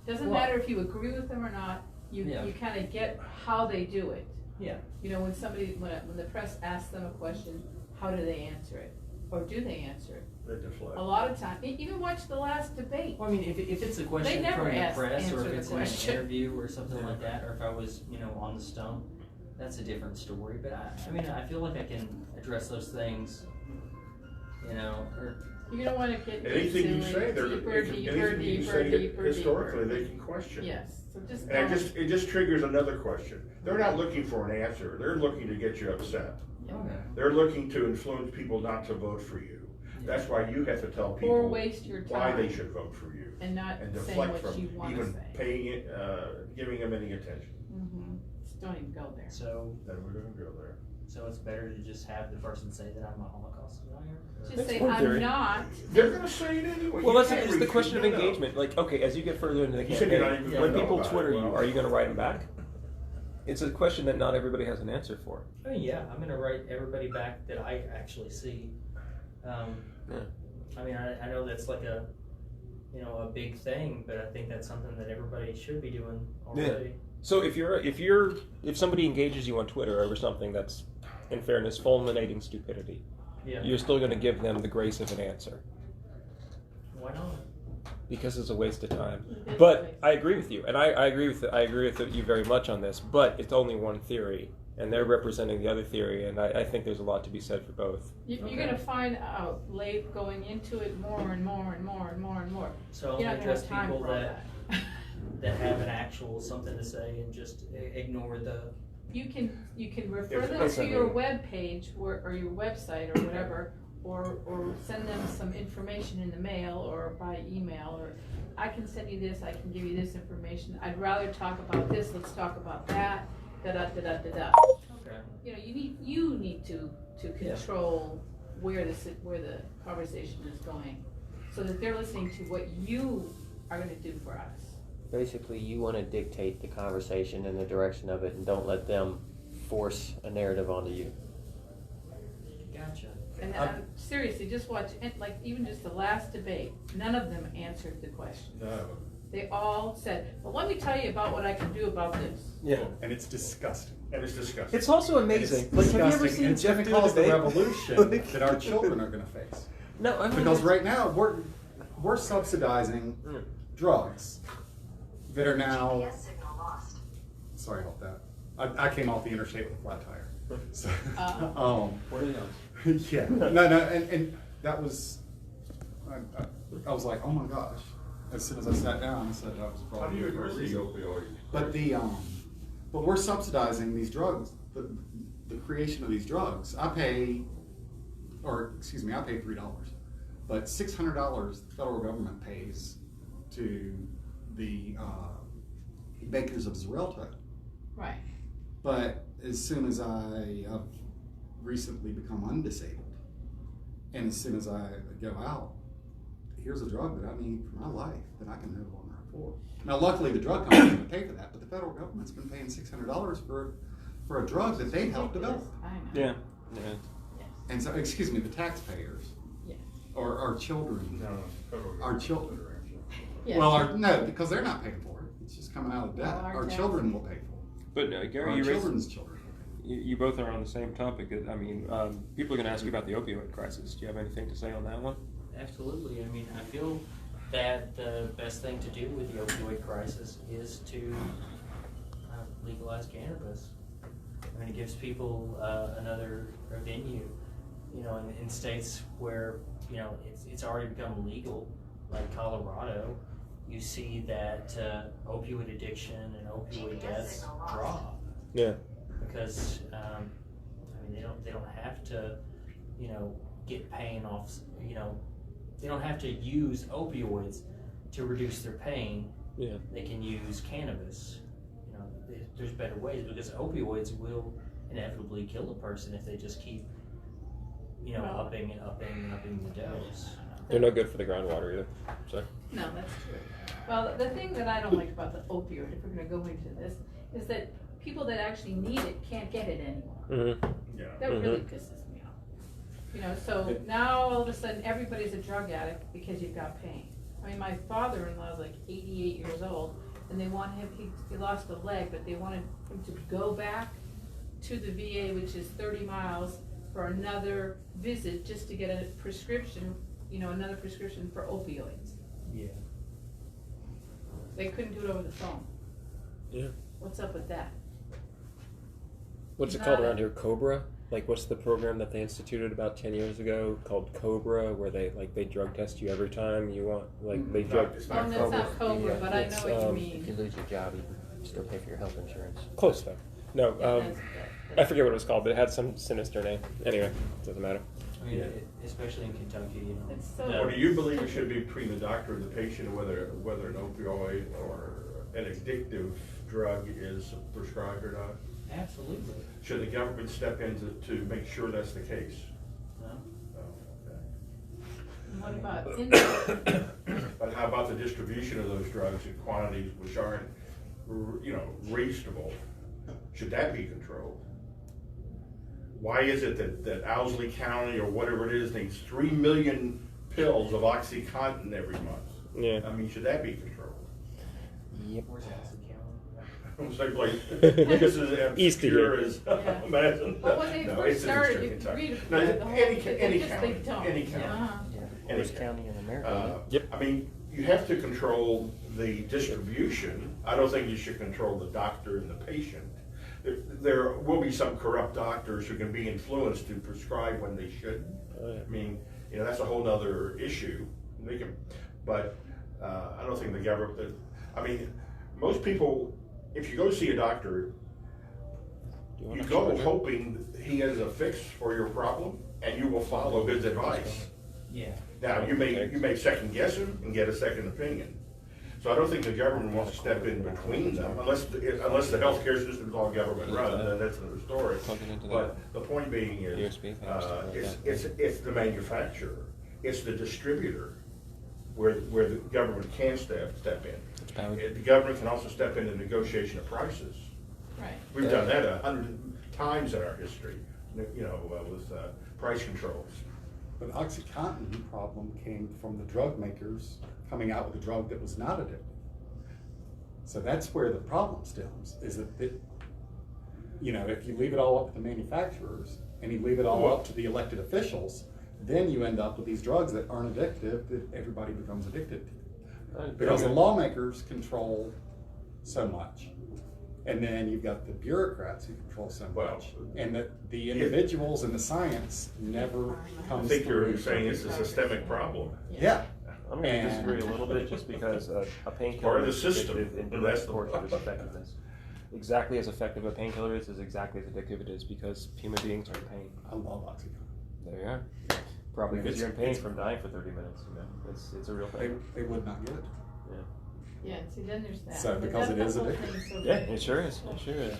Doesn't Well- matter if you agree with them or not. You kind of get how they do it. Yeah. When the press asks them a question, how do they answer it, or do they answer it? They deflect. A lot of time, even watch the last debate. Well, I mean, if it's a question never from the ask- press, or answer if the it's in question. an interview or something like that, or if I was, on the stump, that's a different story. But I feel like I can address those things, or You don't want to get Anything you into say, it they're, deeper, anything deeper, you deeper, say deeper, historically, deeper. they can question. Yes, so just And don't. it just triggers another question. They're not looking for an answer. They're looking to get you upset. okay. They're looking to influence people not to vote for you. That's why you have to tell people Or waste your why they time. should vote for you. And not And saying deflect what from you want to even say. paying it, giving them any attention. Just don't even go there. So Then we're gonna go there. it's better to just have the person say that I'm a Holocaust denier. Just That's say, one theory. I'm not. They're gonna say it anyway. Well, You that's can't it's the refute question of it, no. engagement. Like, okay, as you get further into the You said you're not campaign, even when gonna know people about Twitter it. you, Well, are you going to write them back? It's a question that not everybody has an answer for. I mean, yeah, I'm gonna write everybody back that I actually see. I mean, I know that's like a big thing, but I think that's something that everybody should be doing already. So if somebody engages you on Twitter over something that's, in fairness, fulminating stupidity, you're still going to give them the grace of an answer. Why not? Because it's a waste of time. But I agree with you, and I agree with you very much on this. But it's only one theory, and they're representing the other theory, and I think there's a lot to be said for both. You're going to find out late going into it more and more and more and more and more. So You're I'll not gonna address have time people for all that have an actual something to say and just ignore the. You can refer If them that's to not your me. web page or your website or whatever, or send them some information in the mail or by email, or I can send you this, I can give you this information. I'd rather talk about this, let's talk about that, da-da-da-da-da-da. Okay. You need to control where the conversation is going, so that they're listening to what you are gonna do for us. Basically, you want to dictate the conversation and the direction of it, and don't let them force a narrative onto you. Gotcha. And seriously, just watch, like even just the last debate, none of them answered the question. No. They all said, well, let me tell you about what I can do about this. Yeah. And it's disgusting. And it's disgusting. It's also amazing. It's Like, have you ever disgusting, seen and it's Jeff going to do a cause the debate? revolution that our children are going to face. No, I mean, Because right now we're subsidizing drugs that are now. Sorry about that. I came off the interstate with a flat tire. So, what are you on? yeah. No, and that was. I was like, oh my gosh. As soon as I sat down, I said that was probably. How do you address the opioid? But we're subsidizing these drugs, the creation of these drugs. I pay $3, but $600 the federal government pays to the makers of Xarelto. Right. But as soon as I have recently become undisabled, and as soon as I go out, here's a drug that I need for my life that I can no longer afford. Now, luckily, the drug company's going to pay for that, but the federal government's been paying $600 for a drug that they helped develop. I know. Yeah. And so, excuse me, the taxpayers, Yes. or our children, our children. Yes. Well, no, because they're not paying for it. It's just coming out of debt. Well, our Our tax- children will pay for it. But Or Gary, our you raised, children's children will pay for it. you both are on the same topic. I mean, people are going to ask you about the opioid crisis. Do you have anything to say on that one? Absolutely. I mean, I feel that the best thing to do with the opioid crisis is to legalize cannabis. I mean, it gives people another venue, in states where, it's already become legal, like Colorado. You see that opioid addiction and opioid deaths drop. Yeah. Because, they don't have to, get pain off. They don't have to use opioids to reduce their pain. Yeah. They can use cannabis. There's better ways, because opioids will inevitably kill a person if they just keep, upping the dose. They're no good for the groundwater either. So. No, that's true. Well, the thing that I don't like about the opioid, if we're gonna go into this, is that people that actually need it can't get it anymore. Yeah. That really pisses me off. So now all of a sudden, everybody's a drug addict because you've got pain. I mean, my father-in-law is like 88 years old, and they want him, he lost a leg, but they wanted him to go back to the VA, which is 30 miles, for another visit, just to get a prescription, another prescription for opioids. Yeah. They couldn't do it over the phone. Yeah. What's up with that? What's it called around here? Cobra? Like, what's the program that they instituted about 10 years ago called Cobra, where they drug test you every time you want, they drug. It's Oh, not no, Cobra. it's not Cobra, but I know what you If mean. you lose your job, you can still pay for your health insurance. Close though. No, That's- I forget what it was called, but it had some sinister name. Anyway, doesn't matter. I mean, especially in Kentucky, It's so- Or do you believe it should be between the doctor and the patient, whether an opioid or an addictive drug is prescribed or not? Absolutely. Should the government step in to make sure that's the case? No? Oh, okay. And what about India? But how about the distribution of those drugs in quantities which aren't, reasonable? Should that be controlled? Why is it that Owsley County or whatever it is needs 3 million pills of OxyContin every month? Yeah. I mean, should that be controlled? Yep. Where's Owsley County? It's like this is East of obscure here. as Yeah. imagine. Well, when they No, first it's in started, Eastern you Kentucky. read No, the whole, any they just, county, they don't. any county. Yeah. Any Worst county in America. Yep. I mean, you have to control the distribution. I don't think you should control the doctor and the patient. There will be some corrupt doctors who can be influenced to prescribe when they shouldn't. Oh, yeah. I mean, that's a whole nother issue. But I don't think the government, most people, if you go see a doctor, you go hoping he has a fix for your problem and you will follow his advice. Yeah. Now, you may second guess him and get a second opinion. So I don't think the government wants to step in between them, unless the healthcare system is all government run, then that's another story. But the point being is, it's the manufacturer, it's the distributor, where the government can step in. The government can also step in the negotiation of prices. Right. We've done that 100 times in our history, with price controls. But OxyContin problem came from the drug makers coming out with a drug that was not addictive. So that's where the problem stems, is that if you leave it all up to the manufacturers and you leave it all up to the elected officials, then you end up with these drugs that aren't addictive that everybody becomes addicted to. Because the lawmakers control so much. And then you've got the bureaucrats who control so much. And the individuals and the science never comes I think through. you're saying it's a systemic problem. Yeah. I'm going to disagree a little bit, just because a painkiller Part of the is system, addictive in and that's direct the proportion to its effectiveness. Exactly as effective a painkiller is exactly as addictive it is, because human beings are in pain. I love OxyContin. There you are. Probably because you're in pain from dying for 30 minutes. It's a real thing. They would not get it. Yeah, see, then there's that. So, But because that- it is that whole addictive. thing's so Yeah, big. it sure is. It sure is.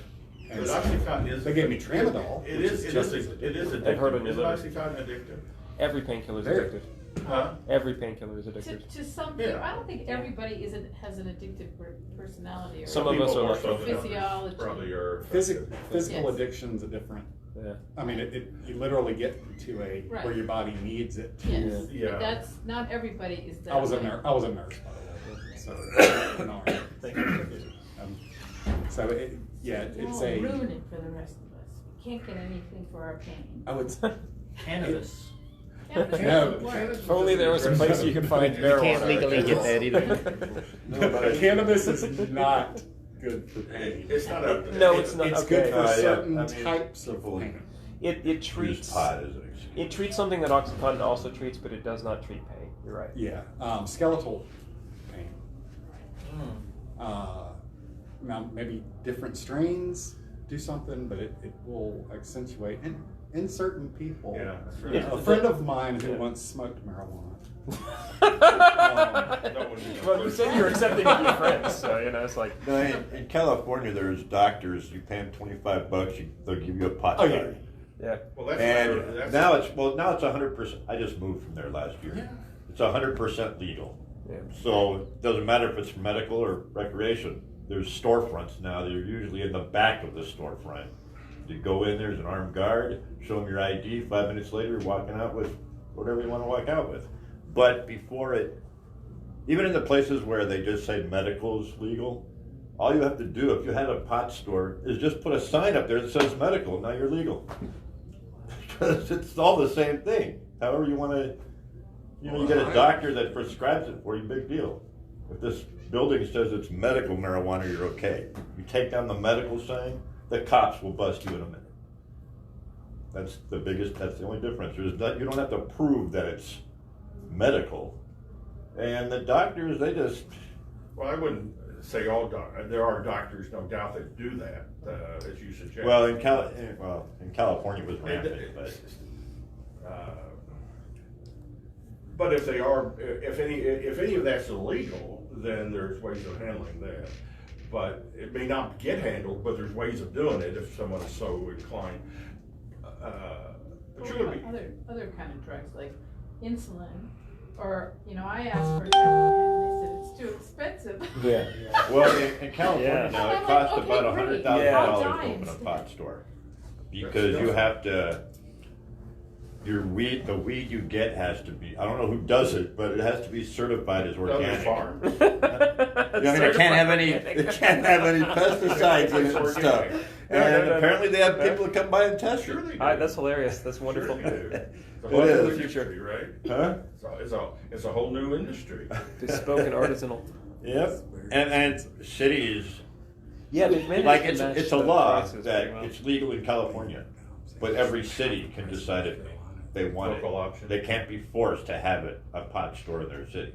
But OxyContin is. They gave me tramadol. It which is just as addictive. I've heard on your Is liver. OxyContin addictive? Every painkiller is Very. addictive. Huh? Every painkiller is addictive. To some, Yeah. I don't think everybody has an addictive personality or. Some of us People are more like so than others physiology. Probably are. physical Yes. addiction's a different. Yeah. I mean, you literally get to where Right. your body needs it. Yes, Yeah. but that's, not everybody is that I was a way. nurse, by the way. So, no. Thank you. So it's We'll ruin it for the rest of us. We can't get anything for our pain. I would. Cannabis. No. If only there was a place you could find You marijuana. can't legally get that either. No, cannabis is not good for pain. It's not a. No, it's not. It's Okay. good for Yeah, certain I mean, types of pain. It Use treats pot as an excuse. it treats something that OxyContin also treats, but it does not treat pain. You're right. Yeah, skeletal pain. Mm. Now maybe different strains do something, but it will accentuate in certain people. Yeah, that's right. A friend of mine who once smoked marijuana. Well, you said you were accepting of your friends, so it's like. No, in California, there's doctors. You pay them $25, they'll give you a pot card. Yeah. Well, that's And now it's 100%. I just moved from there last year. It's 100% legal. Yeah. So it doesn't matter if it's medical or recreation. There's storefronts now. They're usually in the back of the storefront. You go in, there's an armed guard, show them your ID. 5 minutes later, you're walking out with whatever you want to walk out with. But before even in the places where they just say medical is legal, all you have to do if you had a pot store is just put a sign up there that says medical. Now you're legal. Because it's all the same thing. However you want to, you get a doctor that prescribes it for you, big deal. If this building says it's medical marijuana, you're okay. You take down the medical sign, the cops will bust you in a minute. That's the only difference. You don't have to prove that it's medical. And the doctors, they just... Well, I wouldn't say all doctors. There are doctors, no doubt, that do that, as you suggest. Well, in California it was rampant, but if any of that's illegal, then there's ways of handling that. But it may not get handled, but there's ways of doing it if someone is so inclined. But you would be other kind of drugs like insulin, or I asked for Heparin and they said it's too expensive. Yeah. Well, in California now, it costs about $100,000 to dimes. open a pot store. Because you have to, the weed you get has to be, I don't know who does it, but it has to be certified as organic. farm. It can't have any pesticides in it and stuff. And apparently they have people that come by and test Sure it. they do. That's hilarious. That's wonderful. Sure they do. It's a It whole is. new industry, right? Huh? It's a whole new industry. Bespoke and artisanal. Yep. And cities, Yeah, they've managed like to match it's a the law prices that pretty well. it's legal in California, but every city can decide if they want Local it. option. They can't be forced to have a pot store in their city.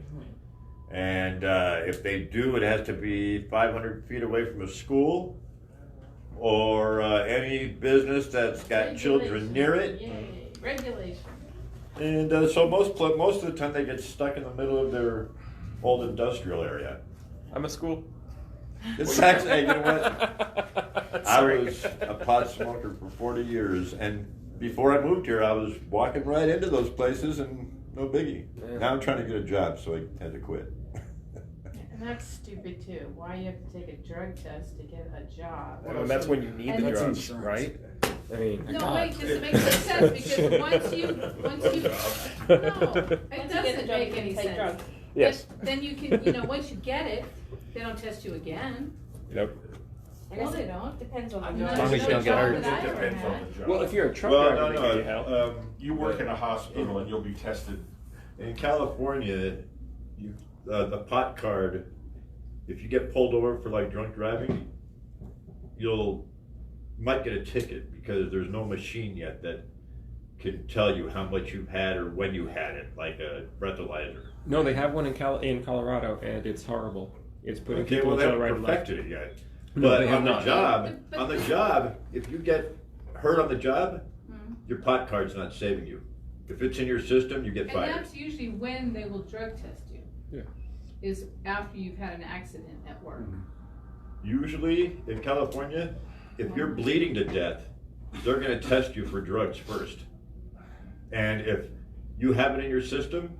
And if they do, it has to be 500 feet away from a school or any business that's got children near it. Yay, regulation. And so most of the time they get stuck in the middle of their old industrial area. I'm a school. It's actually, hey, you know what? I was a pot smoker for 40 years, and before I moved here, I was walking right into those places, and no biggie. Yeah. Now I'm trying to get a job, so I had to quit. And that's stupid too. Why you have to take a drug test to get a job? Well, and that's when you need the And- drugs, right? I mean, No, wait, because it makes no sense, because once you, no, it doesn't make any sense. yes. Then you can, once you get it, they don't test you again. Nope. Well, they don't. Depends on I'm the not As long as you don't get sure hurt. that I It ever depends on had. the job. Well, if you're a truck Well, driver, they give you help. You work in a hospital and you'll be tested. In California, the pot card, if you get pulled over for like drunk driving, you might get a ticket because there's no machine yet that can tell you how much you've had or when you had it, like a breathalyzer. No, they have one in Colorado, and it's horrible. It's putting Okay, people well, in they jail right haven't and left. perfected it yet. No, But they have on not. the job, if you get hurt on the job, Hmm. your pot card's not saving you. If it's in your system, you get And fired. that's usually when they will drug test you. Yeah. Is after you've had an accident at work. Usually in California, if you're bleeding to death, they're gonna test you for drugs first. And if you have it in your system,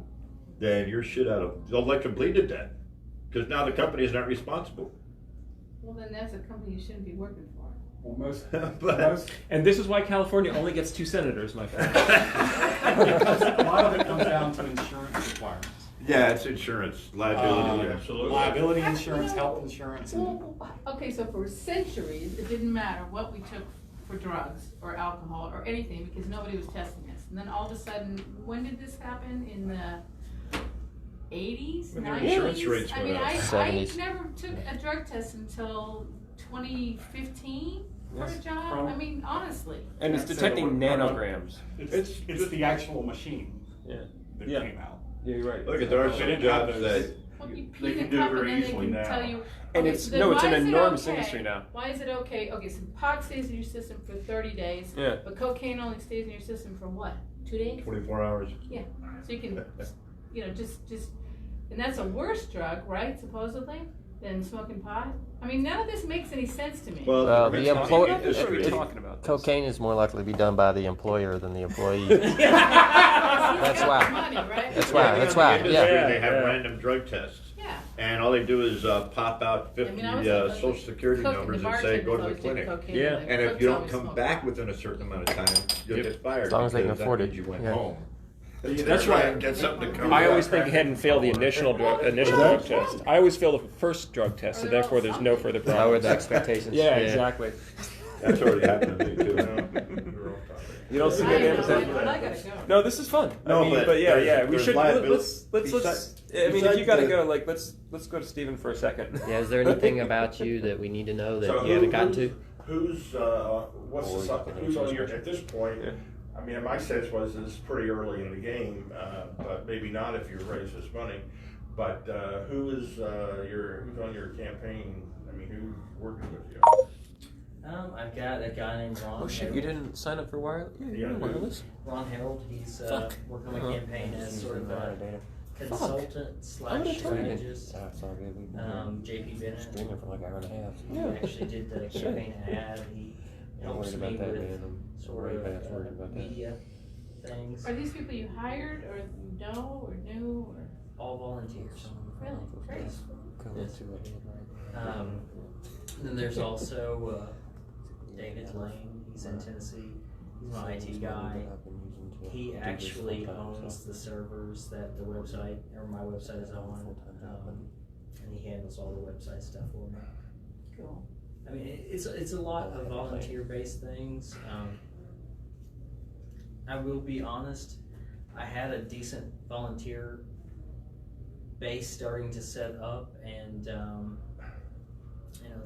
then you're they'll let you bleed to death. Because now the company is not responsible. Well, then that's a company you shouldn't be working for. Well, most, But- And this is why California only gets 2 senators, my friend. a lot of it comes down to insurance requirements. Yeah, it's insurance, liability. Absolutely. Liability insurance, health insurance, and Okay, so for centuries, it didn't matter what we took for drugs or alcohol or anything because nobody was testing us. And then all of a sudden, when did this happen? In the 80s, When the 90s? insurance rates I went mean, up. I 70s. never took a drug test until 2015 for a Yes. job. I mean, honestly. And it's detecting nanograms. it's the actual machine Yeah. that Yeah. came out. Yeah, you're right. Look, there are They some didn't have jobs those. that Well, you They pee can in do a it cup very and then they easily can now. tell you. And okay, it's so then no, it's why an is it enormous okay? industry now. Why is it okay? Okay, so pot stays in your system for 30 days. Yeah. But cocaine only stays in your system for what? 2 days? 24 hours. Yeah. So you can, just, and that's a worse drug, right? Supposedly, than smoking pot. I mean, none of this makes any sense to me. Well, the employer, What are we talking about? This? cocaine is more likely to be done by the employer than the employee. That's why. Money, right? That's why. That's why. Industry, Yeah. They have random drug tests. Yeah. And all they do is pop out 50 I was social security cooking, numbers the and say, go to the bartenders always did clinic. cocaine, Yeah. the And if cooks you don't always come smoked. back within a certain amount of time, you'll get fired. As long as they can because that afford means it. You went Yeah. home. That's right. Get something to cover I up. always think ahead and fail the initial drug test. I always fail the first drug test, so therefore there's no further Lower problems. the expectations. Yeah, exactly. That's already happened to me too. You don't see I that, know, Amazon? but I gotta go. No, this is fun. No, I mean, but yeah, there's- we there's should liability. let's. I mean, if you gotta go, like let's go to Steven for a second. Yeah, is there anything about you that we need to know that So you haven't gotten to? Who's on your, at this point, Yeah. I mean, my sense was it's pretty early in the game, but maybe not if you raise this money. But who's on your campaign? I mean, who's working with you? I've got a guy named Ron. Oh shit! Harold. You didn't sign up for wireless? Yeah, you're on wireless. Ron Harold. He's Fuck. working on my Uh-huh. campaign as sort of a consultant / I would've told you. strategist. That's all good. We've been JP Bennett. streaming for like an hour and a half. He actually did the Shit. campaign ad. He Not helps worried me about that, with man. I'm sort way of past worried about that. media things. Are these people you hired, or you know, or knew, or? All volunteers. Really? Great. Yes. Then there's also David Lane. He's in Tennessee. He's my IT guy. He actually owns the servers that the website or my website is on, and he handles all the website stuff for me. Cool. I mean, it's a lot of volunteer-based things. I will be honest. I had a decent volunteer base starting to set up, and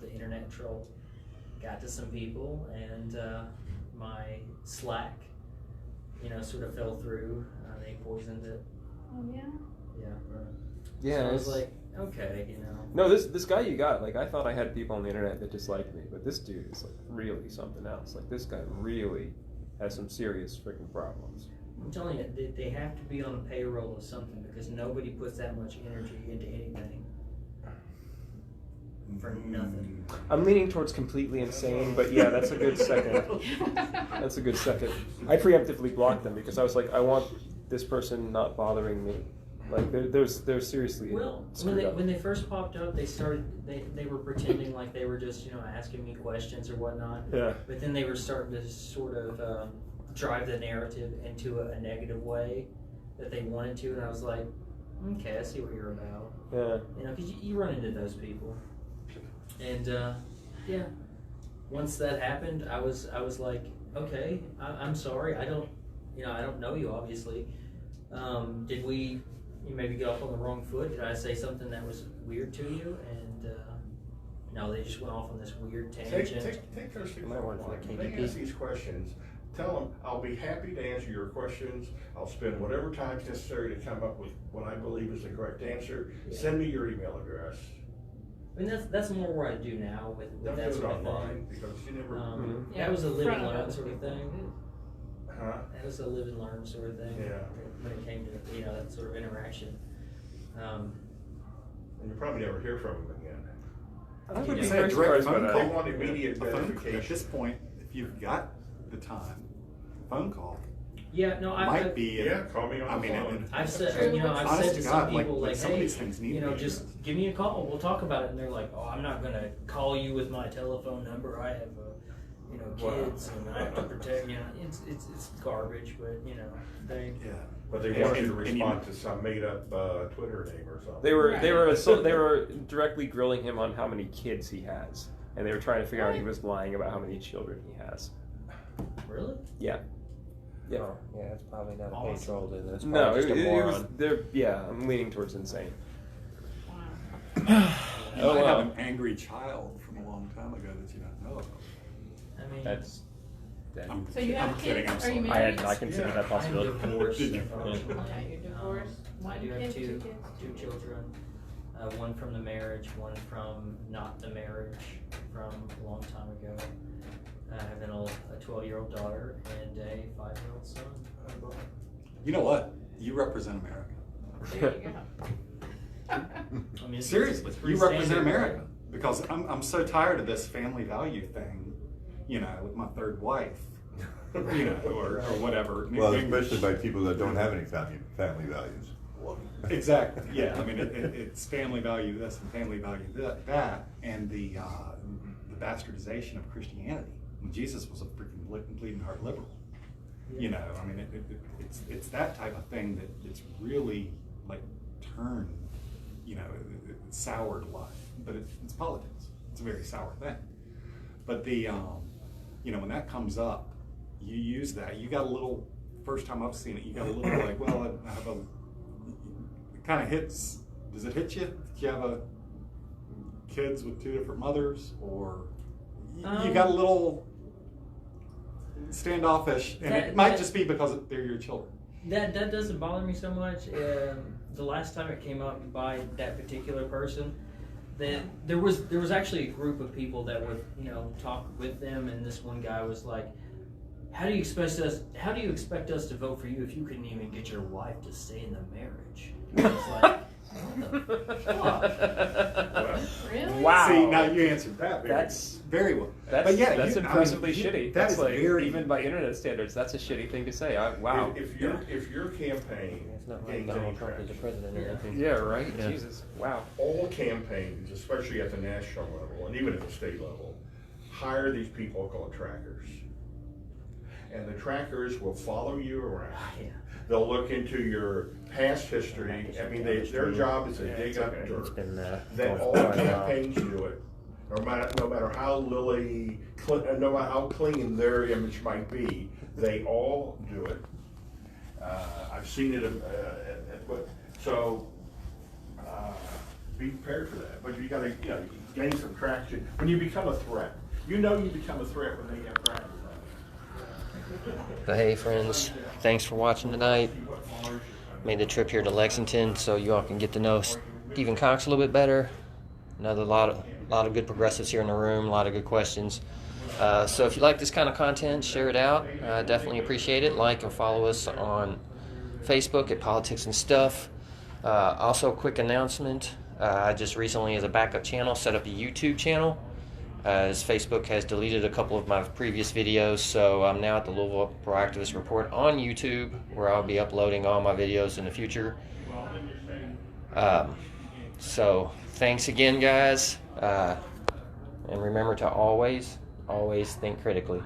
the internet troll got to some people, and my Slack, sort of fell through. They poisoned it. Oh yeah. Yeah. Yeah, So I was it's- like, okay, No, this guy you got, like I thought I had people on the internet that disliked me, but this dude is like really something else. Like this guy really has some serious freaking problems. I'm telling you, they have to be on a payroll of something because nobody puts that much energy into anything for nothing. I'm leaning towards completely insane, but yeah, that's a good second. That's a good second. I preemptively blocked them because I was like, I want this person not bothering me. Like they're seriously Well, screwed up. when they first popped up, they were pretending like they were just asking me questions or whatnot. Yeah. But then they were starting to sort of drive the narrative into a negative way that they wanted to, and I was like, okay, I see what you're about. Yeah. Because you run into those people, and yeah. Once that happened, I was like, okay, I'm sorry. I don't know you obviously. Did we maybe get off on the wrong foot? Did I say something that was weird to you? And no, they just went off on this weird tangent. Take those two. might want for the They KDP. ask these questions. Tell them, I'll be happy to answer your questions. I'll spend whatever time is necessary to come up with what I believe is the correct answer. Yeah. Send me your email address. I mean, that's more what I do now with Don't that do it sort of online thing. because you never. Yeah, That was a live and front of learn other sort of people. thing. Huh? That was a live and learn sort of thing. Yeah. When it came to that sort of interaction. And you probably never hear from them again. I would be Say a very direct surprised by phone that. call. They want immediate A phone call. At gratification. this point, if you've got the time, phone call Yeah, no, might be. Yeah, call me on I the mean, phone. I've said, I've honest said to to God, some like people, like, some of hey, these things need to be just addressed. give me a call. We'll talk about it. And they're like, oh, I'm not gonna call you with my telephone number. I have, kids, and I have to protect. It's garbage, but they. Yeah. But they want you to respond to some made-up Twitter name or something. They were directly grilling him on how many kids he has, and they were trying to figure out if he was lying about how many children he has. Really? Yeah. Yeah. Oh, yeah, it's probably not a Awesome. paid troll then. It's No, probably just a it was. moron. Yeah, I'm leaning towards insane. You Oh, might wow. have an angry child from a long time ago that you don't know about. I mean, That's. I'm, So you have I'm kidding. kids? I'm Are you sorry. married? I consider that I'm possibility. divorced. Did you? Yeah, you're divorced. I One do kid, have two two kids. children. one from the marriage, one from not the marriage from a long time ago. I have a 12-year-old daughter and a 5-year-old son. You know what? You represent America. There you go. I mean, Seriously, it's pretty you represent standard, America. right? Because I'm so tired of this family value thing, you know, with my third wife, you know, or whatever. Well, especially by people that don't have any family values. Exactly. Yeah. I mean, it's family value this and family value that, and the bastardization of Christianity. When Jesus was a freaking bleeding heart liberal. You know, I mean, it's that type of thing that it's really like turned, you know, it's soured life. But it's politics. It's a very sour thing. But the, you know, when that comes up, you use that. You got a little. First time I've seen it, you got a little like, well, I have a. It kind of hits. Does it hit you? Do you have kids with two different mothers, or you got a little standoffish, and it might just be because they're your children. That doesn't bother me so much. The last time it came up by that particular person, that there was actually a group of people that would, you know, talk with them, and this one guy was like, how do you expect us to vote for you if you couldn't even get your wife to stay in the marriage? And I was like, what the fuck? Really? Wow. See, now you answered that. That's very well. That's, but yeah, that's impressively shitty. That That's is like, very, even by internet standards, that's a shitty thing to say. Wow. If your campaign It's not like gains Donald any Trump is the traction, president or anything. Yeah, right? Yeah. Jesus. Wow. all campaigns, especially at the national level and even at the state level, hire these people called trackers. And the trackers will follow you around. Yeah. They'll look into your past history. I mean, their job is to dig up It's dirt. been That all campaigns do it. No matter how no matter how clean their image might be, they all do it. I've seen it. Be prepared for that. But you got to, gain some traction when you become a threat. You become a threat when they get practice. But hey, friends, thanks for watching tonight. Made the trip here to Lexington so you all can get to know Steven Cox a little bit better. Another lot of good progressives here in the room, a lot of good questions. So if you like this kind of content, share it out. Definitely appreciate it. Like and follow us on Facebook at Politics and Stuff. Also, a quick announcement. I just recently, as a backup channel, set up a YouTube channel, as Facebook has deleted a couple of my previous videos. So I'm now at the Louisville ProActivist Report on YouTube, where I'll be uploading all my videos in the future. So thanks again, guys. And remember to always think critically.